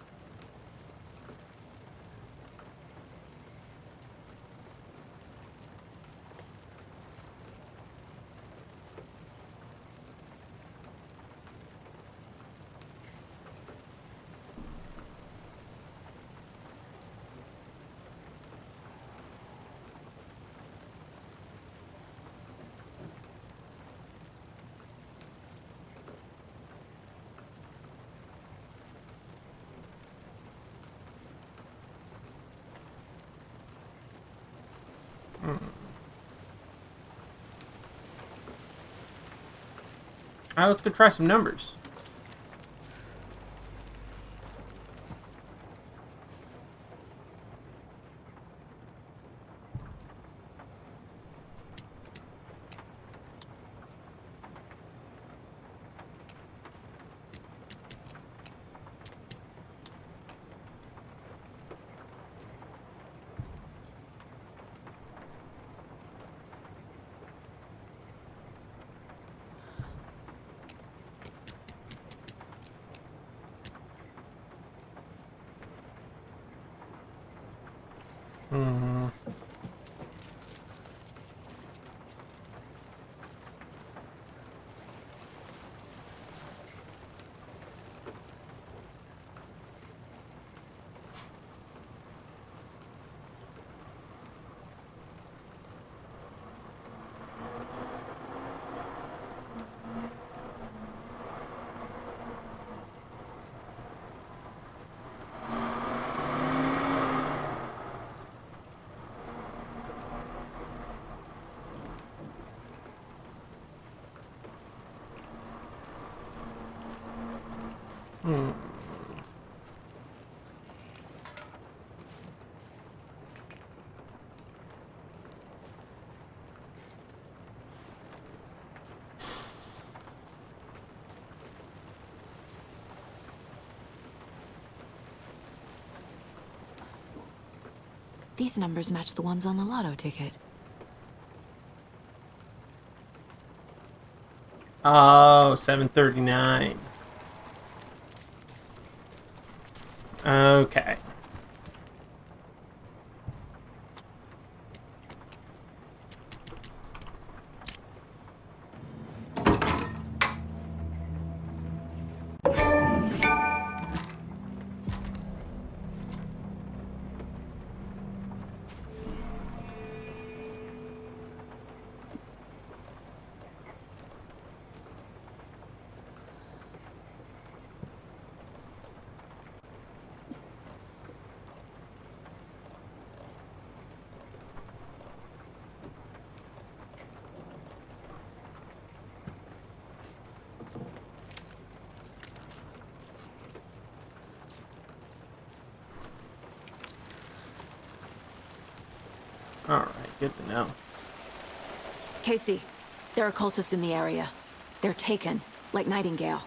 Alright, let's go try some numbers. These numbers match the ones on the lotto ticket. Oh, 739. Okay. Good to know. Casey, there are cultists in the area. They're taken, like Nightingale.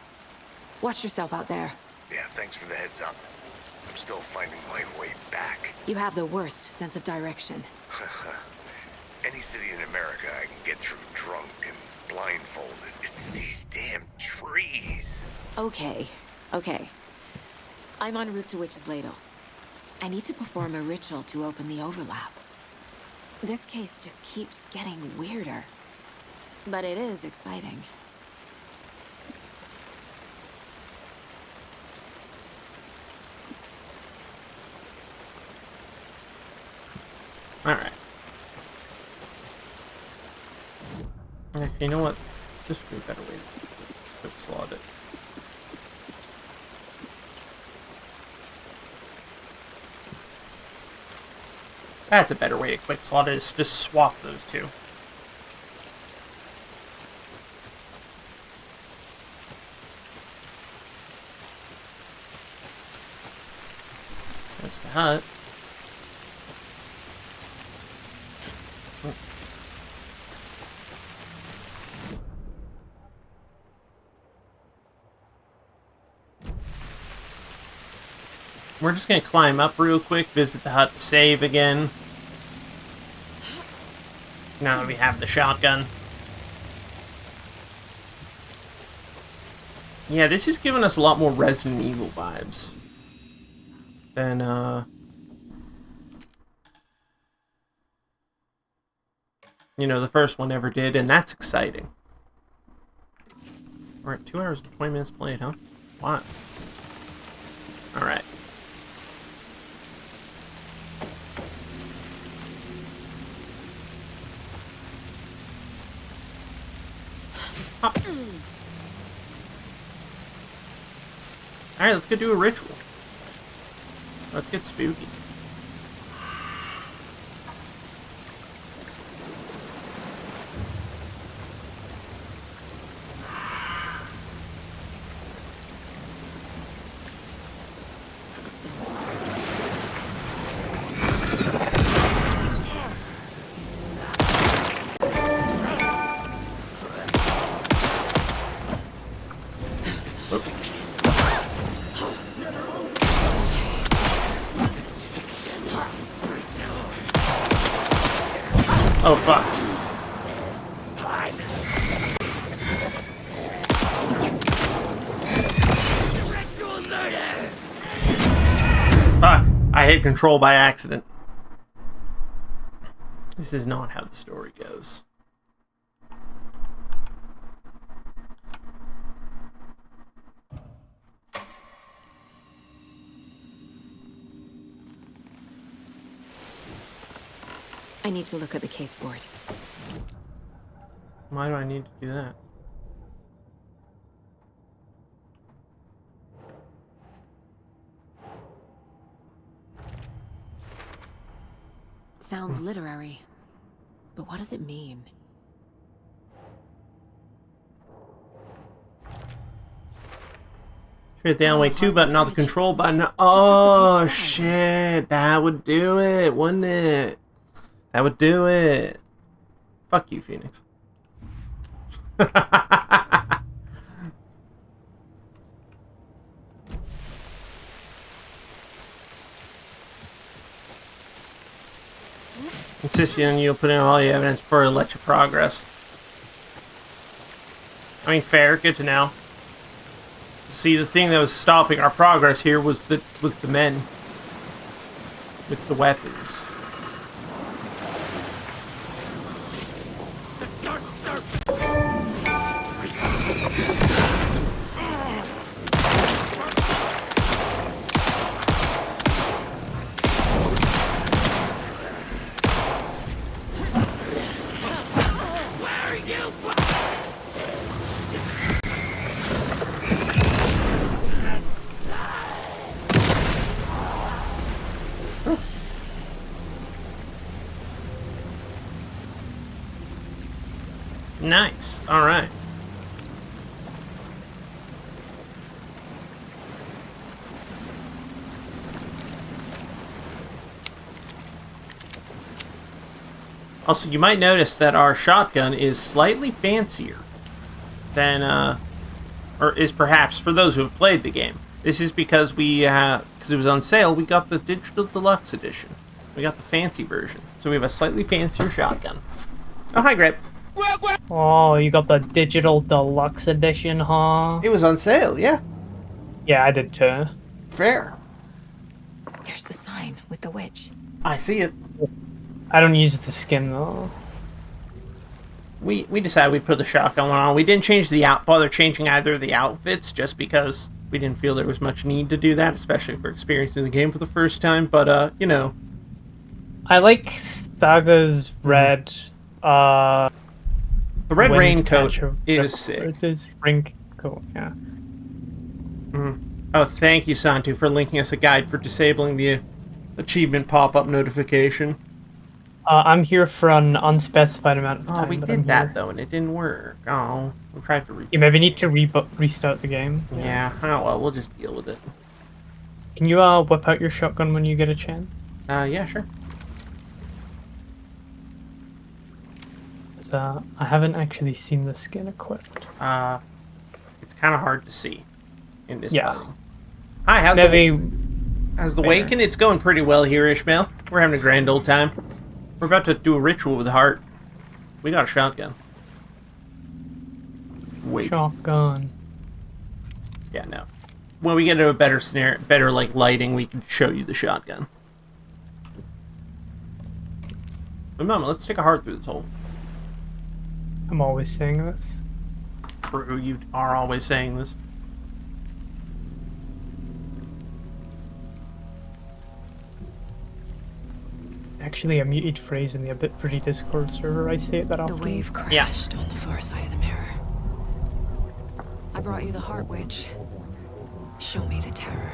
Watch yourself out there. Yeah, thanks for the heads up. I'm still finding my way back. You have the worst sense of direction. Any city in America I can get through drunk and blindfolded. It's these damn trees. Okay. I'm en route to Witch's Ladle. I need to perform a ritual to open the overlap. This case just keeps getting weirder. But it is exciting. Alright. Actually, you know what? This would be a better way to quick slot it. That's a better way to quick slot it, is just swap those two. There's the hut. We're just gonna climb up real quick, visit the hut to save again. Now that we have the shotgun. Yeah, this is giving us a lot more Resident Evil vibes than, you know, the first one ever did, and that's exciting. We're at 2 hours and 20 minutes played, huh? Wow. Alright. Alright, let's go do a ritual. Let's get spooky. Oh, fuck. Fuck. I hit control by accident. This is not how the story goes. I need to look at the case board. Why do I need to do that? Sounds literary, but what does it mean? Hit the down 2 button, not the control button. Oh shit, that would do it, wouldn't it? That would do it. Fuck you, Phoenix. Insisting on you putting in all your evidence for let your progress. I mean, fair, good to know. See, the thing that was stopping our progress here was the men with the weapons. Nice. All right. Also, you might notice that our shotgun is slightly fancier than, or is perhaps for those who have played the game. This is because because it was on sale, we got the Digital Deluxe Edition. We got the fancy version. So we have a slightly fancier shotgun. Oh, hi, Grip. Oh, you got the Digital Deluxe Edition, huh? It was on sale, yeah. Yeah, I did too. Fair. There's the sign with the witch. I see it. I don't use the skin though. We decided we'd put the shotgun one on. We didn't bother changing either of the outfits just because we didn't feel there was much need to do that, especially for experiencing the game for the first time. But you know, I like Staga's red. The red raincoat is sick. His raincoat, yeah. Oh, thank you, Santu, for linking us a guide for disabling the achievement pop-up notification. I'm here for an unspecified amount of time. Oh, we did that, though, and it didn't work. Oh, we tried to You maybe need to restart the game. Yeah, oh well, we'll just deal with it. Can you whip out your shotgun when you get a chance? Yeah, sure. I haven't actually seen the skin equipped. It's kind of hard to see in this lighting. Hi, how's the Waken? It's going pretty well here, Ishmael. We're having a grand old time. We're about to do a ritual with the heart. We got a shotgun. Wait. Shotgun. Yeah, no. When we get into a better like lighting, we can show you the shotgun. But Mama, let's take a heart through this hole. I'm always saying this. True, you are always saying this. Actually, a muted phrase in the A Bit Pretty Discord server. I say it that often. The wave crashed on the far side of the mirror. I brought you the heart, witch. Show me the terror.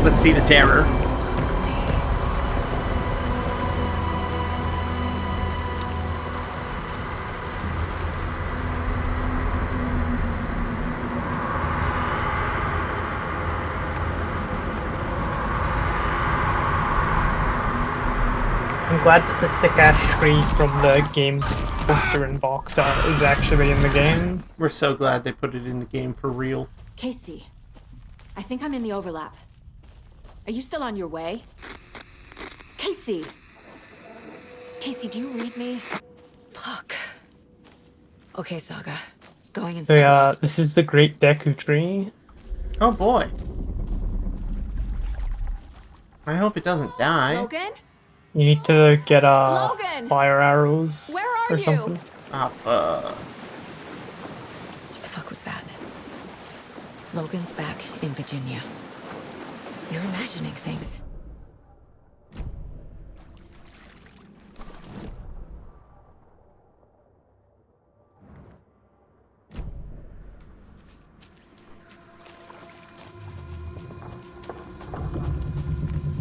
Let's see the terror. I'm glad that the sick-ass tree from the game's poster and box art is actually in the game. We're so glad they put it in the game for real. Casey, I think I'm in the overlap. Are you still on your way? Casey! Casey, do you read me? Fuck. Okay, Saga. Going inside. So, this is the Great Deku Tree. Oh boy. I hope it doesn't die. Logan? You need to get Logan! fire arrows Where are or you? something. Oh, fuck. What the fuck was that? Logan's back in Virginia. You're imagining things.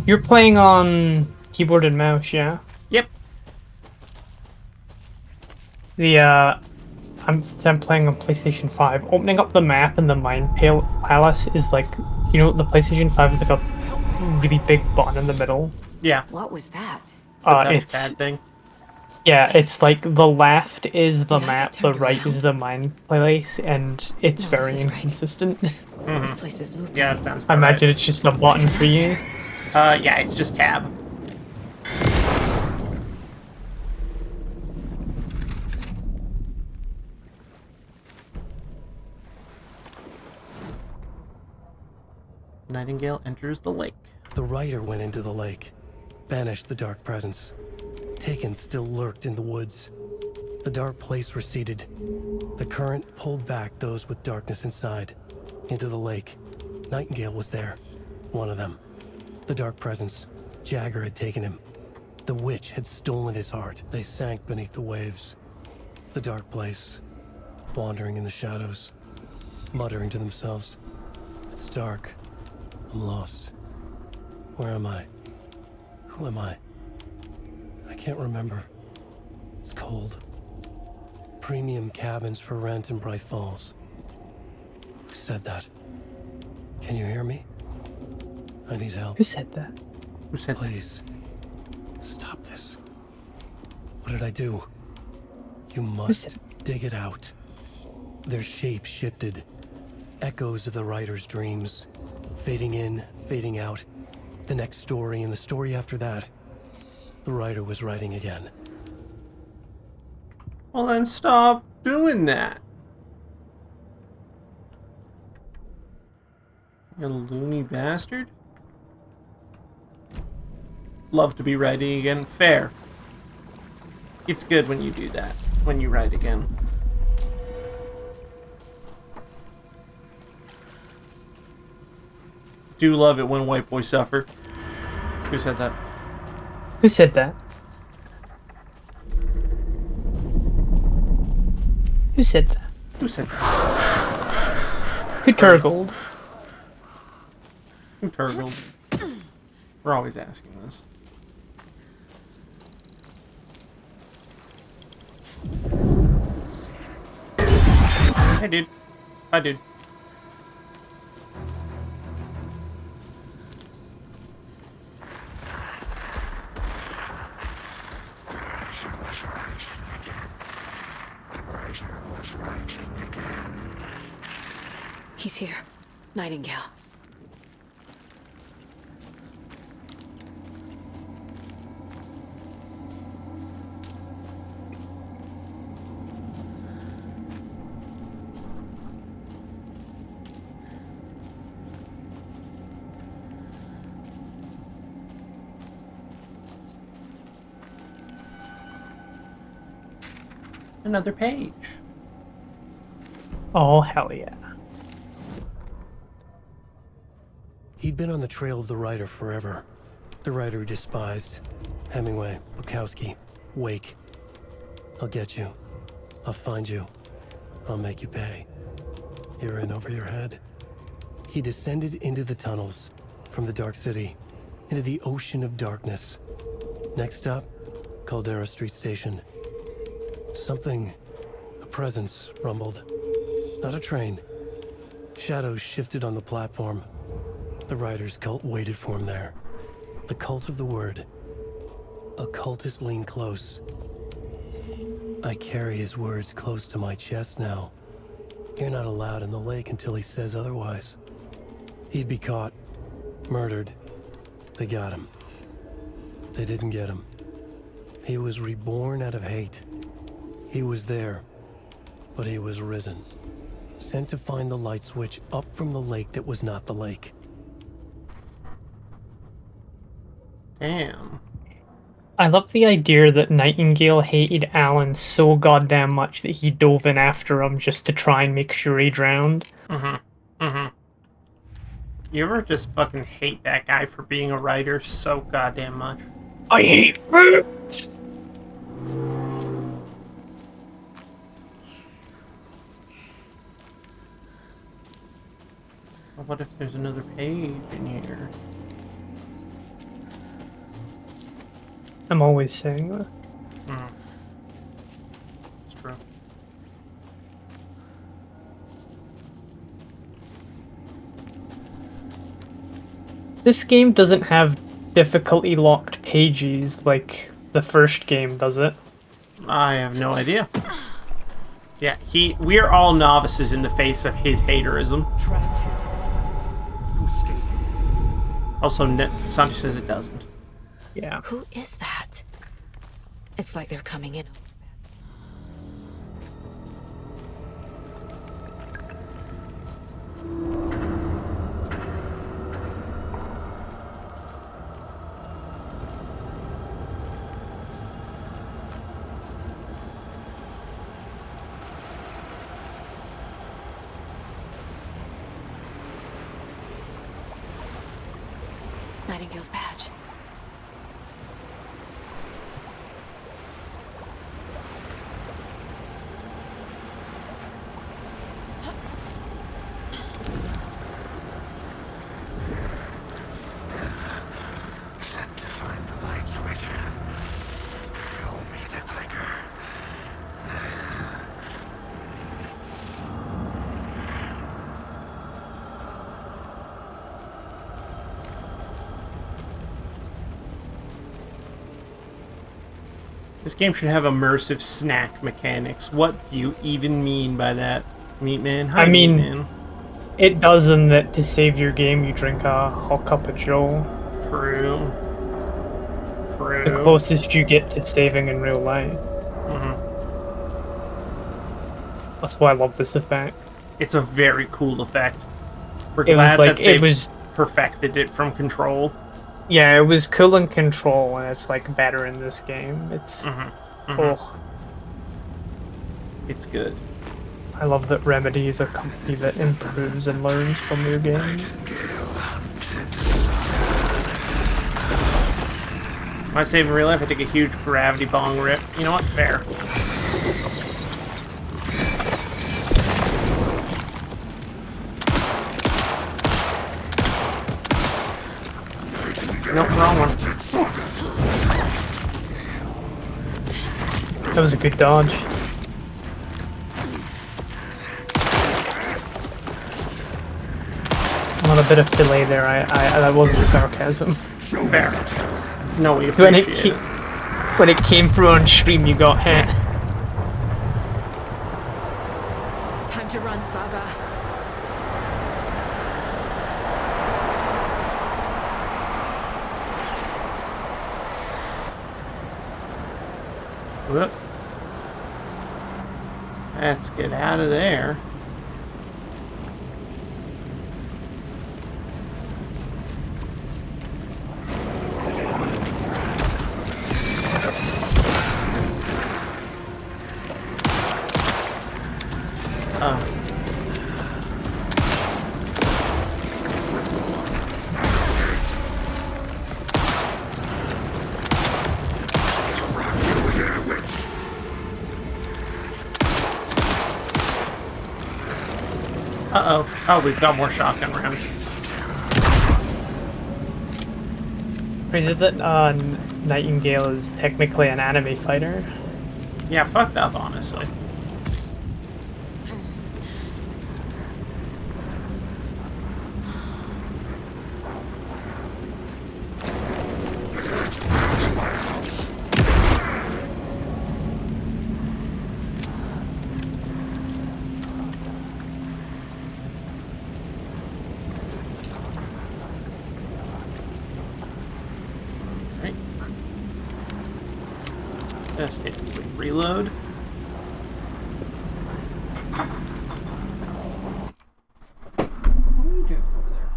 You're playing on keyboard and mouse, yeah? Yep. Since I'm playing on PlayStation 5, opening up the map in the Mind Palace is like, you know, the PlayStation 5 is like a really big button in the middle. Yeah. What was that? It's bad thing. Yeah, it's like the left is the map, the right is the Mind Palace, and it's very inconsistent. This place is loopy. Yeah, that sounds I imagine it's just a button for you. Yeah, it's just tab. Nightingale enters the lake. The rider went into the lake, banished the dark presence. Taken still lurked in the woods. The dark place receded. The current pulled back those with darkness inside, into the lake. Nightingale was there, one of them. The dark presence, Jagger had taken him. The witch had stolen his heart. They sank beneath the waves. The dark place, wandering in the shadows, muttering to themselves. It's dark. I'm lost. Where am I? Who am I? I can't remember. It's cold. Premium cabins for rent in Bright Falls. Who said that? Can you hear me? I need help. Who said that? Who said Please. Stop this. What did I do? You must dig it out. Their shape shifted. Echoes of the writer's dreams. Fading in, fading out. The next story and the story after that. The writer was writing again. Well, then stop doing that. You loony bastard. Love to be writing again. Fair. It's good when you do that. When you write again. Do love it when white boys suffer. Who said that? Who said that? Who said that? Who said that? Who turgled? Who turgled? We're always asking this. Hey, dude. Hi, dude. He's here. Nightingale. Another page. Oh, hell yeah. He'd been on the trail of the writer forever. The writer he despised. Hemingway, Bukowski, Wake. I'll get you. I'll find you. I'll make you pay. You're in over your head. He descended into the tunnels, from the Dark City, into the ocean of darkness. Next stop, Caldera Street Station. Something, a presence, rumbled. Not a train. Shadows shifted on the platform. The writer's cult waited for him there. The cult of the word. Occultists lean close. I carry his words close to my chest now. You're not allowed in the lake until he says otherwise. He'd be caught, murdered. They got him. They didn't get him. He was reborn out of hate. He was there, but he was risen. Sent to find the light switch up from the lake that was not the lake. Damn. I love the idea that Nightingale hated Alan so goddamn much that he dove in after him just to try and make sure he drowned. You ever just fucking hate that guy for being a writer so goddamn much? I hate it! Well, what if there's another page in here? I'm always saying that. It's true. This game doesn't have difficulty locked pages like the first game, does it? I have no idea. Yeah, we're all novices in the face of his haterism. Also, Santi says it doesn't. Yeah. Who is that? It's like they're coming in. Nightingale's badge. This game should have immersive snack mechanics. What do you even mean by that, Meatman? Hi, I mean, Meatman. it does in that to save your game, you drink a hot cup of Joe. True. True. The closest you get to saving in real life. That's why I love this effect. It's a very cool effect. We're It was glad like- that they it was- perfected it from Control. Yeah, it was cool in Control, and it's like better in this game. It's oh, it's good. I love that Remedy is a company that improves and learns from their games. My save in real life, I take a huge gravity bong rip. You know what? Fair. Nope, wrong one. That was a good dodge. On a bit of delay there. I that wasn't sarcasm. Fair. No, we When appreciate it. when it came through on stream, you got hit. Time to run, Saga. Whoop. Let's get out of there. Uh-oh. Oh, we've got more shotgun rounds. Crazy that Nightingale is technically an anime fighter. Yeah, fucked up, honestly. Just hit quick reload. What are you doing over there?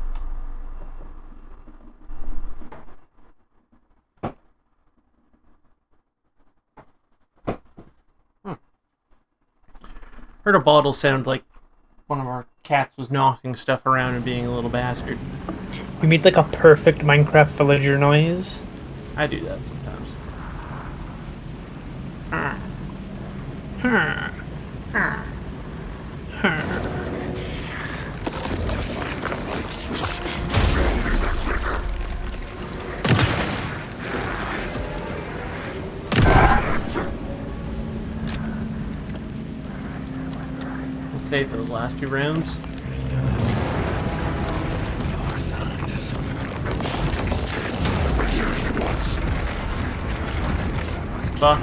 Heard a bottle sound like one of our cats was knocking stuff around and being a little bastard. You made like a perfect Minecraft villager noise. I do that sometimes. We'll save those last 2 rounds. Fuck.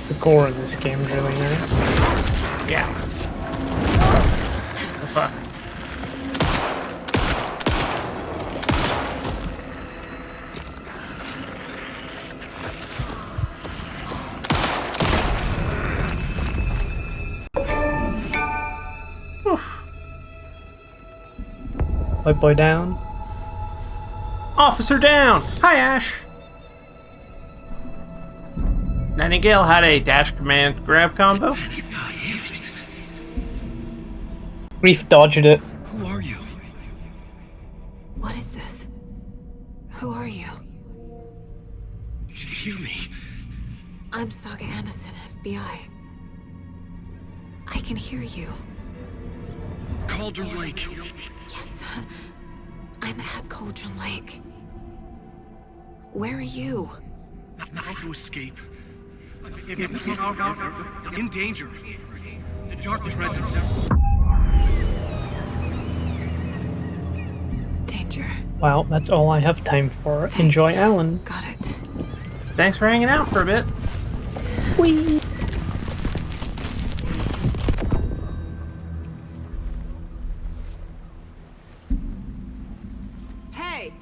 The gore in this game is really nice. Yeah. Oh, fuck. White boy down. Officer down! Hi, Ash! Nightingale had a dash command grab combo. Reef dodged it. Who are you? What is this? Who are you? Hear me. I'm Saga Anderson, FBI. I can hear you. Cauldron Lake. Yes, I'm at Cauldron Lake. Where are you? How to escape? In danger. The dark presence. Danger. Well, that's all I have time for. Enjoy, Alan. Got it. Thanks for hanging out for a bit. Whee! Hey!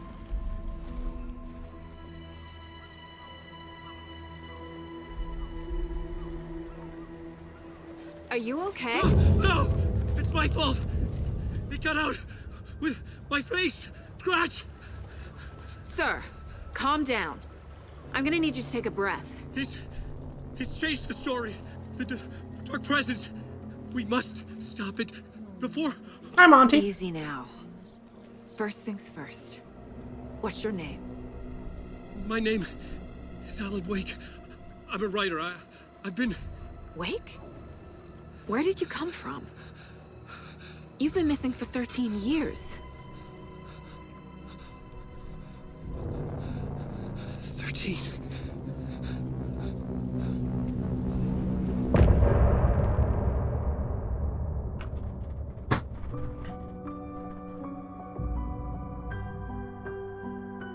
Are you okay? No! It's my fault! He got out with my face! Scratch! Sir, calm down. I'm gonna need you to take a breath. He's changed the story. The dark presence. We must stop it before... Hi, Monty. Easy now. First things first. What's your name? My name is Alan Wake. I'm a writer. I've been... Wake? Where did you come from? You've been missing for 13 years. 13.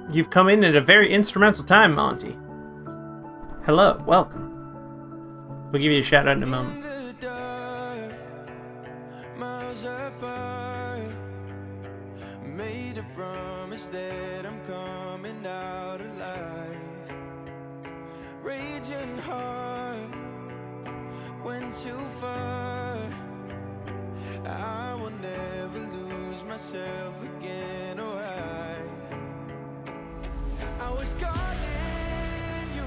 You've come in at a very instrumental time, Monty. Hello, welcome. We'll give you a shout out in a moment. Miles apart, made a promise that I'm coming out alive. Raging heart went too far. I will never lose myself again, or I was calling you.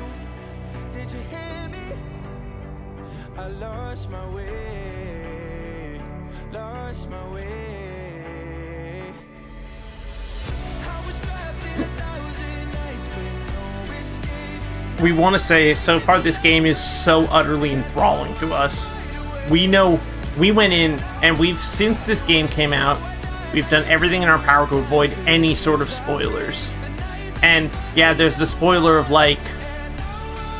Did you hear me? I lost my way, lost my way. I was trapped in 1,000 nights with no escape. We want to say, so far this game is so utterly enthralling to us. We know, we went in, and since this game came out, we've done everything in our power to avoid any sort of spoilers. And, yeah, there's the spoiler of, like,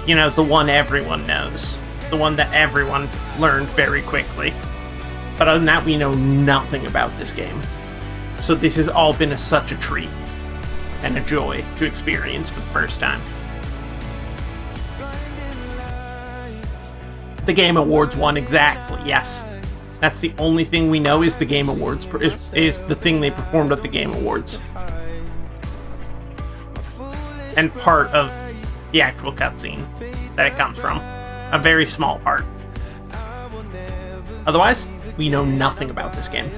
you know, the one everyone knows. The one that everyone learned very quickly. But other than that, we know nothing about this game. So this has all been such a treat and a joy to experience for the first time. The Game Awards won, exactly, yes. That's the only thing we know is the Game Awards, is the thing they performed at the Game Awards. And part of the actual cutscene that it comes from. A very small part. Otherwise, we know nothing about this game.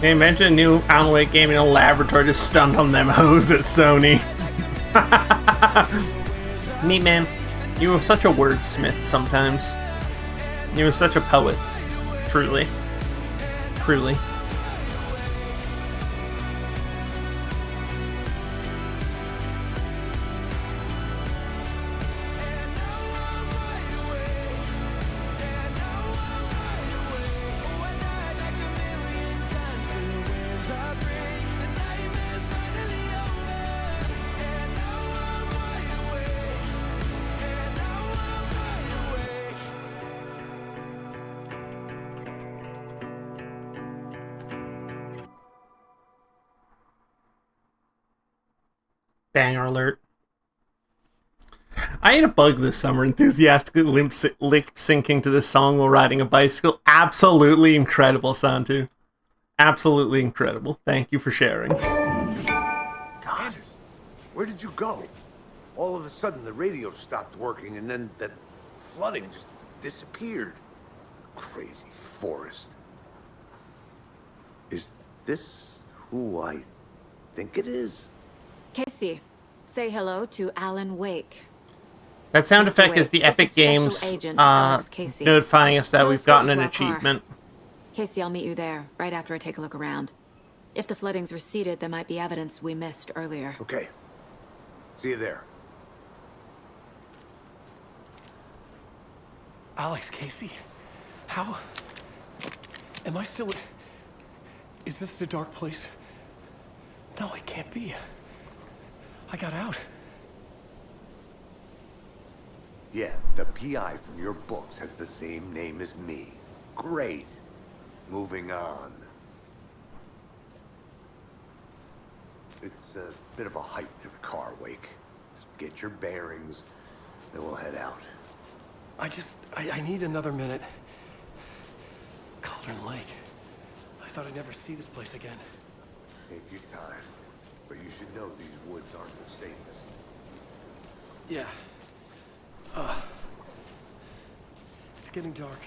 They invented a new Alan Wake game in a laboratory to stunt on them hoes at Sony. Neat, man. You were such a wordsmith sometimes. You were such a poet. Truly. Truly. Banger alert. I had a bug this summer enthusiastically lip syncing to this song while riding a bicycle. Absolutely incredible, Santu. Absolutely incredible. Thank you for sharing. God, where did you go? All of a sudden the radio stopped working and then that flooding just disappeared. Crazy forest. Is this who I think it is? Casey, say hello to Alan Wake. That sound Mr. effect is Wake, the this Epic is Special Games Agent Alex Casey. notifying us that Go we've escort gotten you an to our car. achievement. Casey, I'll meet you there, right after I take a look around. If the flooding's receded, there might be evidence we missed earlier. Okay. See you there. Alex Casey? How? Am I still... Is this the dark place? No, it can't be. I got out. Yeah, the PI from your books has the same name as me. Great. Moving on. It's a bit of a hike to the car, Wake. Just get your bearings, then we'll head out. I need another minute. Cauldron Lake. I thought I'd never see this place again. Take your time, but you should know these woods aren't the safest. Yeah. It's getting dark.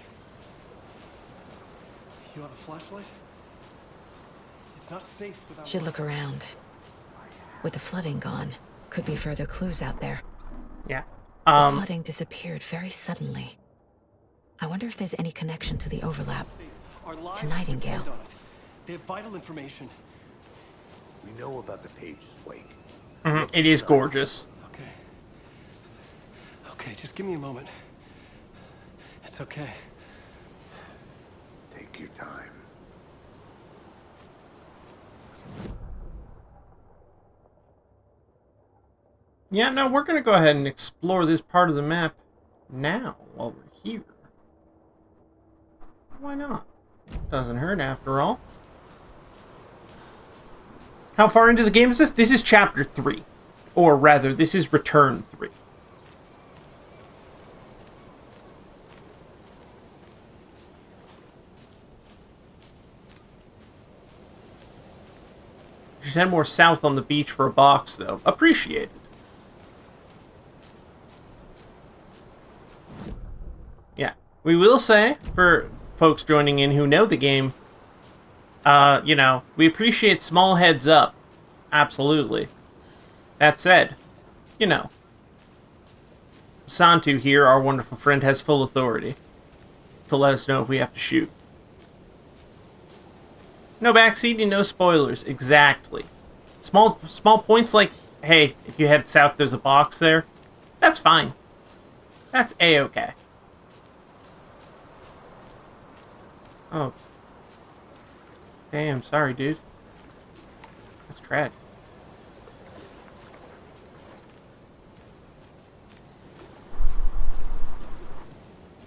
You have a flashlight? It's not safe without... Should look around. With the flooding gone, could be further clues out there. Yeah. The flooding disappeared very suddenly. I wonder if there's any connection to the overlap. To Nightingale. They have vital information. We know about the pages, Wake. It is gorgeous. Okay, just give me a moment. It's okay. Take your time. Yeah, no, we're going to go ahead and explore this part of the map now while we're here. Why not? Doesn't hurt after all. How far into the game is this? This is Chapter 3. Or rather, this is Return 3. Just head more south on the beach for a box, though. Appreciated. Yeah. We will say, for folks joining in who know the game, you know, we appreciate small heads up. Absolutely. That said, you know, Santu here, our wonderful friend, has full authority to let us know if we have to shoot. No backseating, no spoilers. Exactly. Small points like, hey, if you head south, there's a box there. That's fine. That's A-okay. Oh. Damn, sorry, dude. That's tragic.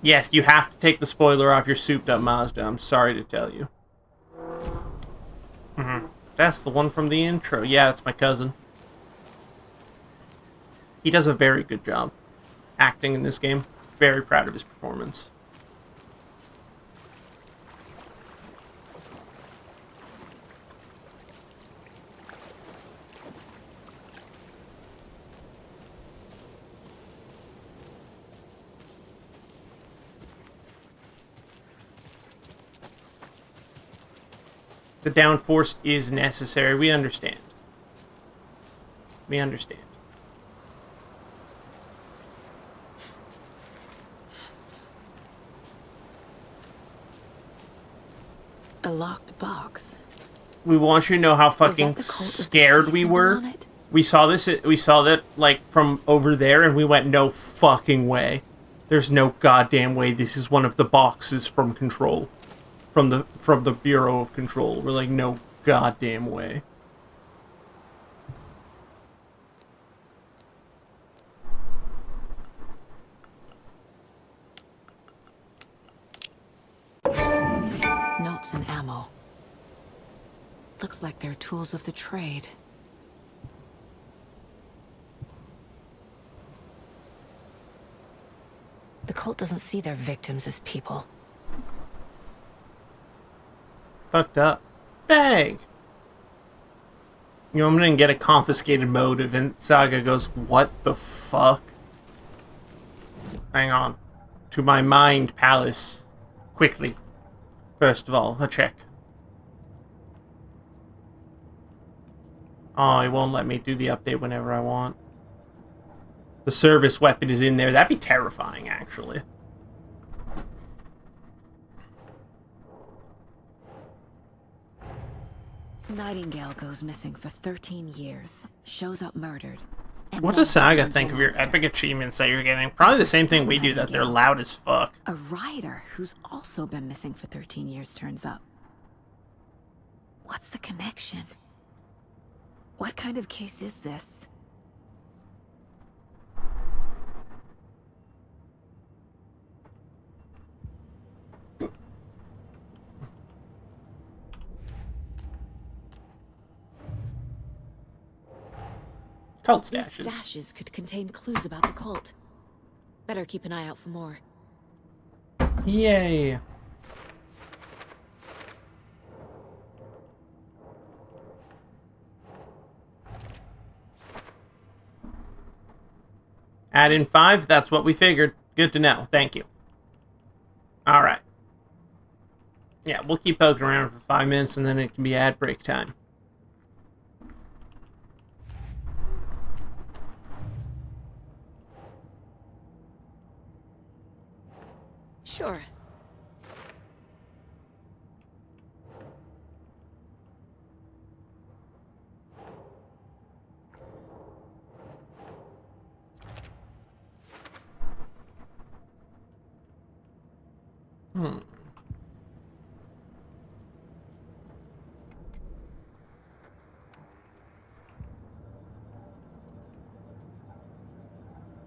Yes, you have to take the spoiler off your souped-up Mazda. I'm sorry to tell you. That's the one from the intro. Yeah, that's my cousin. He does a very good job acting in this game. Very proud of his performance. The downforce is necessary. We understand. We understand. A locked box. We want you to know how fucking scared we were. We saw this. We saw that like from over there, and we went, "No fucking way! There's no goddamn way. This is one of the boxes from Control." From the Bureau of Control. We're like, no goddamn way. Notes and ammo. Looks like they're tools of the trade. The cult doesn't see their victims as people. Fucked up. Dang. You know, I'm gonna get a confiscated motive, and Saga goes, what the fuck? Hang on. To my mind palace. Quickly. First of all, a check. Oh, he won't let me do the update whenever I want. the service weapon is in there. That'd be terrifying, actually. Nightingale goes missing for 13 years, shows up murdered. And What then does Saga turns into think a of your monster. epic achievements that you're getting? Probably the same thing we do, that they're loud as fuck. A rider who's also been missing for 13 years turns up. What's the connection? What kind of case is this? Cult These stashes. stashes could contain clues about the cult. Better keep an eye out for more. Yay. Add in 5, that's what we figured. Good to know. Thank you. Alright. Yeah, we'll keep poking around for 5 minutes and then it can be ad break time. Sure.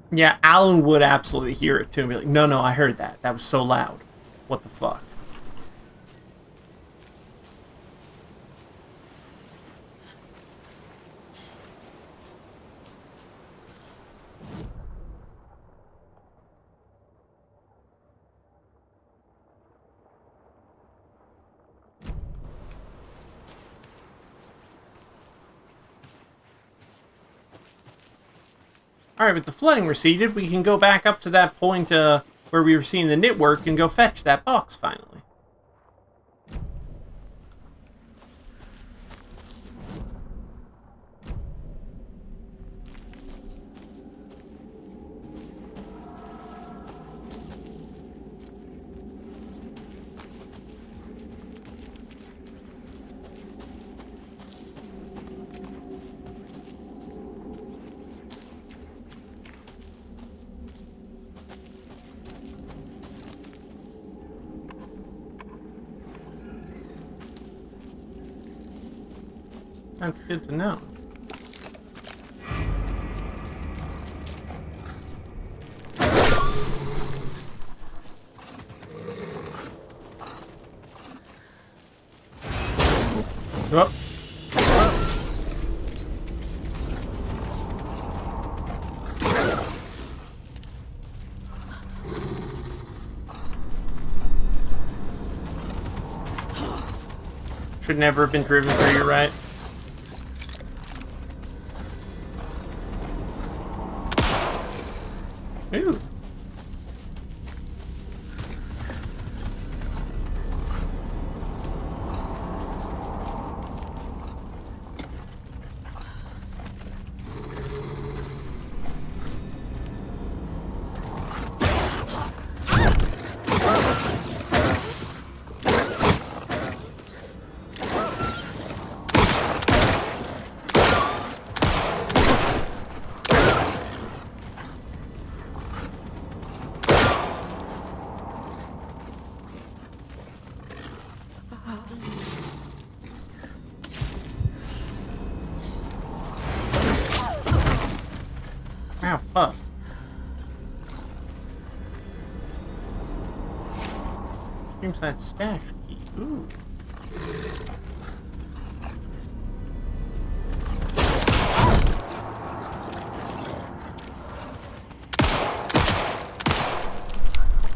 Yeah, Alan would absolutely hear it too and be like, no, I heard that. That was so loud. What the fuck? Alright, with the flooding receded, we can go back up to that point where we were seeing the knitwork and go fetch that box finally. That's good to know. Oh. Should never have been driven through, you're right. Ooh. Ow, fuck. Seems that stash key. Ooh.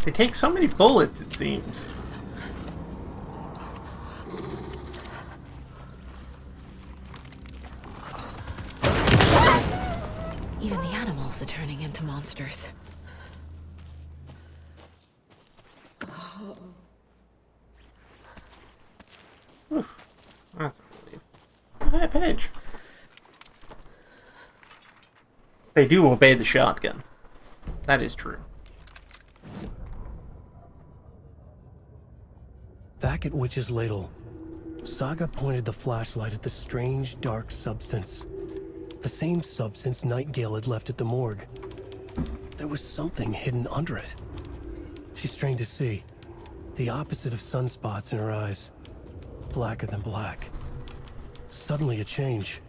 They take so many bullets, it seems. Even the animals are turning into monsters. Oof. That's a relief. Oh, hey, Paige. They do obey the shotgun. That is true. Back at Witch's Ladle, Saga pointed the flashlight at the strange, dark substance. The same substance Nightingale had left at the morgue. There was something hidden under it. She strained to see. The opposite of sunspots in her eyes. Blacker than black. Suddenly a change.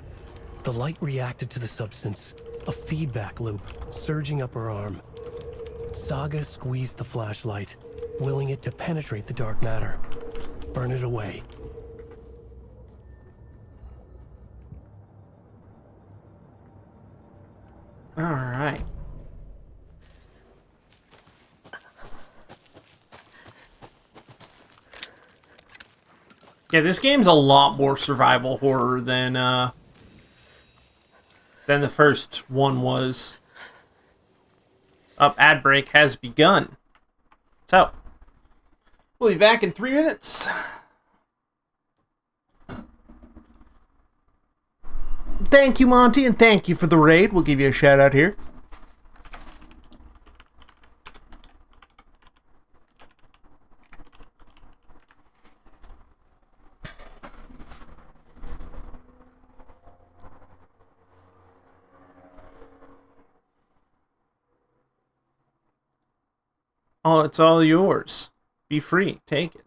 The light reacted to the substance. A feedback loop surging up her arm. Saga squeezed the flashlight, willing it to penetrate the dark matter. Burn it away. All right. Yeah, this game's a lot more survival horror than the first one was. Ad break has begun. So, we'll be back in 3 minutes. Thank you, Monty, and thank you for the raid. We'll give you a shout out here. Oh, it's all yours. Be free. Take it.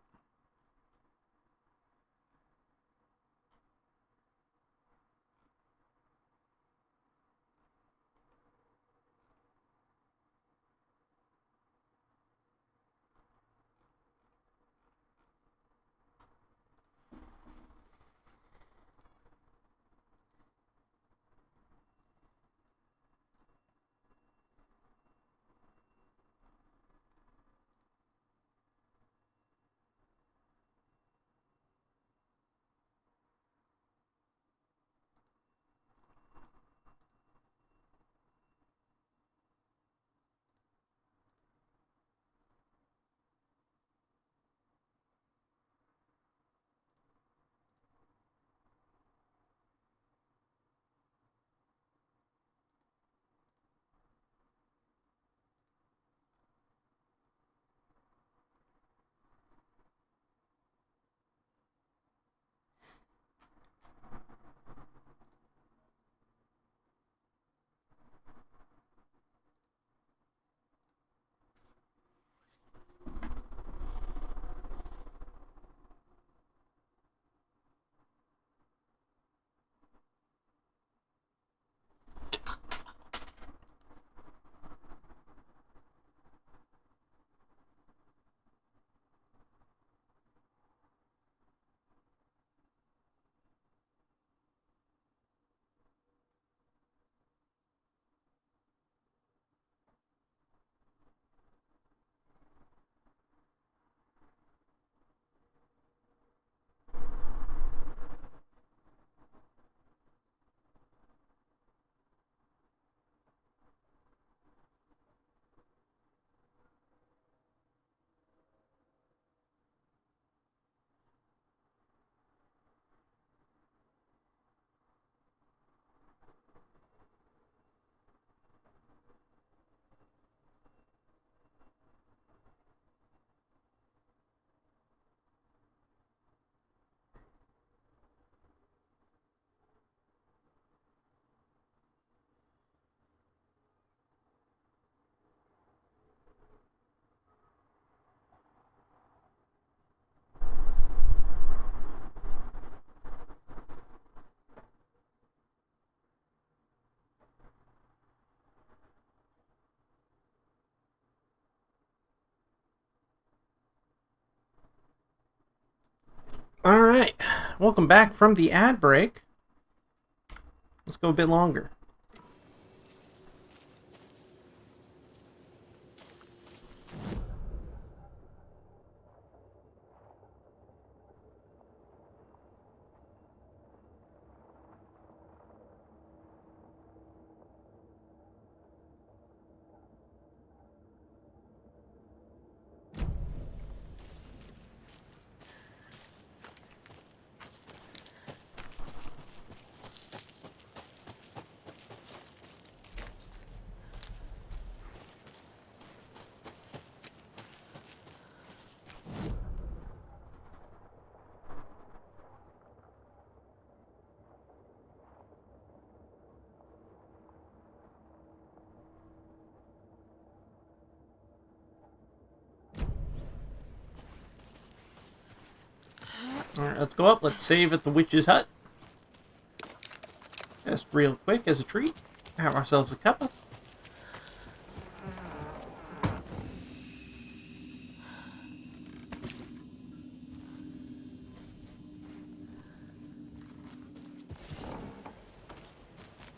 All right, welcome back from the ad break. Let's go a bit longer. Alright, let's go up. Let's save at the witch's hut. Just real quick as a treat. Have ourselves a cuppa.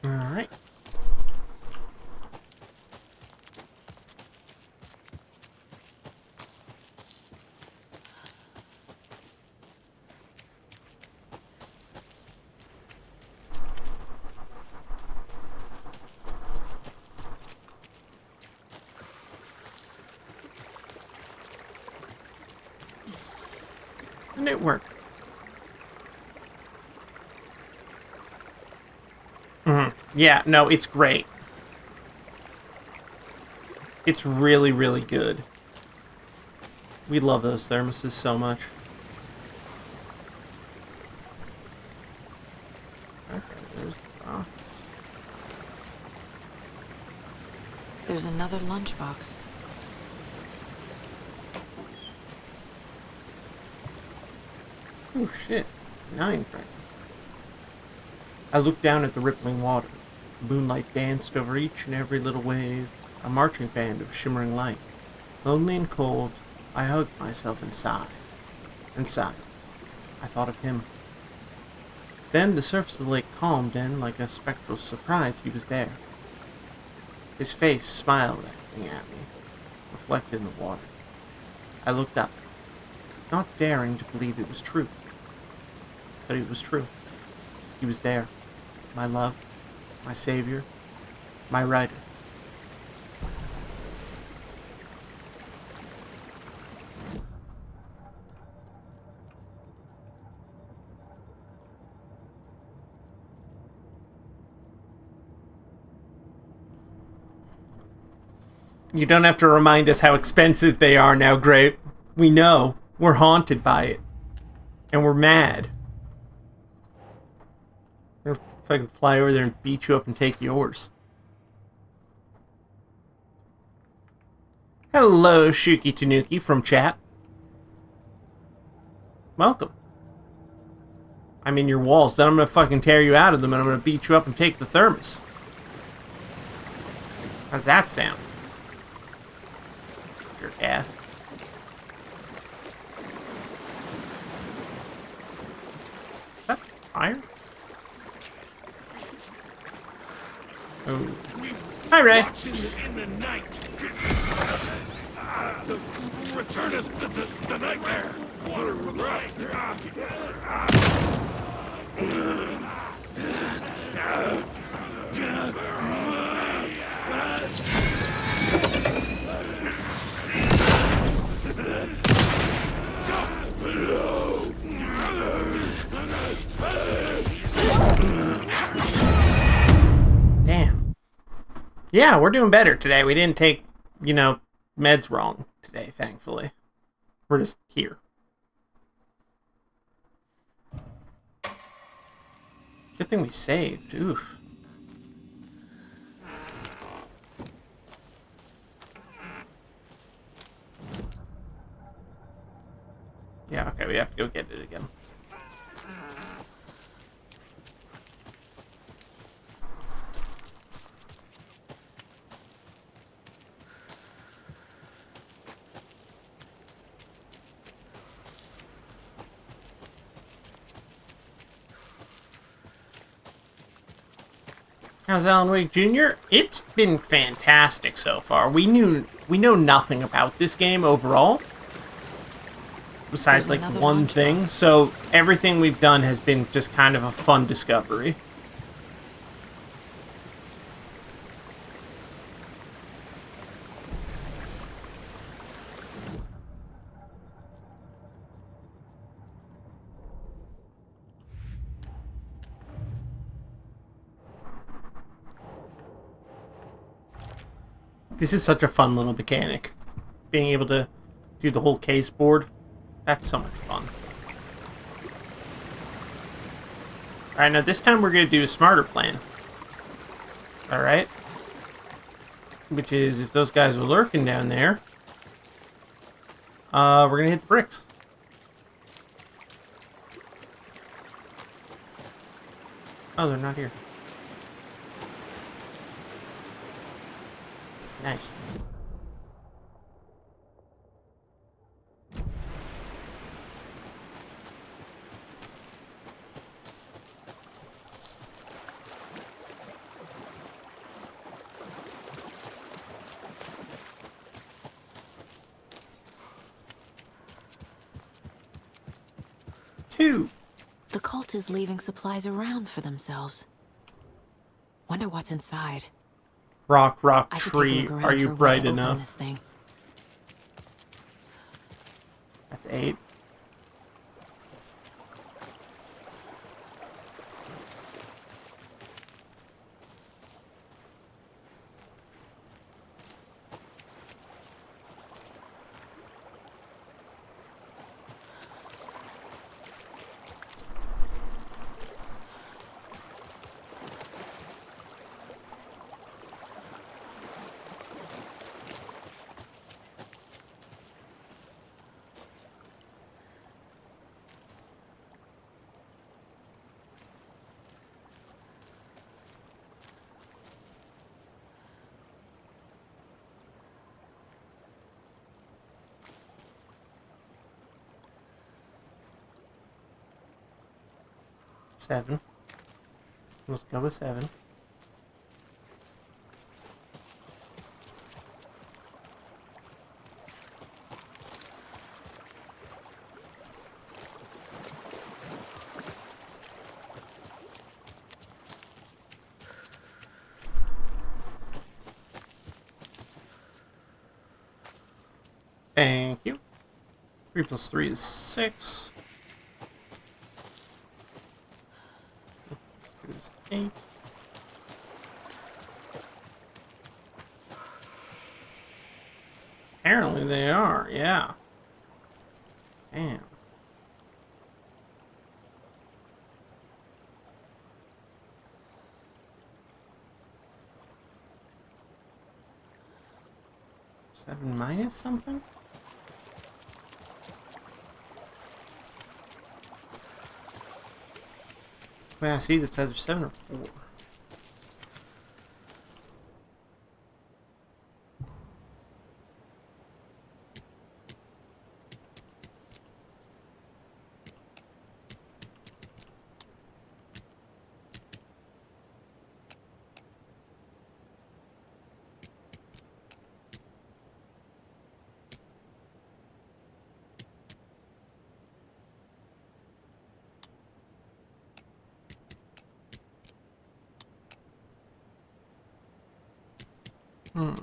Alright. And it worked. Yeah, no, it's great. It's really, really good. We love those thermoses so much. Okay, there's the box. There's another lunchbox. Oh shit, 9 francs. I looked down at the rippling water. Moonlight danced over each and every little wave, a marching band of shimmering light. Lonely and cold, I hugged myself and sighed. And sighed. I thought of him. Then the surface of the lake calmed, and like a spectral surprise, he was there. His face smiled at me, reflected in the water. I looked up, not daring to believe it was true. But it was true. He was there. My love. My savior. My rider. You don't have to remind us how expensive they are now, Grape. We know. We're haunted by it. And we're mad. If I can fly over there and beat you up and take yours. Hello, Shuki Tanuki from chat. Welcome. I'm in your walls, then I'm gonna fucking tear you out of them and I'm gonna beat you up and take the thermos. How's that sound? Your ass. Is that fire? Oh. Hi, Ray. In the night. The return of the nightmare. Water right. Damn. Yeah, we're doing better today. We didn't take, you know, meds wrong today, thankfully. We're just here. Good thing we saved. Oof. Yeah, okay, we have to go get it again. How's Alan Wake Jr.? It's been fantastic so far. We know nothing about this game overall. Besides, like, one thing. So, everything we've done has been just kind of a fun discovery. This is such a fun little mechanic. Being able to do the whole case board. That's so much fun. Alright, now this time we're going to do a smarter plan. Alright? Which is, if those guys are lurking down there, we're going to hit the bricks. Oh, they're not here. Nice. Two. The cult is leaving supplies around for themselves. Wonder what's inside. Rock, rock, I should take a tree. look around Are you for a way bright to open enough? this thing. That's 8. Seven. Let's go with 7. Thank you. 3 plus 3 is 6. 2 is 8. Apparently they are, yeah. Damn. Seven minus something? Wait, I see it's either 7 or 4. Hmm.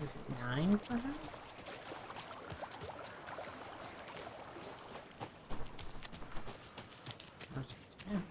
Is it 9 perhaps? Or is it 10?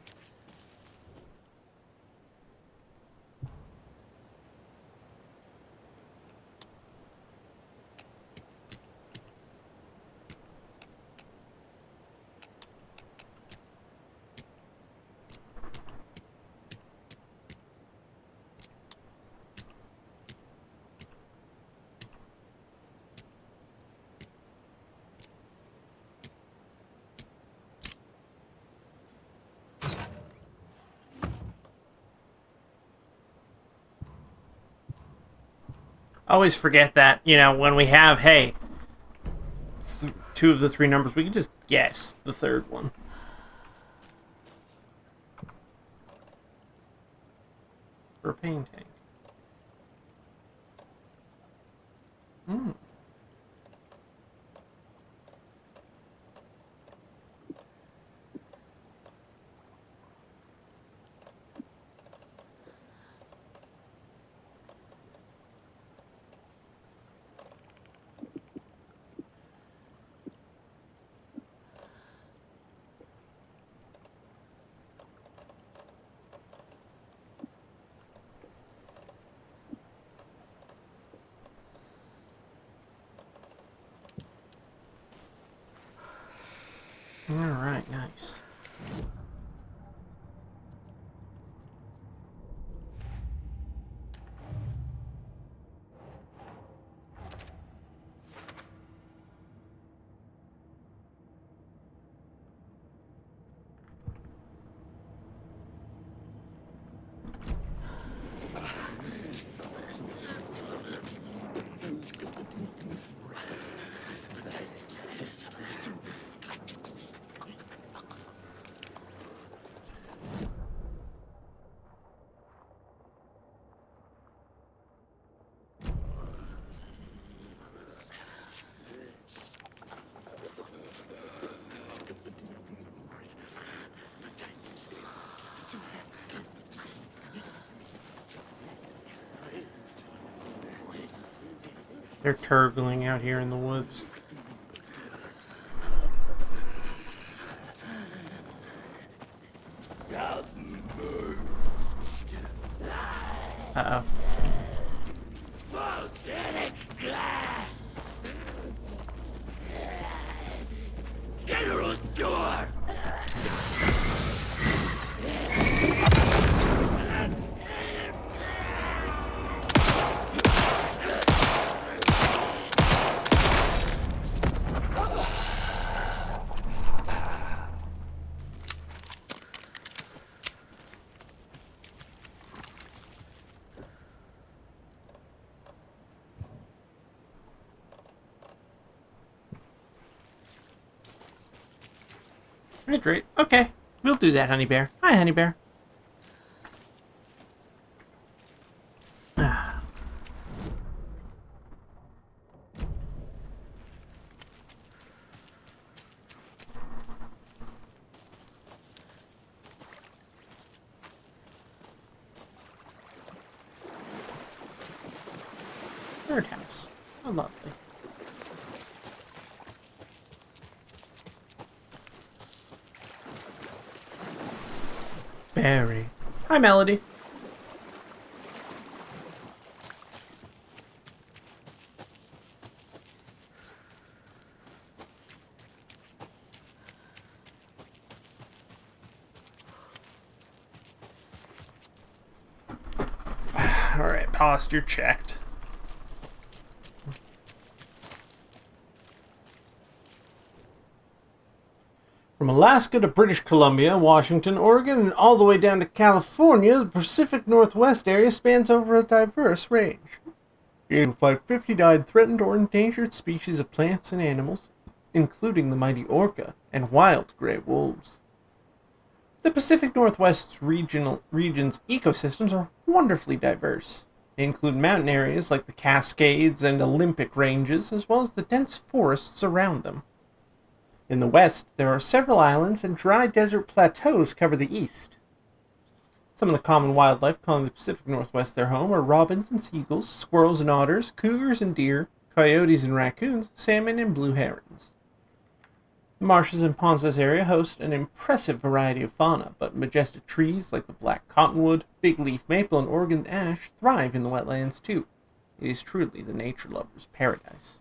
Always forget that, you know, when we have, hey, 2 of the 3 numbers, we can just guess the third one. For a painting. Hmm. They're turgling out here in the woods. Uh-oh. General door! Hydrate. Okay. We'll do that, Honey Bear. Hi, Honey Bear. Birdhouse. How lovely. Barry. Hi, Melody. All right, posture checked. From Alaska to British Columbia, Washington, Oregon, and all the way down to California, the Pacific Northwest area spans over a diverse range. You can find 59 threatened or endangered species of plants and animals, including the mighty orca and wild gray wolves. The Pacific Northwest's region's ecosystems are wonderfully diverse. They include mountain areas like the Cascades and Olympic Ranges, as well as the dense forests around them. In the west, there are several islands and dry desert plateaus cover the east. Some of the common wildlife calling the Pacific Northwest their home are robins and seagulls, squirrels and otters, cougars and deer, coyotes and raccoons, salmon and blue herons. The marshes and ponds in this area host an impressive variety of fauna, but majestic trees like the black cottonwood, big leaf maple, and Oregon ash thrive in the wetlands too. It is truly the nature lover's paradise.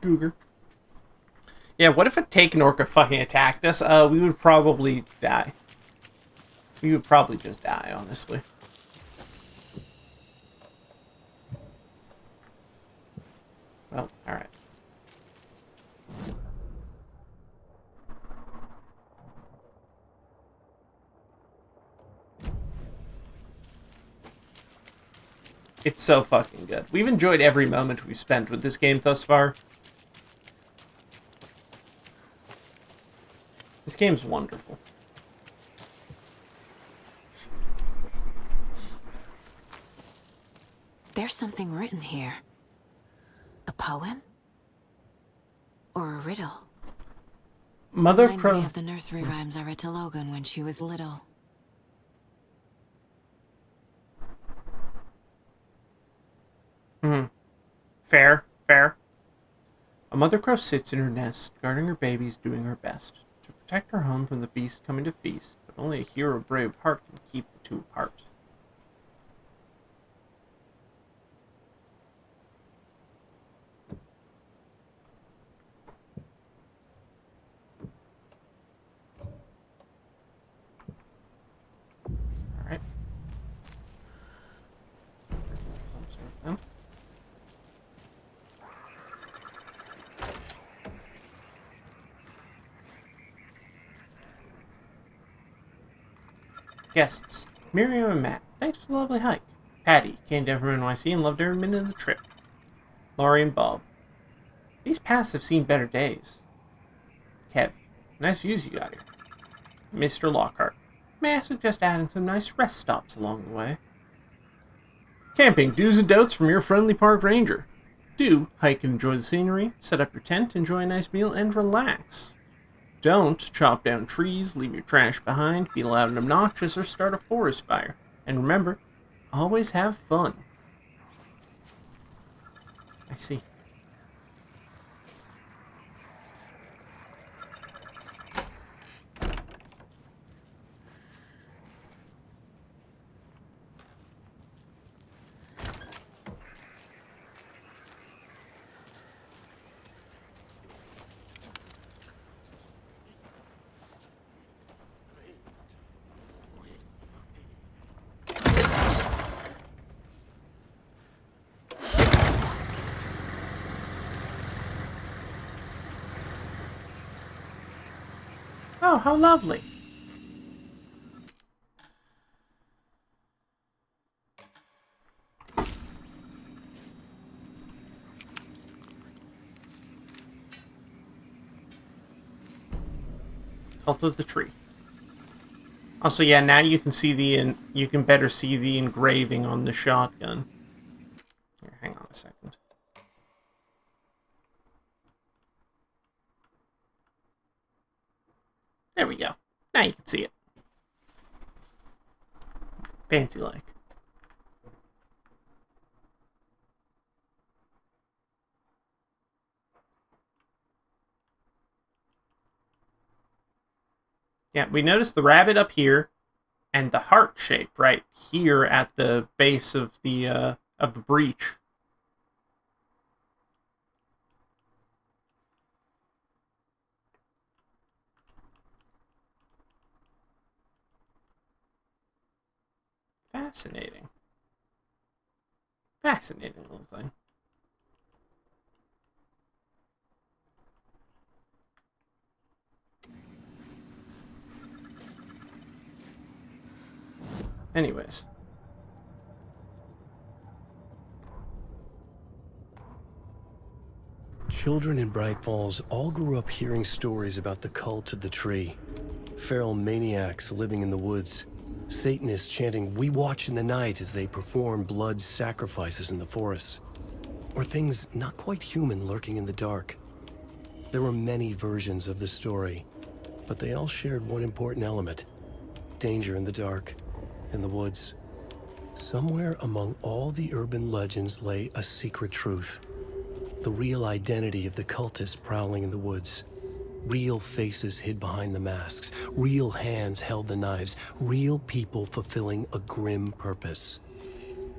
Cougar. Yeah, what if a taken orca fucking attacked us? We would probably die. We would probably just die, honestly. Well, alright. It's so fucking good. We've enjoyed every moment we've spent with this game thus far. This game's wonderful. There's something written here. A poem? Or a riddle? Mother Reminds Crow. me of the nursery rhymes I read to Logan when she was little. Fair, fair. A mother crow sits in her nest, guarding her babies, doing her best to protect her home from the beast coming to feast, but only a hero brave heart can keep the two apart. Alright. Guests, Miriam and Matt, thanks for the lovely hike. Patty came down from NYC and loved every minute of the trip. Laurie and Bob, these paths have seen better days. Kev, nice views you got here. Mr. Lockhart, may I suggest adding some nice rest stops along the way? Camping do's and don'ts from your friendly park ranger. Do hike and enjoy the scenery, set up your tent, enjoy a nice meal, and relax. Don't chop down trees, leave your trash behind, be loud and obnoxious, or start a forest fire. And remember, always have fun. I see. Oh, how lovely. Cult of the Tree. Also, yeah, now you can see you can better see the engraving on the shotgun. Here, hang on a second. There we go. Now you can see it. Fancy like. Yeah, we noticed the rabbit up here, and the heart shape right here at the base of the breach. Fascinating. Fascinating little thing. Anyways. Children in Bright Falls all grew up hearing stories about the cult of the tree. Feral maniacs living in the woods. Satanists chanting, "We watch in the night," as they perform blood sacrifices in the forests. Or things not quite human lurking in the dark. There were many versions of the story, but they all shared one important element. Danger in the dark, in the woods. Somewhere among all the urban legends lay a secret truth. The real identity of the cultists prowling in the woods. Real faces hid behind the masks. Real hands held the knives. Real people fulfilling a grim purpose.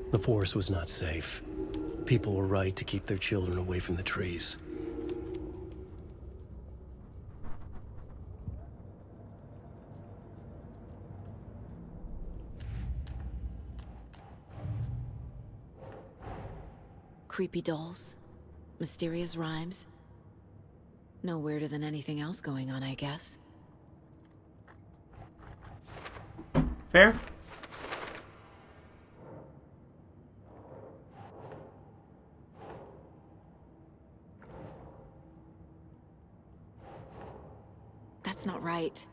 The forest was not safe. People were right to keep their children away from the trees. Creepy dolls. Mysterious rhymes. No weirder than anything else going on, I guess. Fair? That's not right.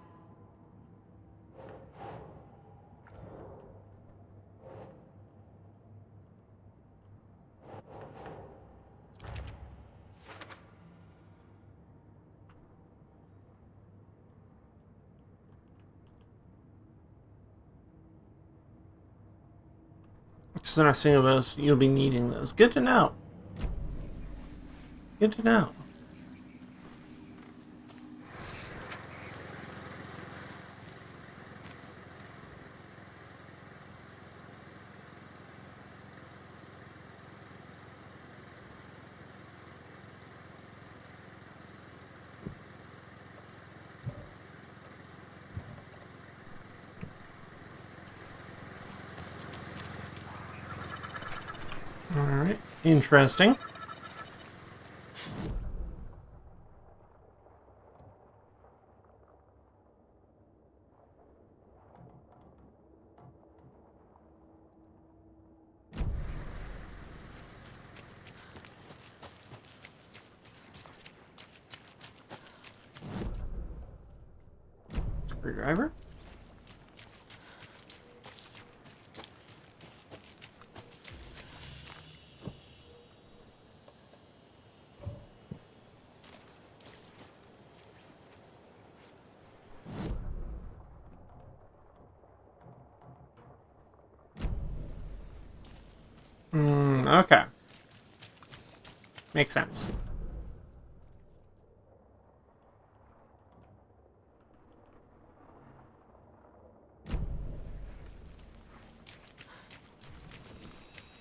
Because they're not saying about those, you'll be needing those. Good to know. Good to know. Alright, interesting. Screwdriver. Okay. Makes sense.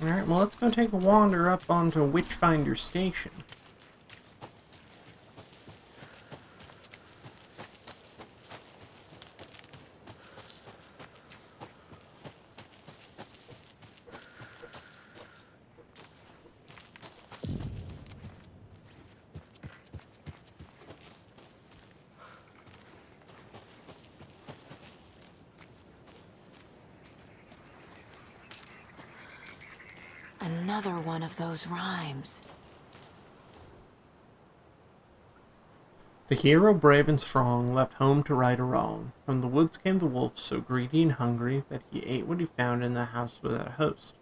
Alright, well, let's go take a wander up onto Witchfinder Station. Another one of those rhymes. The hero, brave and strong, left home to right a wrong. From the woods came the wolf, so greedy and hungry that he ate what he found in the house without a host.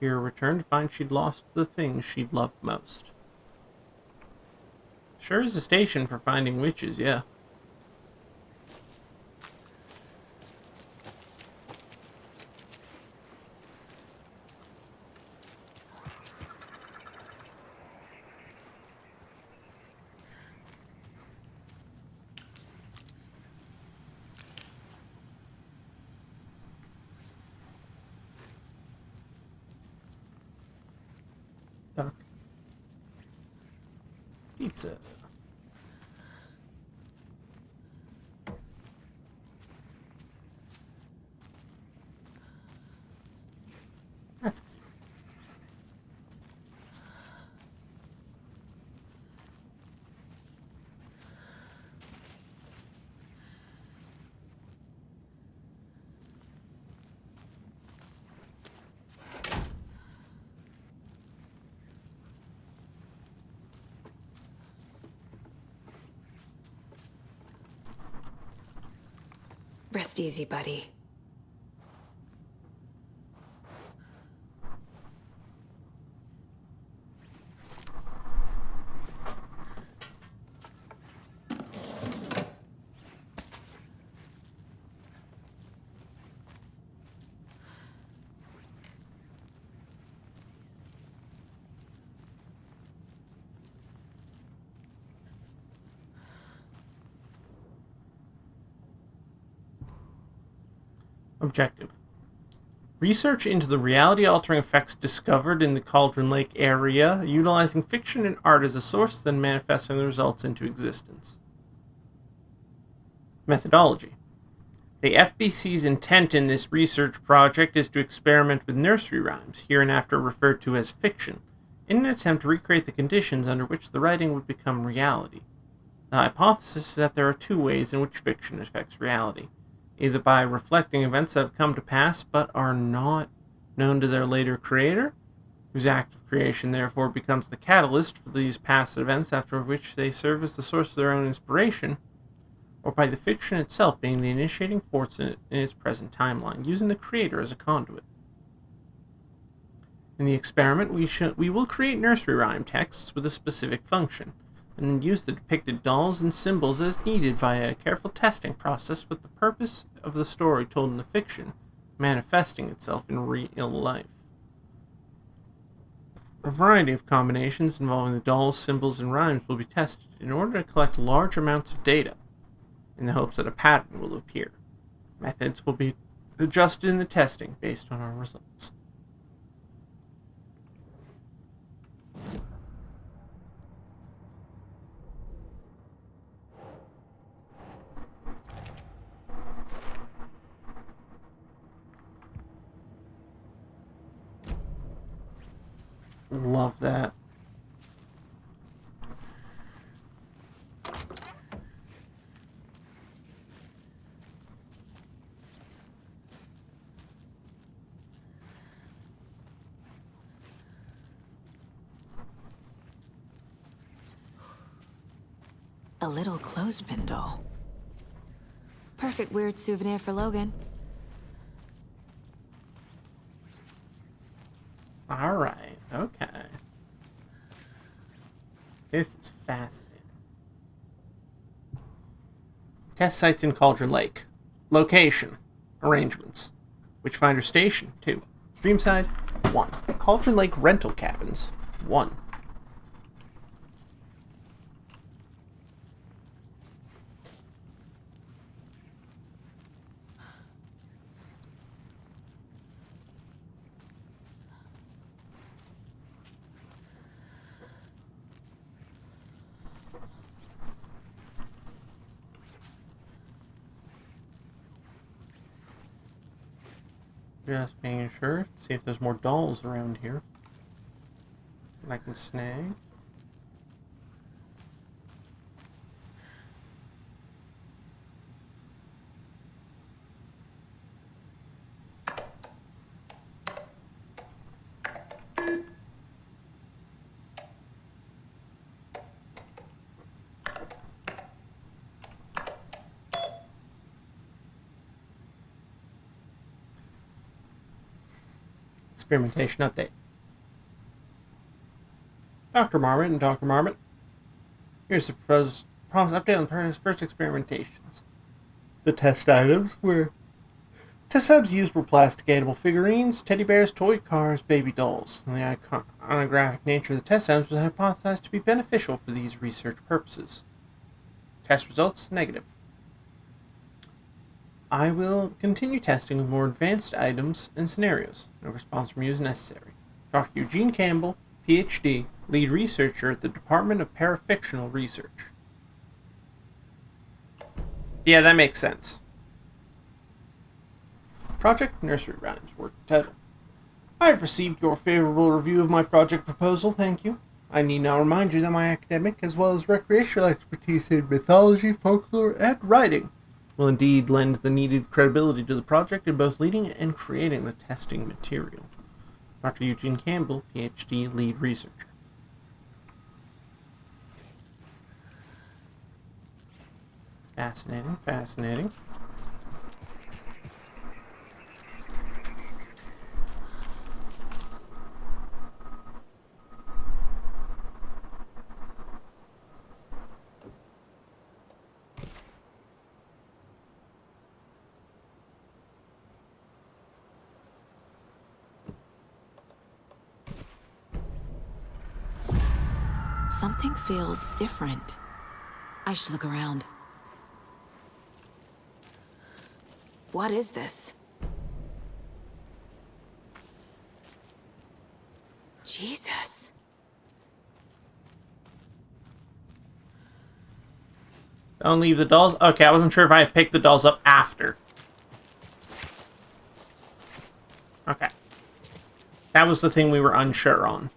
Hero returned to find she'd lost the things she'd loved most. Sure is a station for finding witches, yeah. Duck. Pizza. That's cute. Rest easy, buddy. Objective. Research into the reality-altering effects discovered in the Cauldron Lake area, utilizing fiction and art as a source, then manifesting the results into existence. Methodology. The FBC's intent in this research project is to experiment with nursery rhymes, hereinafter referred to as fiction, in an attempt to recreate the conditions under which the writing would become reality. The hypothesis is that there are two ways in which fiction affects reality. Either by reflecting events that have come to pass but are not known to their later creator, whose act of creation therefore becomes the catalyst for these past events, after which they serve as the source of their own inspiration, or by the fiction itself being the initiating force in its present timeline, using the creator as a conduit. In the experiment, we will create nursery rhyme texts with a specific function, and then use the depicted dolls and symbols as needed via a careful testing process, with the purpose of the story told in the fiction manifesting itself in real life. A variety of combinations involving the dolls, symbols, and rhymes will be tested in order to collect large amounts of data, in the hopes that a pattern will appear. Methods will be adjusted in the testing based on our results. Love that. A little clothespin doll. Perfect weird souvenir for Logan. Alright, okay. This is fascinating. Test sites in Cauldron Lake. Location. Arrangements. Witchfinder Station, 2. Streamside, 1. Cauldron Lake Rental Cabins, 1. Just making sure. See if there's more dolls around here that I can snag. Experimentation update. Dr. Marmot and Dr. Marmot. Here's the promised update on the first experimentations. The test items used were plasticatable figurines, teddy bears, toy cars, baby dolls. And the iconographic nature of the test items was hypothesized to be beneficial for these research purposes. Test results negative. I will continue testing with more advanced items and scenarios. No response from you is necessary. Dr. Eugene Campbell, PhD, lead researcher at the Department of Parafictional Research. Yeah, that makes sense. Project Nursery Rhymes, working title. I have received your favorable review of my project proposal, thank you. I need not remind you that my academic as well as recreational expertise in mythology, folklore, and writing will indeed lend the needed credibility to the project in both leading and creating the testing material. Dr. Eugene Campbell, PhD, lead researcher. Fascinating, fascinating. Something feels different. I should look around. What is this? Jesus. Don't leave the dolls. Okay, I wasn't sure if I had picked the dolls up after. Okay. That was the thing we were unsure on.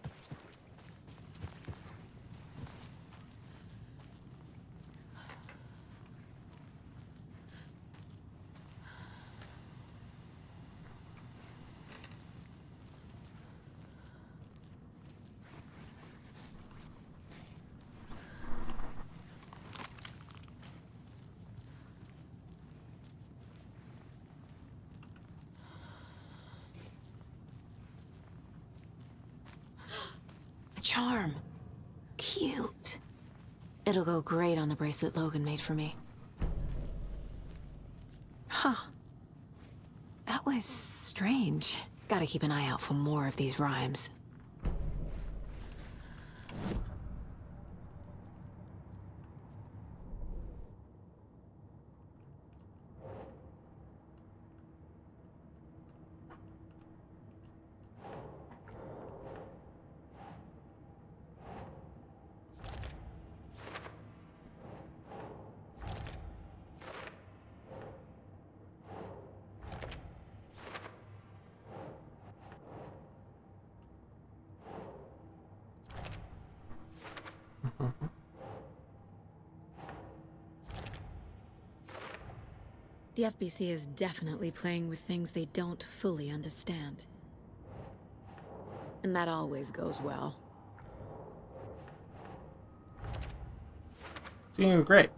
Charm. Cute. It'll go great on the bracelet Logan made for me. Huh. That was strange. Gotta keep an eye out for more of these rhymes. The FBC is definitely playing with things they don't fully understand. And that always goes well. It's doing great.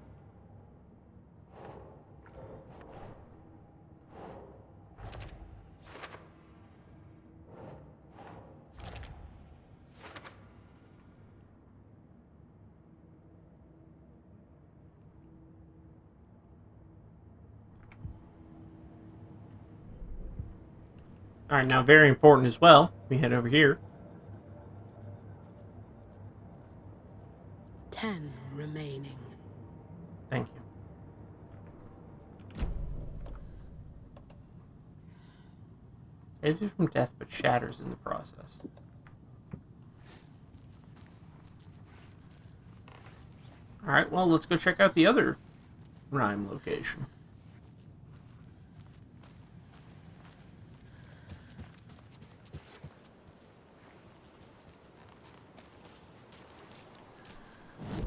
Alright, now very important as well. We head over here. 10 remaining. Thank you. Saves you from death, but shatters in the process. Alright, well, let's go check out the other rhyme location.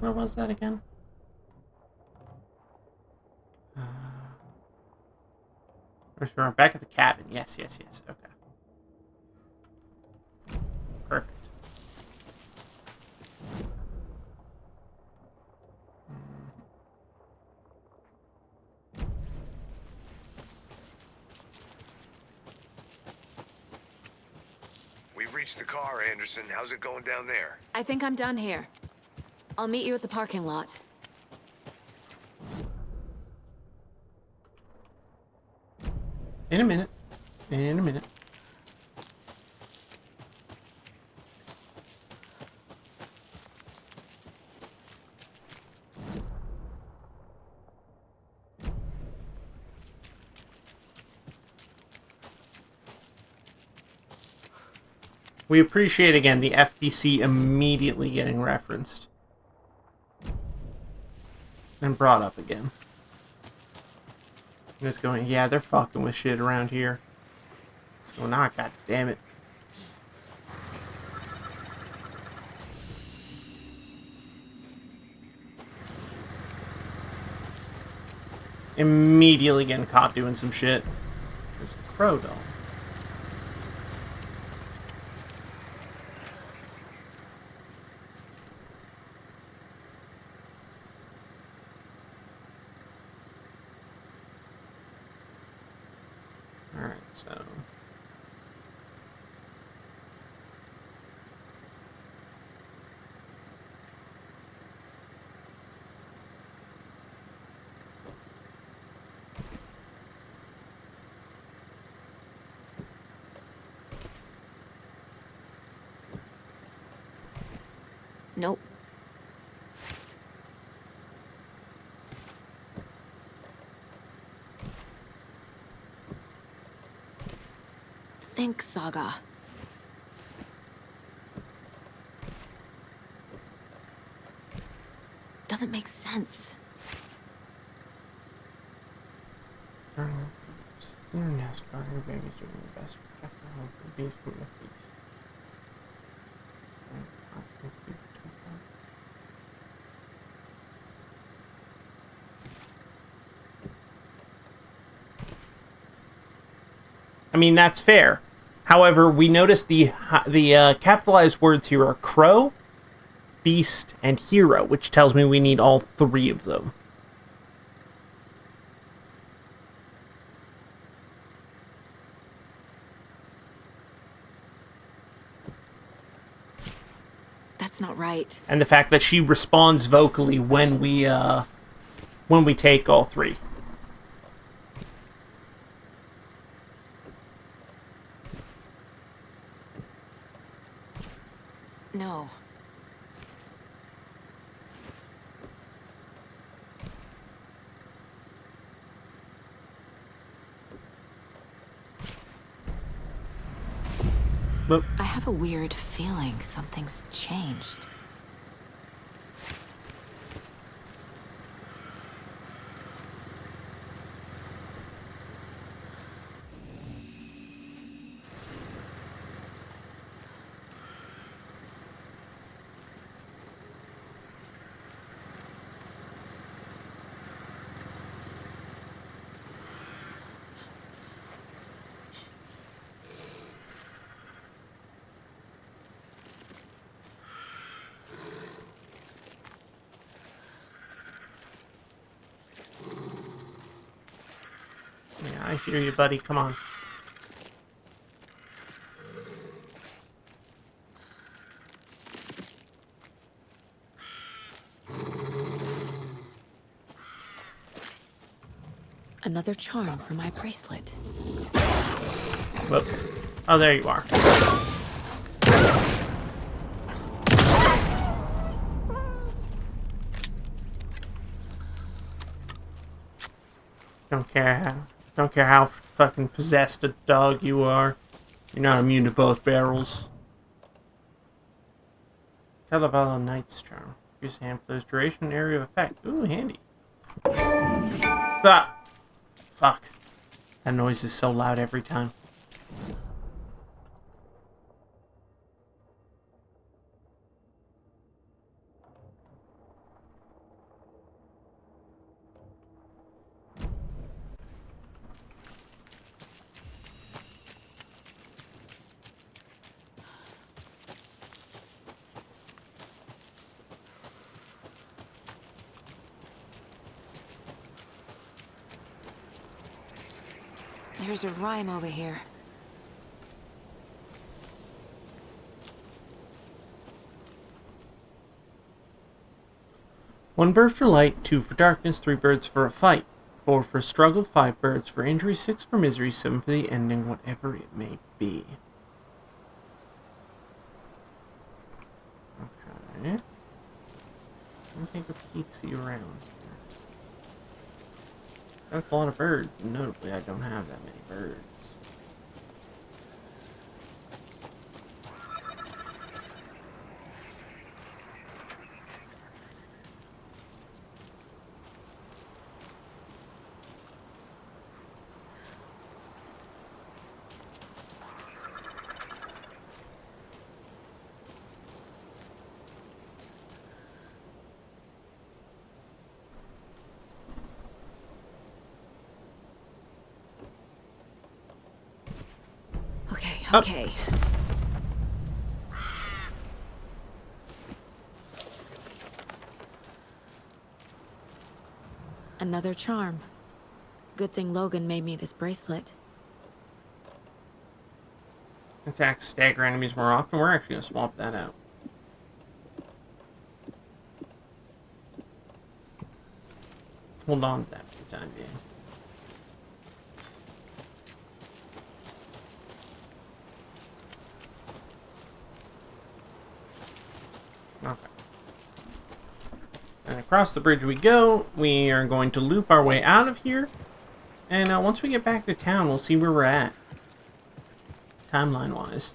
Where was that again? We're back at the cabin. Yes, yes, yes. Okay. Perfect. You've reached the car, Anderson. How's it going down there? I think I'm done here. I'll meet you at the parking lot. In a minute. In a minute. We appreciate, again, the FBC immediately getting referenced. And brought up again. I'm just going, yeah, they're fucking with shit around here. What's going on? God damn it. Immediately getting caught doing some shit. There's the crow, though. Alright, so... Nope. Think, Saga. Doesn't make sense. Your nest, your baby's doing the best. Protect the home from beasts and the feast. I mean, that's fair. However, we notice the capitalized words here are crow, beast, and hero, which tells me we need all three of them. That's not right. And the fact that she responds vocally when we take all three. No. But I have a weird feeling something's changed. yeah, I hear you, buddy. Come on. Another charm for my bracelet. Whoop. Oh, there you are. Don't care how fucking possessed a dog you are. You're not immune to both barrels. Televallo Knight's Charm. Use hand for duration and area of effect. Ooh, handy. Ah! Fuck. That noise is so loud every time. There's a rhyme over here. 1 bird for light, 2 for darkness, 3 birds for a fight, 4 for struggle, 5 birds for injury, 6 for misery, 7 for the ending, whatever it may be. Okay. Let me take a peek-see around here. That's a lot of birds, and notably I don't have that many birds. Okay. Another charm. Good thing Logan made me this bracelet. Attack stagger enemies more often. We're actually going to swap that out. Hold on to that for the time being. Okay. And across the bridge we go. We are going to loop our way out of here. And once we get back to town, we'll see where we're at. Timeline-wise.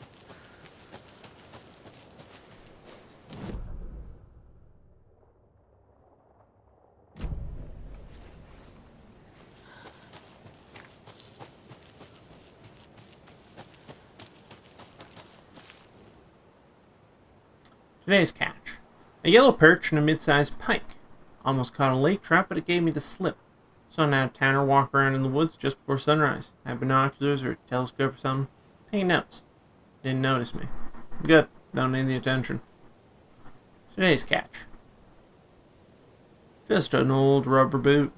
Today's catch. A yellow perch and a mid-sized pike. Almost caught a lake trout, but it gave me the slip. Saw an out-of-towner walk around in the woods just before sunrise. Had binoculars or a telescope or something. Taking notes. Didn't notice me. Good. Don't need the attention. Today's catch. Just an old rubber boot.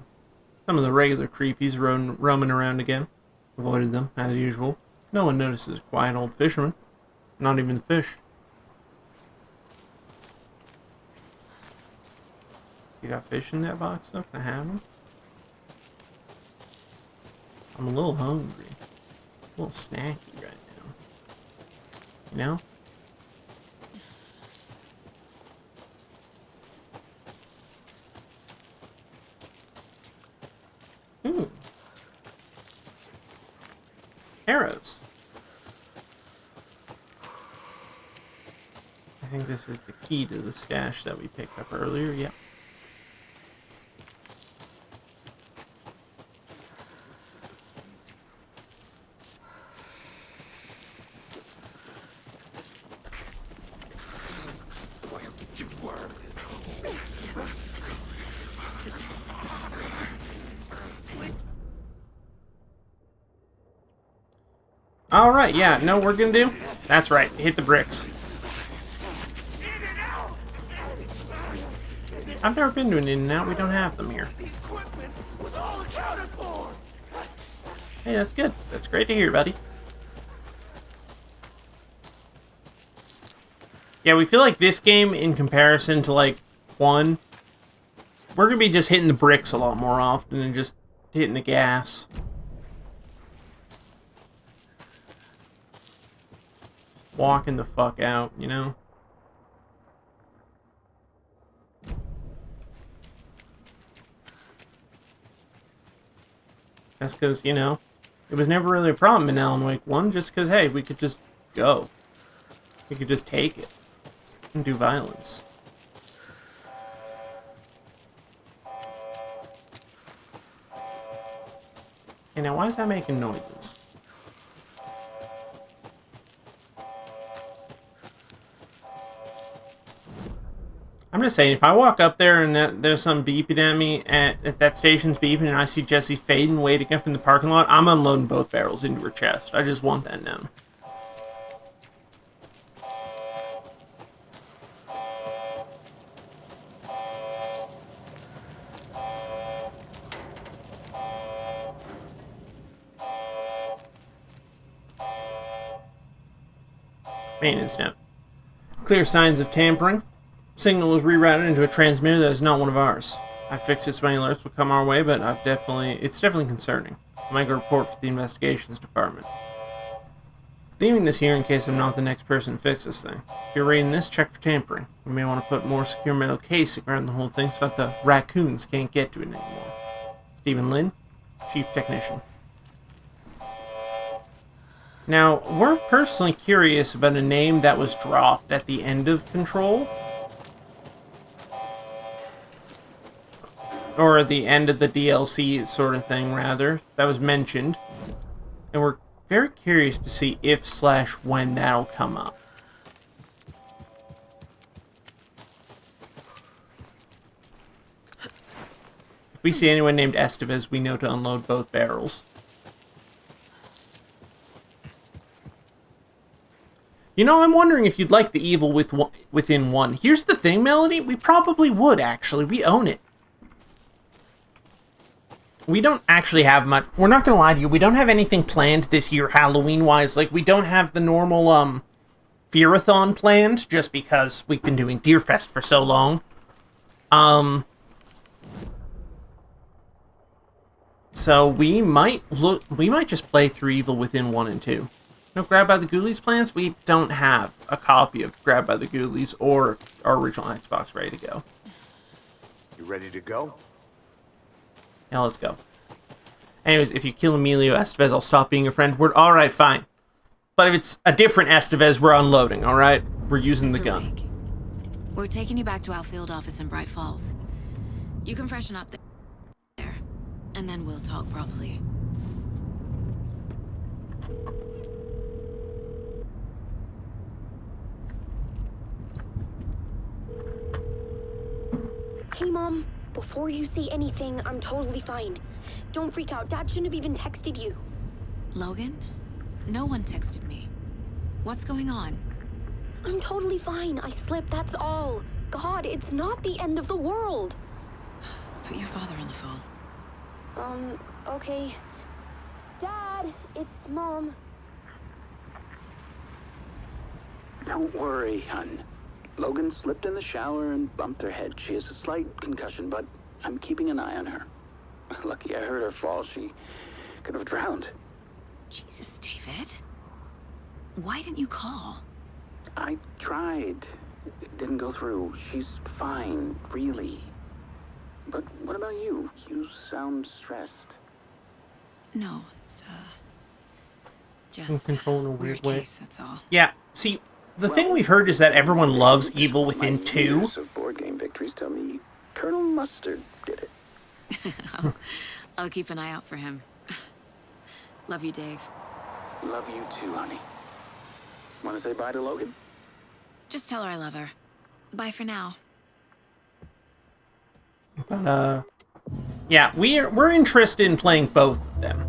Some of the regular creepies roaming around again. Avoided them, as usual. No one notices a quiet old fisherman. Not even the fish. You got fish in that box though? Can I have them? I'm a little hungry. A little snacky right now. You know? Ooh. Arrows. I think this is the key to the stash that we picked up earlier. Yep. Alright, yeah, know what we're gonna do? That's right, hit the bricks. I've never been to an In-N-Out, we don't have them here. Hey, that's good. That's great to hear, buddy. Yeah, we feel like this game, in comparison to, like, 1, we're gonna be just hitting the bricks a lot more often than just hitting the gas. Walking the fuck out, you know? That's because, you know, it was never really a problem in Alan Wake 1, just because, hey, we could just go. We could just take it and do violence. Okay, now why is that making noises? I'm just saying, if I walk up there and there's some beeping at me, if that station's beeping and I see Jessie fading waiting up in the parking lot, I'm unloading both barrels into her chest. I just want that known. Maintenance note. Clear signs of tampering. signal was rerouted into a transmitter that is not one of ours. I fixed it so many alerts will come our way, but it's definitely concerning. I'll make a report for the investigations department. Leaving this here in case I'm not the next person to fix this thing. If you're reading this, check for tampering. We may want to put more secure metal casing around the whole thing so that the raccoons can't get to it anymore. Stephen Lynn, Chief Technician. Now, we're personally curious about a name that was dropped at the end of Control. Or at the end of the DLC sort of thing, rather. That was mentioned. And we're very curious to see if/when that'll come up. If we see anyone named Estevez, we know to unload both barrels. You know, I'm wondering if you'd like the evil within one. Here's the thing, Melody. We probably would, actually. We own it. We don't actually have much. We're not going to lie to you. We don't have anything planned this year Halloween-wise. Like, we don't have the normal, Fear-a-thon planned, just because we've been doing DEERFEST for so long. So we might just play through Evil Within 1 and 2. No Grab by the Ghoulies plans? We don't have a copy of Grab by the Ghoulies or our original Xbox ready to go. You ready to go? Now let's go. Anyways, if you kill Emilio Estevez, I'll stop being your friend. We're alright, fine. But if it's a different Estevez, we're unloading, alright? We're using the gun. Wake, we're taking you back to our field office in Bright Falls. You can freshen up there, and then we'll talk properly. Hey, Mom. Before you say anything, I'm totally fine. Don't freak out. Dad shouldn't have even texted you. Logan? No one texted me. What's going on? I'm totally fine. I slipped, that's all. God, it's not the end of the world. Put your father on the phone. Okay. Dad, it's Mom. Don't worry, hon. Logan slipped in the shower and bumped her head. She has a slight concussion, but I'm keeping an eye on her. Lucky I heard her fall. She could have drowned. Jesus, David. Why didn't you call? I tried. It didn't go through. She's fine, really. But what about you? You sound stressed. No, it's, just Control in a weird way. Case, that's all. Yeah, see, the thing we've heard is that everyone loves Evil Within 2. Years of board game victories tell me Colonel Mustard did it. I'll keep an eye out for him. Love you, Dave. Love you too, honey. Want to say bye to Logan? Just tell her I love her. Bye for now. But, yeah, we're interested in playing both of them.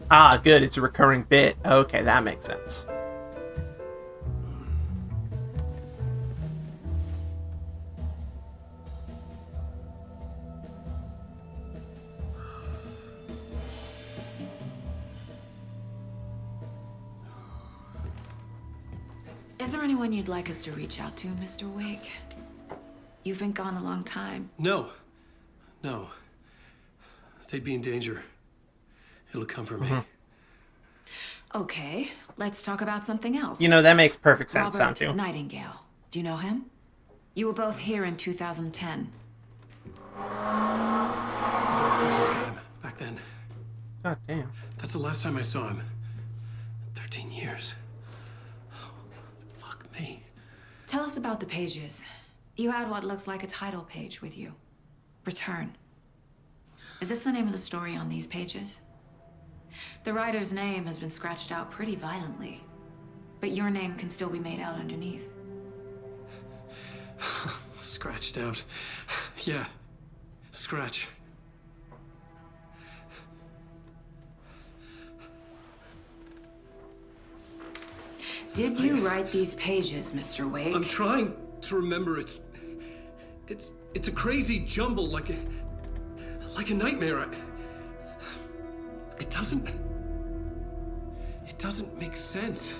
Ah, good, it's a recurring bit. Okay, that makes sense. Is there anyone you'd like us to reach out to, Mr. Wake? You've been gone a long time. No. They'd be in danger. It'll come for me. Okay, let's talk about something else. You know, that makes perfect sense, Robert Santu. Nightingale. Do you know him? You were both here in 2010. The Dark Places got him back then. God damn. That's the last time I saw him. 13 years. Fuck me. Tell us about the pages. You had what looks like a title page with you. Return. Is this the name of the story on these pages? The writer's name has been scratched out pretty violently, but your name can still be made out underneath. Scratched out. Yeah. Scratch. Did you write these pages, Mr. Wake? I'm trying to remember. It's a crazy jumble, like a nightmare. It doesn't make sense.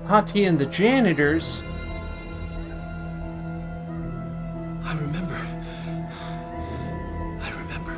Hati and the janitors. I remember. I remember.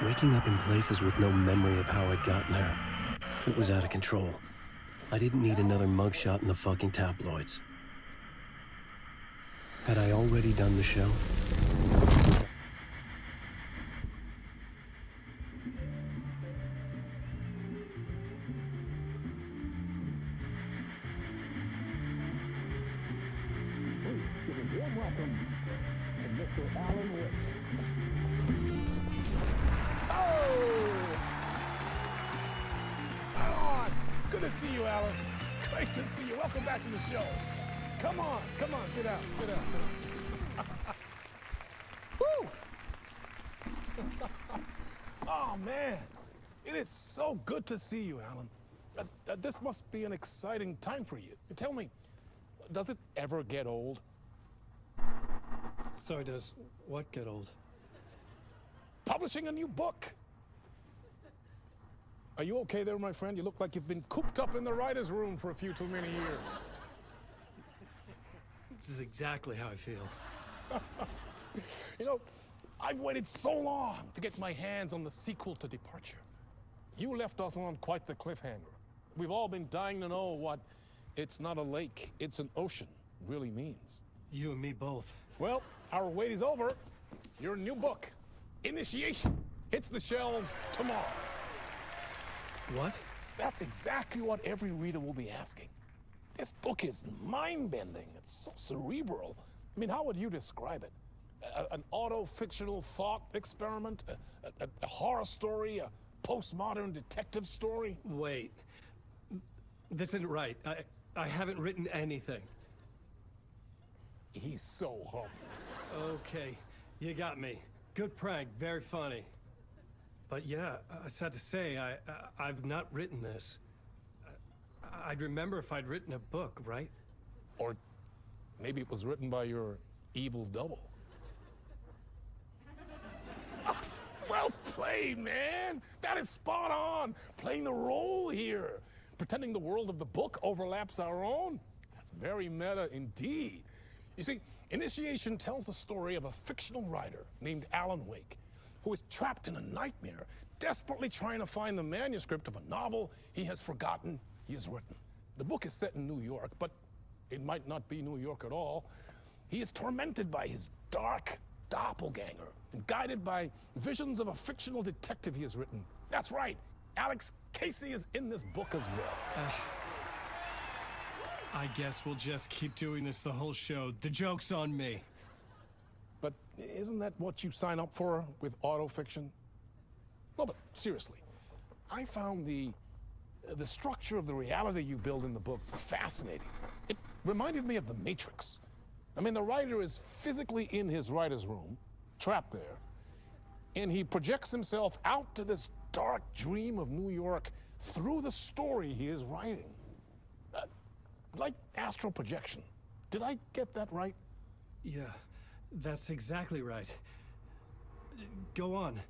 Waking up in places with no memory of how I'd gotten there. It was out of control. I didn't need another mugshot in the fucking tabloids. Had I already done the show? Good to see you, Alan. Great to see you. Welcome back to the show. Come on, sit down, sit down. Woo! Oh, man. It is so good to see you, Alan. This must be an exciting time for you. Tell me, does it ever get old? So does what get old? Publishing a new book. Are you okay there, my friend? You look like you've been cooped up in the writer's room for a few too many years. This is exactly how I feel. You know, I've waited so long to get my hands on the sequel to Departure. You left us on quite the cliffhanger. We've all been dying to know what "it's not a lake, it's an ocean" really means. You and me both. Well, our wait is over. Your new book, Initiation, hits the shelves tomorrow. What? That's exactly what every reader will be asking. This book is mind-bending. It's so cerebral. I mean, how would you describe it? An auto-fictional thought experiment? A horror story? A postmodern detective story? Wait. This isn't right. I haven't written anything. He's so humble. Okay, you got me. Good prank, very funny. But yeah, sad to say, I've not written this. I'd remember if I'd written a book, right? Or maybe it was written by your evil double. Well played, man! That is spot on! Playing the role here. Pretending the world of the book overlaps our own. That's very meta indeed. You see, Initiation tells the story of a fictional writer named Alan Wake, who is trapped in a nightmare, desperately trying to find the manuscript of a novel he has forgotten he has written. The book is set in New York, but it might not be New York at all. He is tormented by his dark doppelganger and guided by visions of a fictional detective he has written. That's right, Alex Casey is in this book as well. I guess we'll just keep doing this the whole show. The joke's on me. But isn't that what you sign up for with autofiction? No, but seriously, I found the structure of the reality you build in the book fascinating. It reminded me of The Matrix. I mean, the writer is physically in his writer's room, trapped there, and he projects himself out to this dark dream of New York through the story he is writing. Like astral projection. Did I get that right? Yeah, that's exactly right. Go on.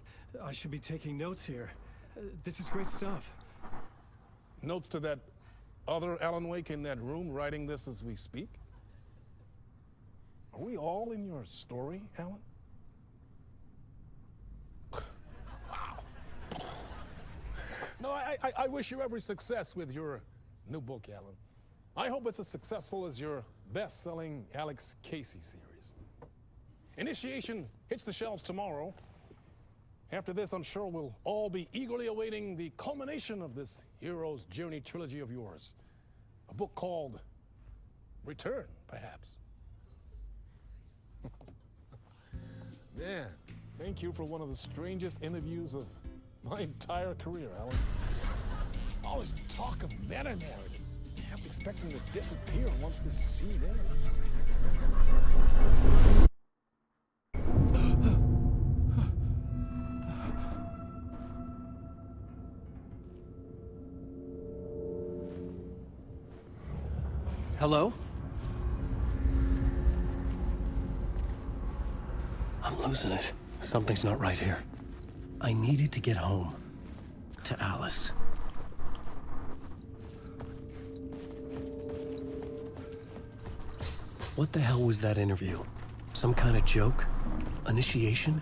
I should be taking notes here. This is great stuff. Notes to that other Alan Wake in that room writing this as we speak? Are we all in your story, Alan? Wow. No, I wish you every success with your new book, Alan. I hope it's as successful as your best-selling Alex Casey series. Initiation hits the shelves tomorrow. After this, I'm sure we'll all be eagerly awaiting the culmination of this hero's journey trilogy of yours. A book called Return, perhaps. Man, thank you for one of the strangest interviews of my entire career, Alan. All this talk of meta-narratives. I'm expecting to disappear once this scene ends. Hello? I'm losing it. Something's not right here. I needed to get home. To Alice. What the hell was that interview? Some kind of joke? Initiation?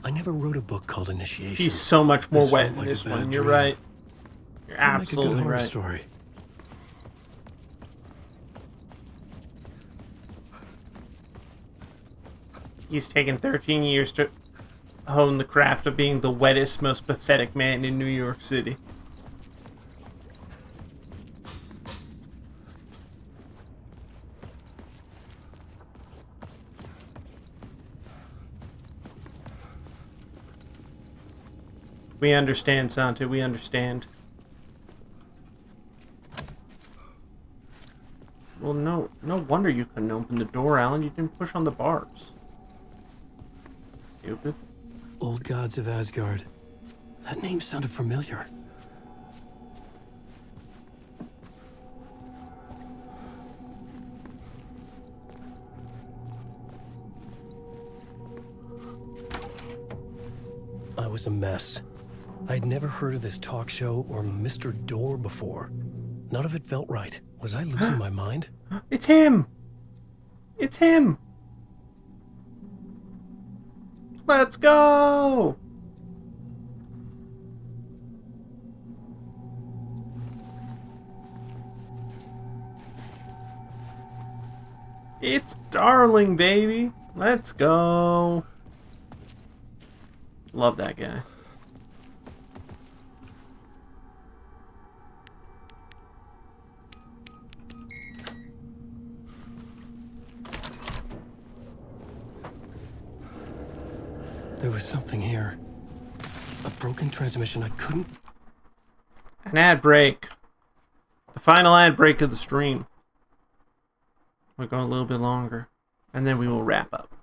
I never wrote a book called Initiation. He's so much more This wet felt in like a this bad one. You're dream. right. You're Could make a good absolutely horror right. story. He's taken 13 years to hone the craft of being the wettest, most pathetic man in New York City. We understand, Santa. We understand. Well, no wonder you couldn't open the door, Alan. You didn't push on the bars. Stupid. Old Gods of Asgard. That name sounded familiar. I was a mess. I'd never heard of this talk show or Mr. Door before. None of it felt right. Was I losing my mind? It's him! It's him! Let's go! It's Darling, baby! Let's go! Love that guy. There was something here. A broken transmission I couldn't... An ad break. The final ad break of the stream. We'll go a little bit longer, and then we will wrap up.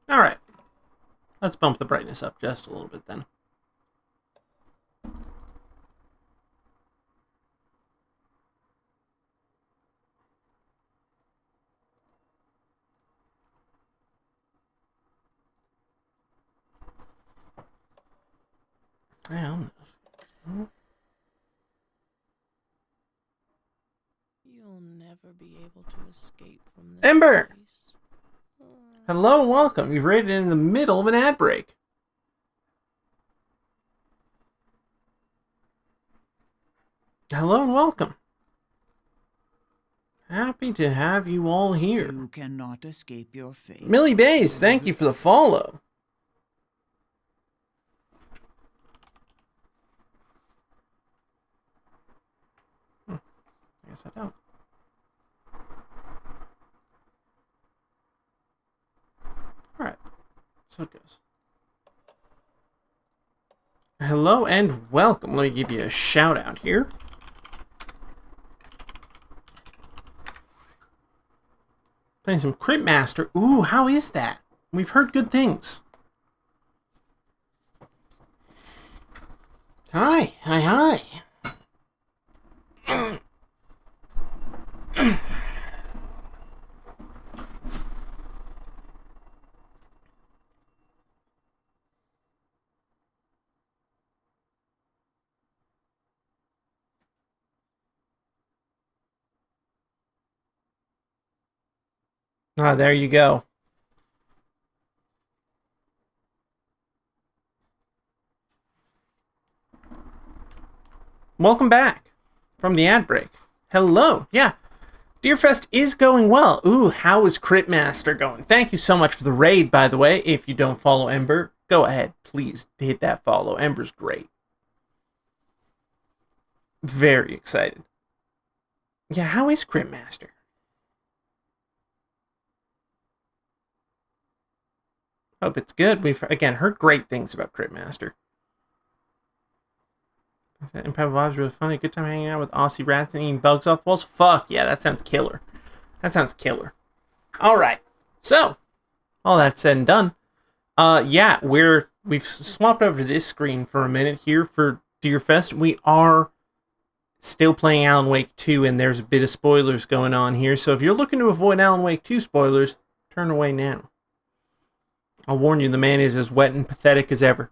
Alright. Let's bump the brightness up just a little bit then. Damn. You'll never be able to escape from this Ember! place. Hello and welcome. You've raided in the middle of an ad break. Hello and welcome. Happy to have you all here. You cannot escape your fate. Millie Bays, thank you for the follow. I guess I don't. Alright, so it goes. Hello and welcome. Let me give you a shout out here. Playing some Crypt Master. Ooh, how is that? We've heard good things. Hi. Ah, there you go. Welcome back from the ad break. Hello. Yeah. DEERFEST is going well. Ooh, how is Crypt Master going? Thank you so much for the raid, by the way. If you don't follow Ember, go ahead. Please hit that follow. Ember's great. Very excited. Yeah, how is Crypt Master? Hope it's good. We've, again, heard great things about Crypt Master. Improv Vibes really funny. Good time hanging out with Aussie rats and eating bugs off the walls. Fuck yeah, that sounds killer. That sounds killer. Alright. So, all that said and done. Yeah, we've swapped over to this screen for a minute here for DEERFEST. We are still playing Alan Wake 2, and there's a bit of spoilers going on here. So if you're looking to avoid Alan Wake 2 spoilers, turn away now. I'll warn you, the man is as wet and pathetic as ever.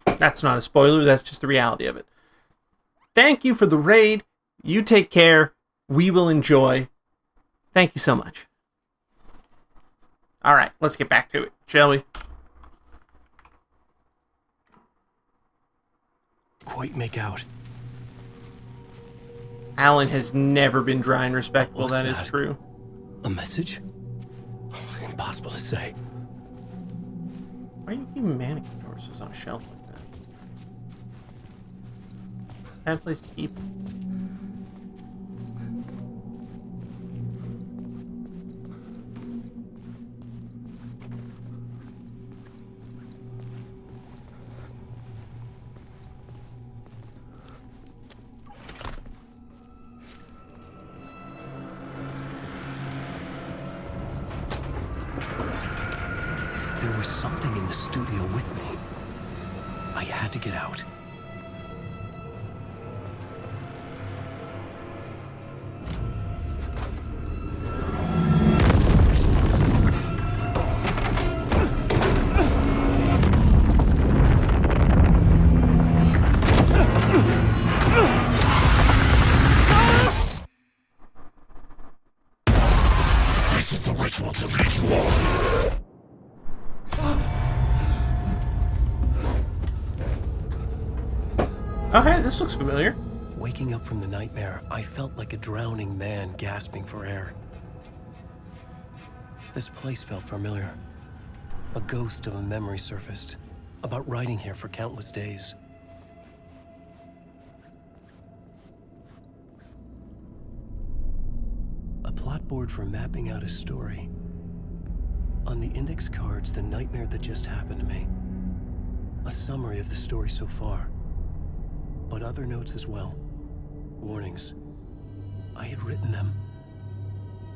That's not a spoiler, that's just the reality of it. Thank you for the raid. You take care. We will enjoy. Thank you so much. Alright, let's get back to it, shall we? Quite make out. Alan has never been dry and respectful, that is true. A message? Impossible to say. Why are you keeping mannequin torsos on a shelf like that? Bad place to keep them. There was something in the studio with me. I had to get out. This is the ritual to lead you all. Oh, hey, this looks familiar. Waking up from the nightmare, I felt like a drowning man gasping for air. This place felt familiar. A ghost of a memory surfaced, about riding here for countless days. A plot board for mapping out a story. On the index cards, the nightmare that just happened to me. A summary of the story so far. But other notes as well. Warnings. I had written them.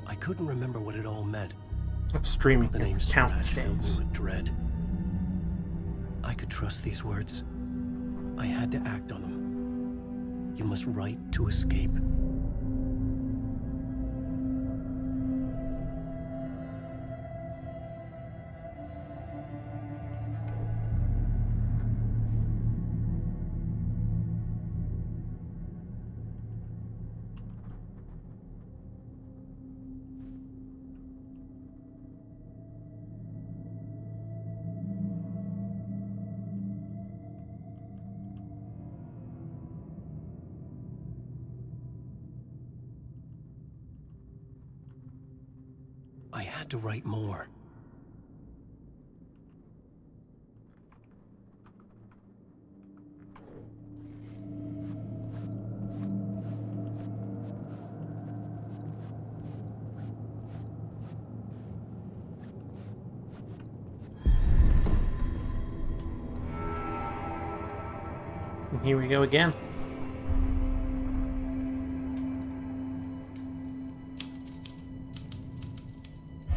I couldn't remember what it all meant. I'm streaming the names countless filled me days. with dread. I could trust these words. I had to act on them. You must write to escape. I had to write more. And here we go again.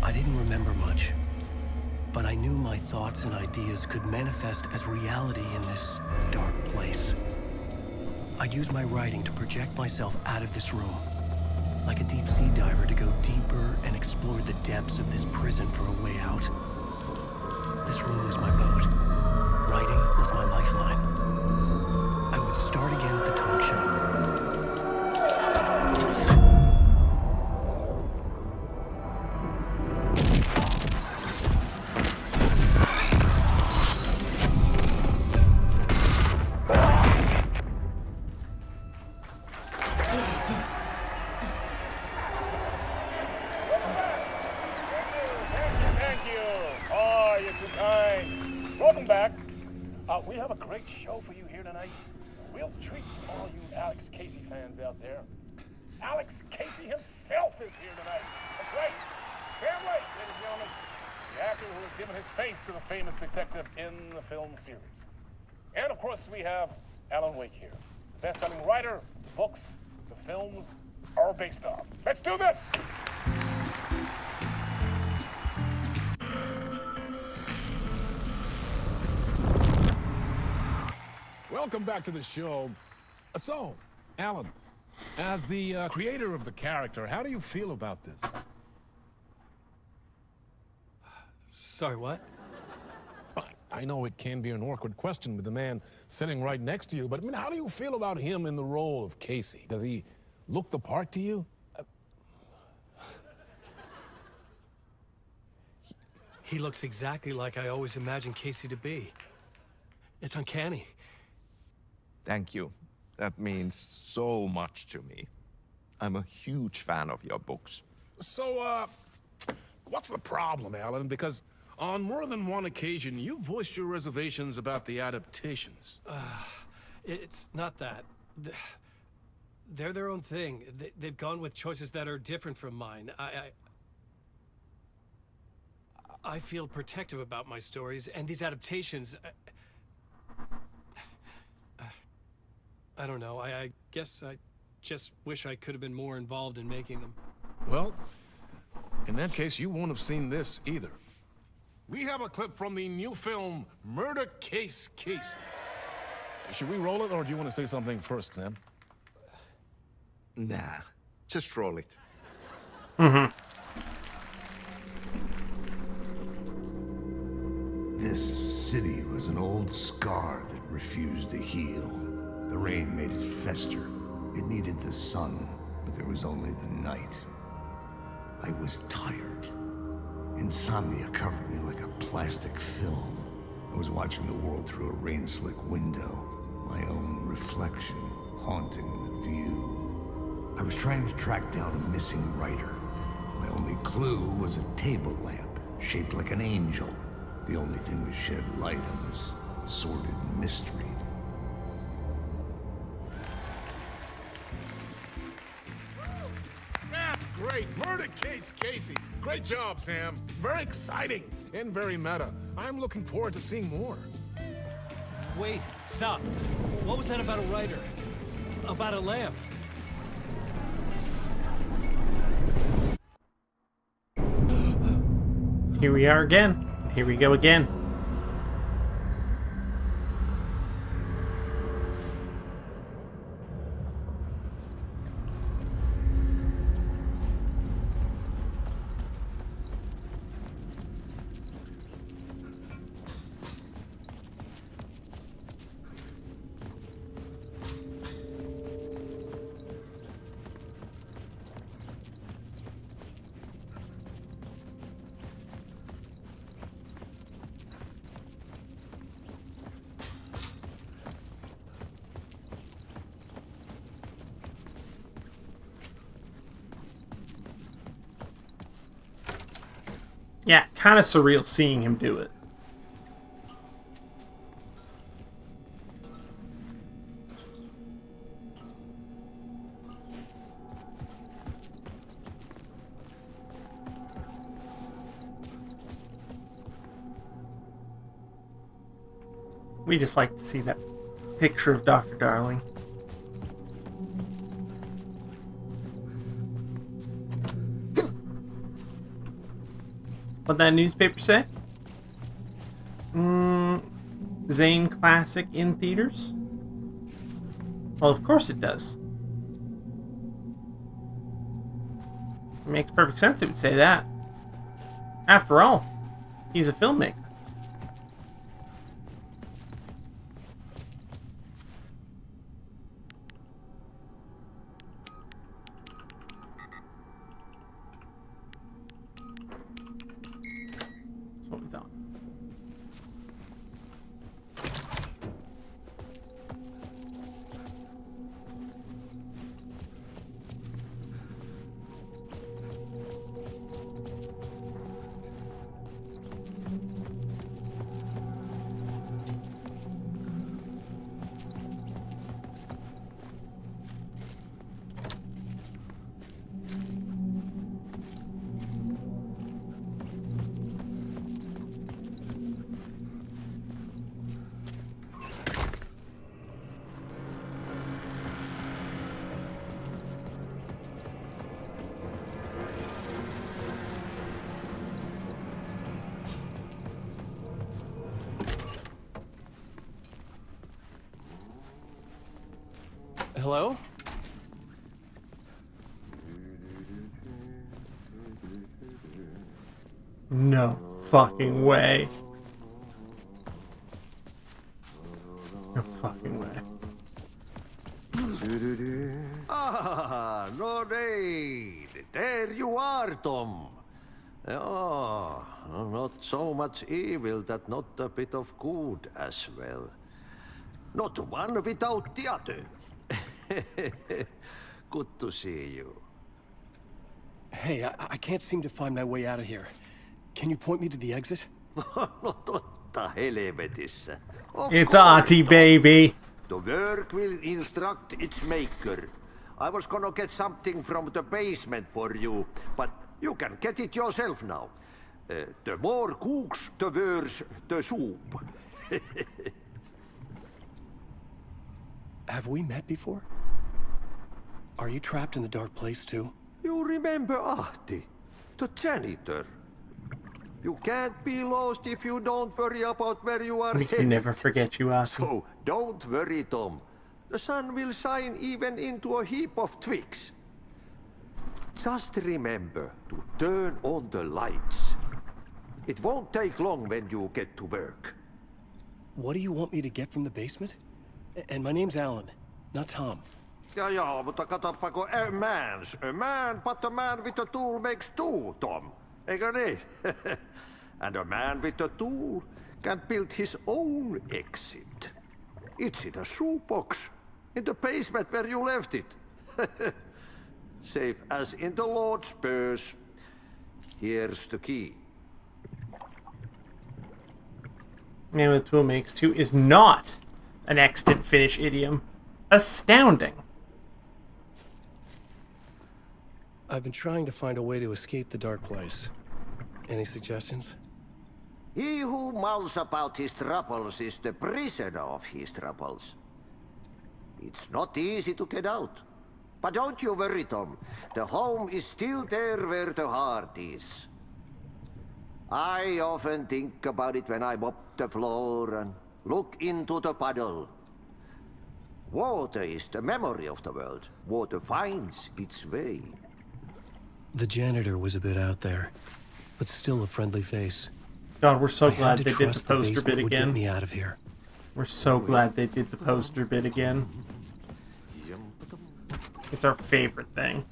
I didn't remember much, but I knew my thoughts and ideas could manifest as reality in this dark place. I'd use my writing to project myself out of this room, like a deep-sea diver to go deeper and explore the depths of this prison for a way out. This room was my boat. Writing was my lifeline. I would start again at the talk show. Thank you. Oh, you're too kind. Welcome back. We have a great show for you here tonight. Real treat for all you Alex Casey fans out there. Alex Casey himself is here tonight. That's right. Sam Lake, ladies and gentlemen. The actor who has given his face to the famous detective in the film series. And of course, we have Alan Wake here. The best-selling writer, the books, the films are based on. Let's do this! Welcome back to the show. So, Alan, as the creator of the character, how do you feel about this? Sorry, what? I know it can be an awkward question with the man sitting right next to you, but I mean, how do you feel about him in the role of Casey? Does he look the part to you? He looks exactly like I always imagined Casey to be. It's uncanny. Thank you. That means so much to me. I'm a huge fan of your books. So, what's the problem, Alan? Because on more than one occasion, you voiced your reservations about the adaptations. It's not that. They're their own thing. They've gone with choices that are different from mine. I feel protective about my stories, and these adaptations... I don't know. I guess I just wish I could have been more involved in making them. Well, in that case, you won't have seen this either. We have a clip from the new film, Murder Case Casey. Should we roll it, or do you want to say something first, Sam? Nah, just roll it. Mm-hmm. This city was an old scar that refused to heal. The rain made it fester. It needed the sun, but there was only the night. I was tired. Insomnia covered me like a plastic film. I was watching the world through a rain-slick window, my own reflection haunting the view. I was trying to track down a missing writer. My only clue was a table lamp, shaped like an angel. The only thing to shed light on this sordid mystery. That's great. Murder Case Casey. Great job, Sam. Very exciting and very meta. I'm looking forward to seeing more. Wait, stop. What was that about a writer? About a lamp? Here we are again. Here we go again. Yeah, kind of surreal seeing him do it. We just like to see that picture of Dr. Darling. What'd that newspaper say? Zane Classic in theaters? Well, of course it does. It makes perfect sense it would say that. After all, he's a filmmaker. That's what we thought. Hello? No fucking way. No fucking way. Ah, no raid. There you are, Tom. Oh, not so much evil that not a bit of good as well. Not one without the other. Good to see you. Hey, I can't seem to find my way out of here. Can you point me to the exit? No totta helvetissä. Of It's course, Artie, Tom. baby. The work will instruct its maker. I was gonna get something from the basement for you, but you can get it yourself now. The more cooks, the worse the soup. Have we met before? Are you trapped in the dark place too? You remember Ahti, the janitor. You can't be lost if you don't worry about where you are We headed. can never forget you, Artie. So, don't worry, Tom. The sun will shine even into a heap of twigs. Just remember to turn on the lights. It won't take long when you get to work. What do you want me to get from the basement? And my name's Alan, not Tom. Ja, mutta katsoppa, a man, but a man with a tool makes two, Tom. Eikö niin? And a man with a tool can build his own exit. It's in a shoebox, in the basement where you left it. Safe as in the Lord's purse. Here's the key. Man with a tool makes two is not an extant Finnish idiom. Astounding. I've been trying to find a way to escape the dark place. Any suggestions? He who mouths about his troubles is the prisoner of his troubles. It's not easy to get out. But don't you worry, Tom. The home is still there where the heart is. I often think about it when I mop the floor and look into the puddle. Water is the memory of the world. Water finds its way. The janitor was a bit out there, but still a friendly face. God, we're so I had glad to they did the trust poster basement bit would get again. me out of here. We're so glad they did the poster bit again. It's our favorite thing.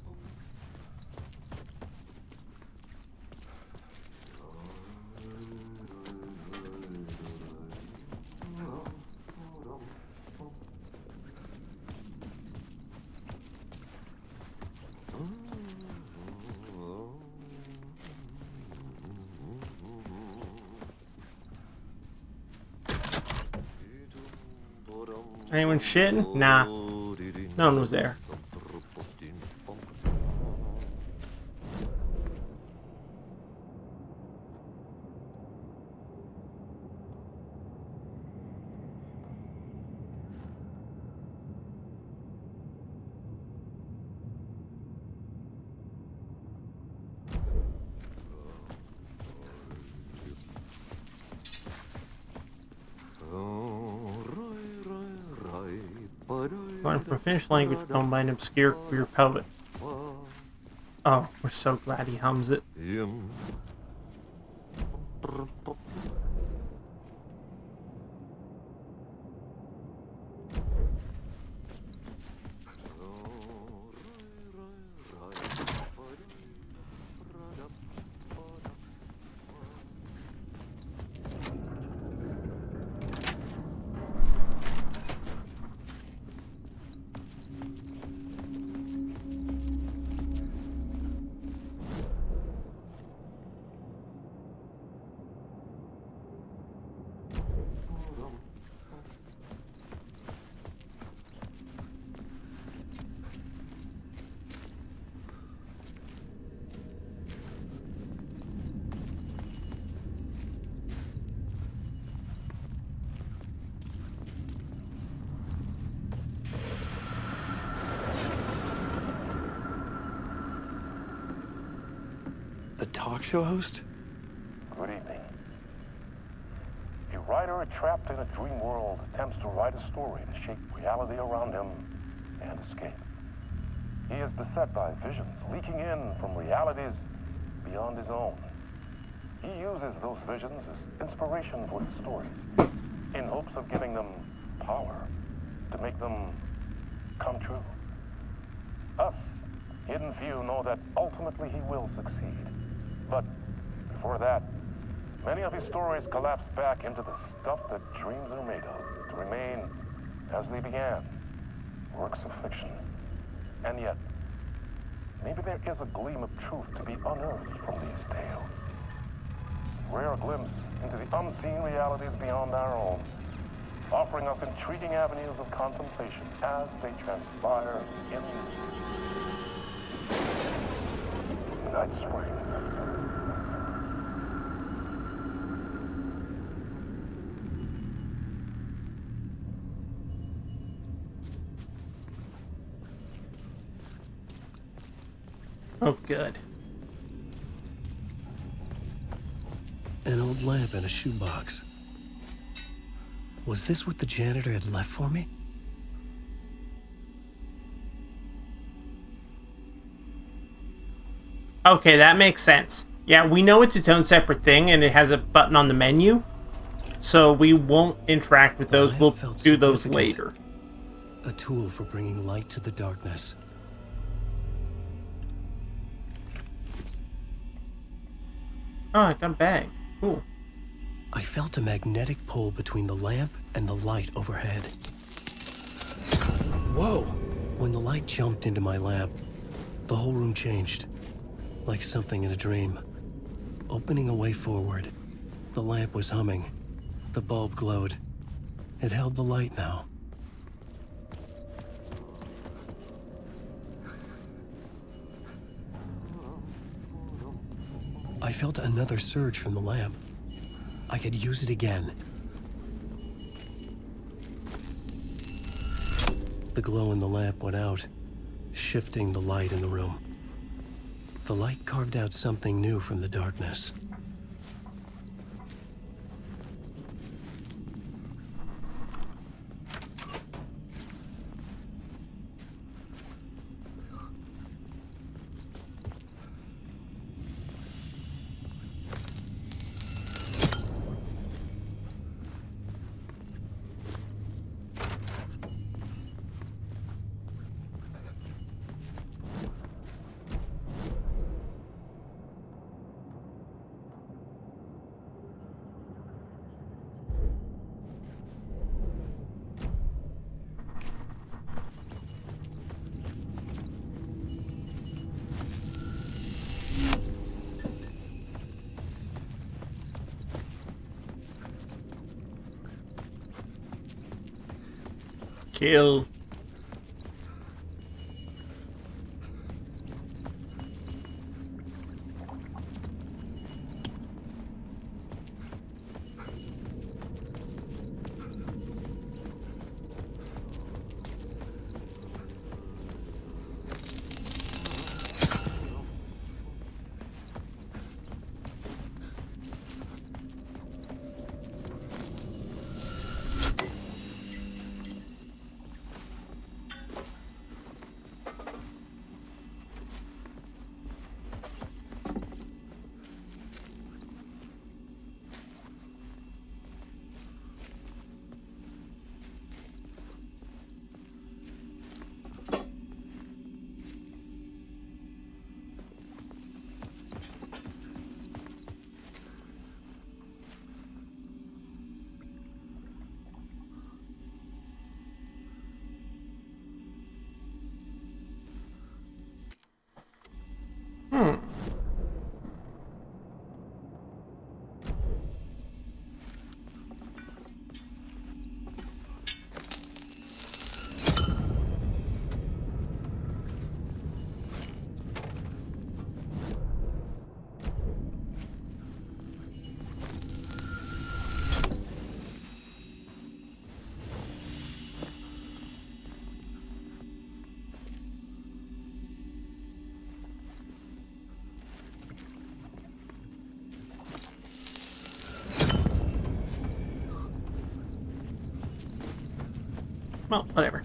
Anyone shitting? Nah. No one was there. Learn from a Finnish language poem by an obscure queer poet. Oh, we're so glad he hums it. The talk show host? Good evening. A writer trapped in a dream world attempts to write a story to shape reality around him and escape. He is beset by visions leaking in from realities beyond his own. He uses those visions as inspiration for his stories, in hopes of giving them power to make them come true. Us, hidden few, know that ultimately he will succeed. But before that, many of his stories collapse back into the stuff that dreams are made of, to remain as they began, works of fiction. And yet, maybe there is a gleam of truth to be unearthed from these tales. Rare glimpse into the unseen realities beyond our own, offering us intriguing avenues of contemplation as they transpire in Night Springs. Oh, good. An old lamp in a shoebox. Was this what the janitor had left for me? Okay, that makes sense. Yeah, we know it's its own separate thing, and it has a button on the menu, so we won't interact with those. We'll do those later. A tool for bringing light to the darkness. Oh, I got a bag. Cool. I felt a magnetic pull between the lamp and the light overhead. Whoa! When the light jumped into my lamp, the whole room changed. Like something in a dream. Opening a way forward, the lamp was humming. The bulb glowed. It held the light now. I felt another surge from the lamp. I could use it again. The glow in the lamp went out, shifting the light in the room. The light carved out something new from the darkness. Kill. Well, whatever.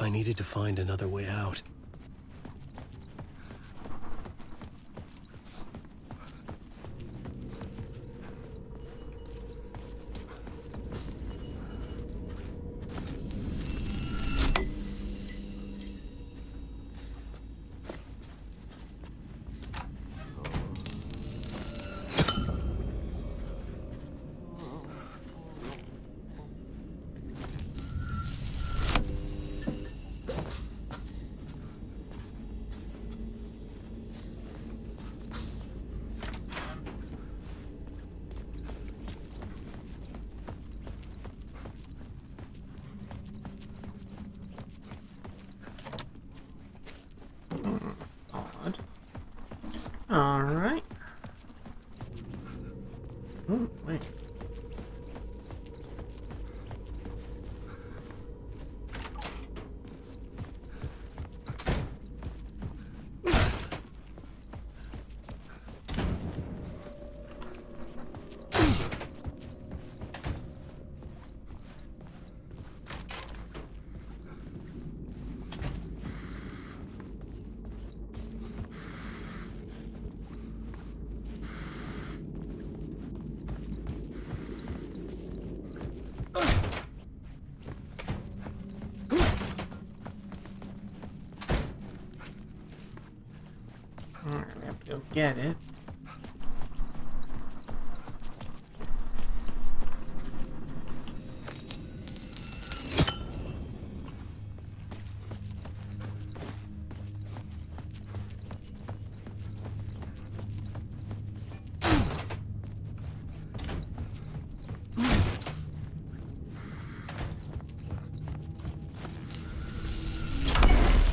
I needed to find another way out. All right. Oh, wait. Alright, we have to go get it.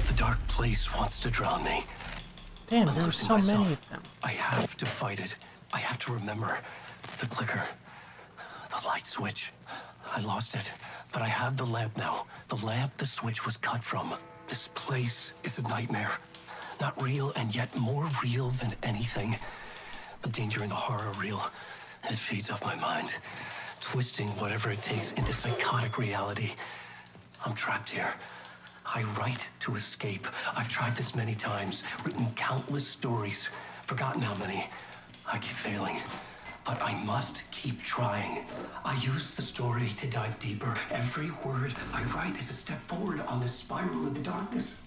The dark place wants to drown me. Damn, there were so many of them. I have to fight it. I have to remember the clicker, the light switch. I lost it, but I have the lamp now. The lamp the switch was cut from. This place is a nightmare. Not real, and yet more real than anything. The danger and the horror are real. It feeds off my mind, twisting whatever it takes into psychotic reality. I'm trapped here. I write to escape. I've tried this many times, written countless stories, forgotten how many. I keep failing. but I must keep trying. I use the story to dive deeper. Every word I write is a step forward on this spiral of the darkness.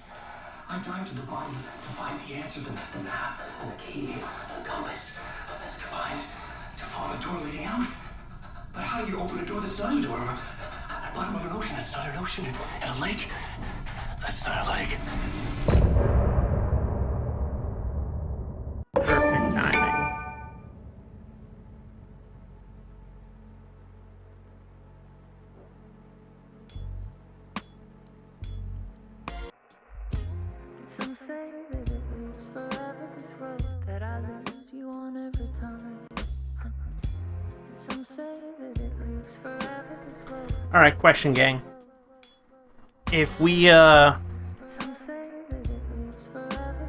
I dive to the bottom to find the answer, the map, and the key, and the compass. It's combined to form a door leading out. But how do you open a door that's not a door? At the bottom of an ocean that's not an ocean, and a lake that's not a lake. Perfect timing. Some say that it lives forever, this road that I lose you on every time. Some say that it lives forever, this road. Alright, question, gang. If we,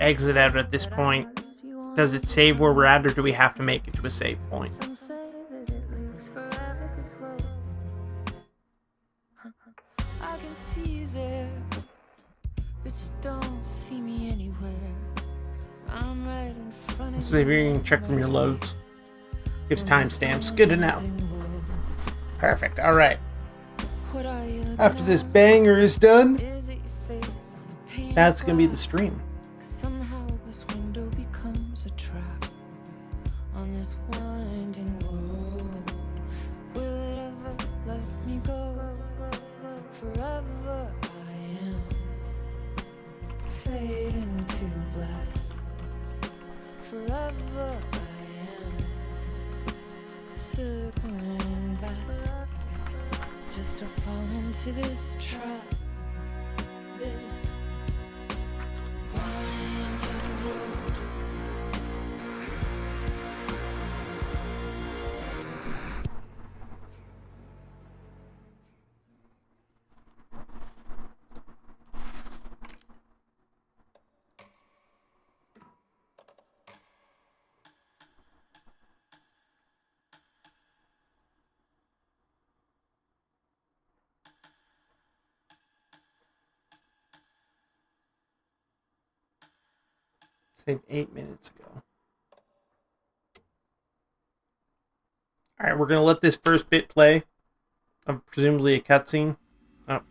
exit out at this point, does it save where we're at, or do we have to make it to a save point? I can see you there, but you don't see me anywhere. I'm right in front of So if you can check from your loads. Gives timestamps. Good to know. Perfect. Alright. After this banger is done, that's going to be the stream. somehow this window becomes a trap on this winding road. Will it ever let me go? Forever I am fading to black. Forever I am circling back, just to fall into this trap. This winding road. Saved 8 minutes ago. Alright, we're going to let this first bit play of presumably a cutscene. Oh.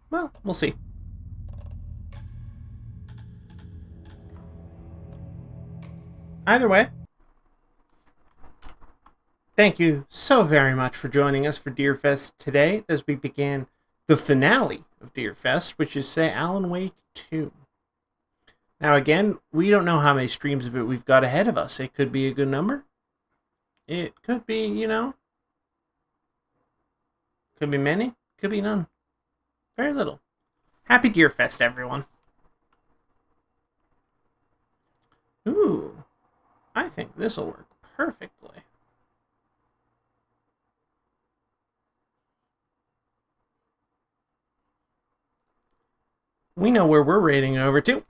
Well, we'll see. Either way, thank you so very much for joining us for DEERFEST today as we began the finale of DEERFEST, which is, say, Alan Wake 2. Now, again, we don't know how many streams of it we've got ahead of us. It could be a good number. It could be, you know, could be many, could be none. Very little. Happy DEERFEST, everyone. Ooh, I think this will work perfectly. We know where we're raiding over to.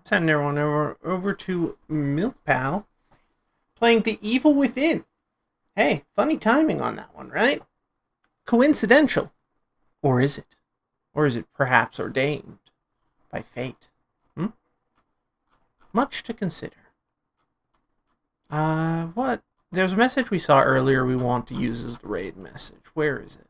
Sending everyone over to Milk Pal, playing The Evil Within. Hey, funny timing on that one, right? Coincidental. Or is it? Or is it perhaps ordained by fate? Much to consider. What? There's a message we saw earlier we want to use as the raid message. Where is it?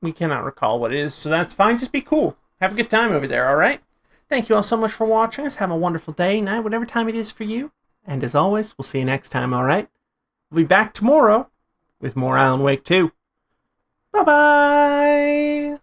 We cannot recall what it is, so that's fine. Just be cool. Have a good time over there, alright? Thank you all so much for watching us. Have a wonderful day, night, whatever time it is for you. And as always, we'll see you next time, alright? We'll be back tomorrow with more Alan Wake 2. Bye-bye!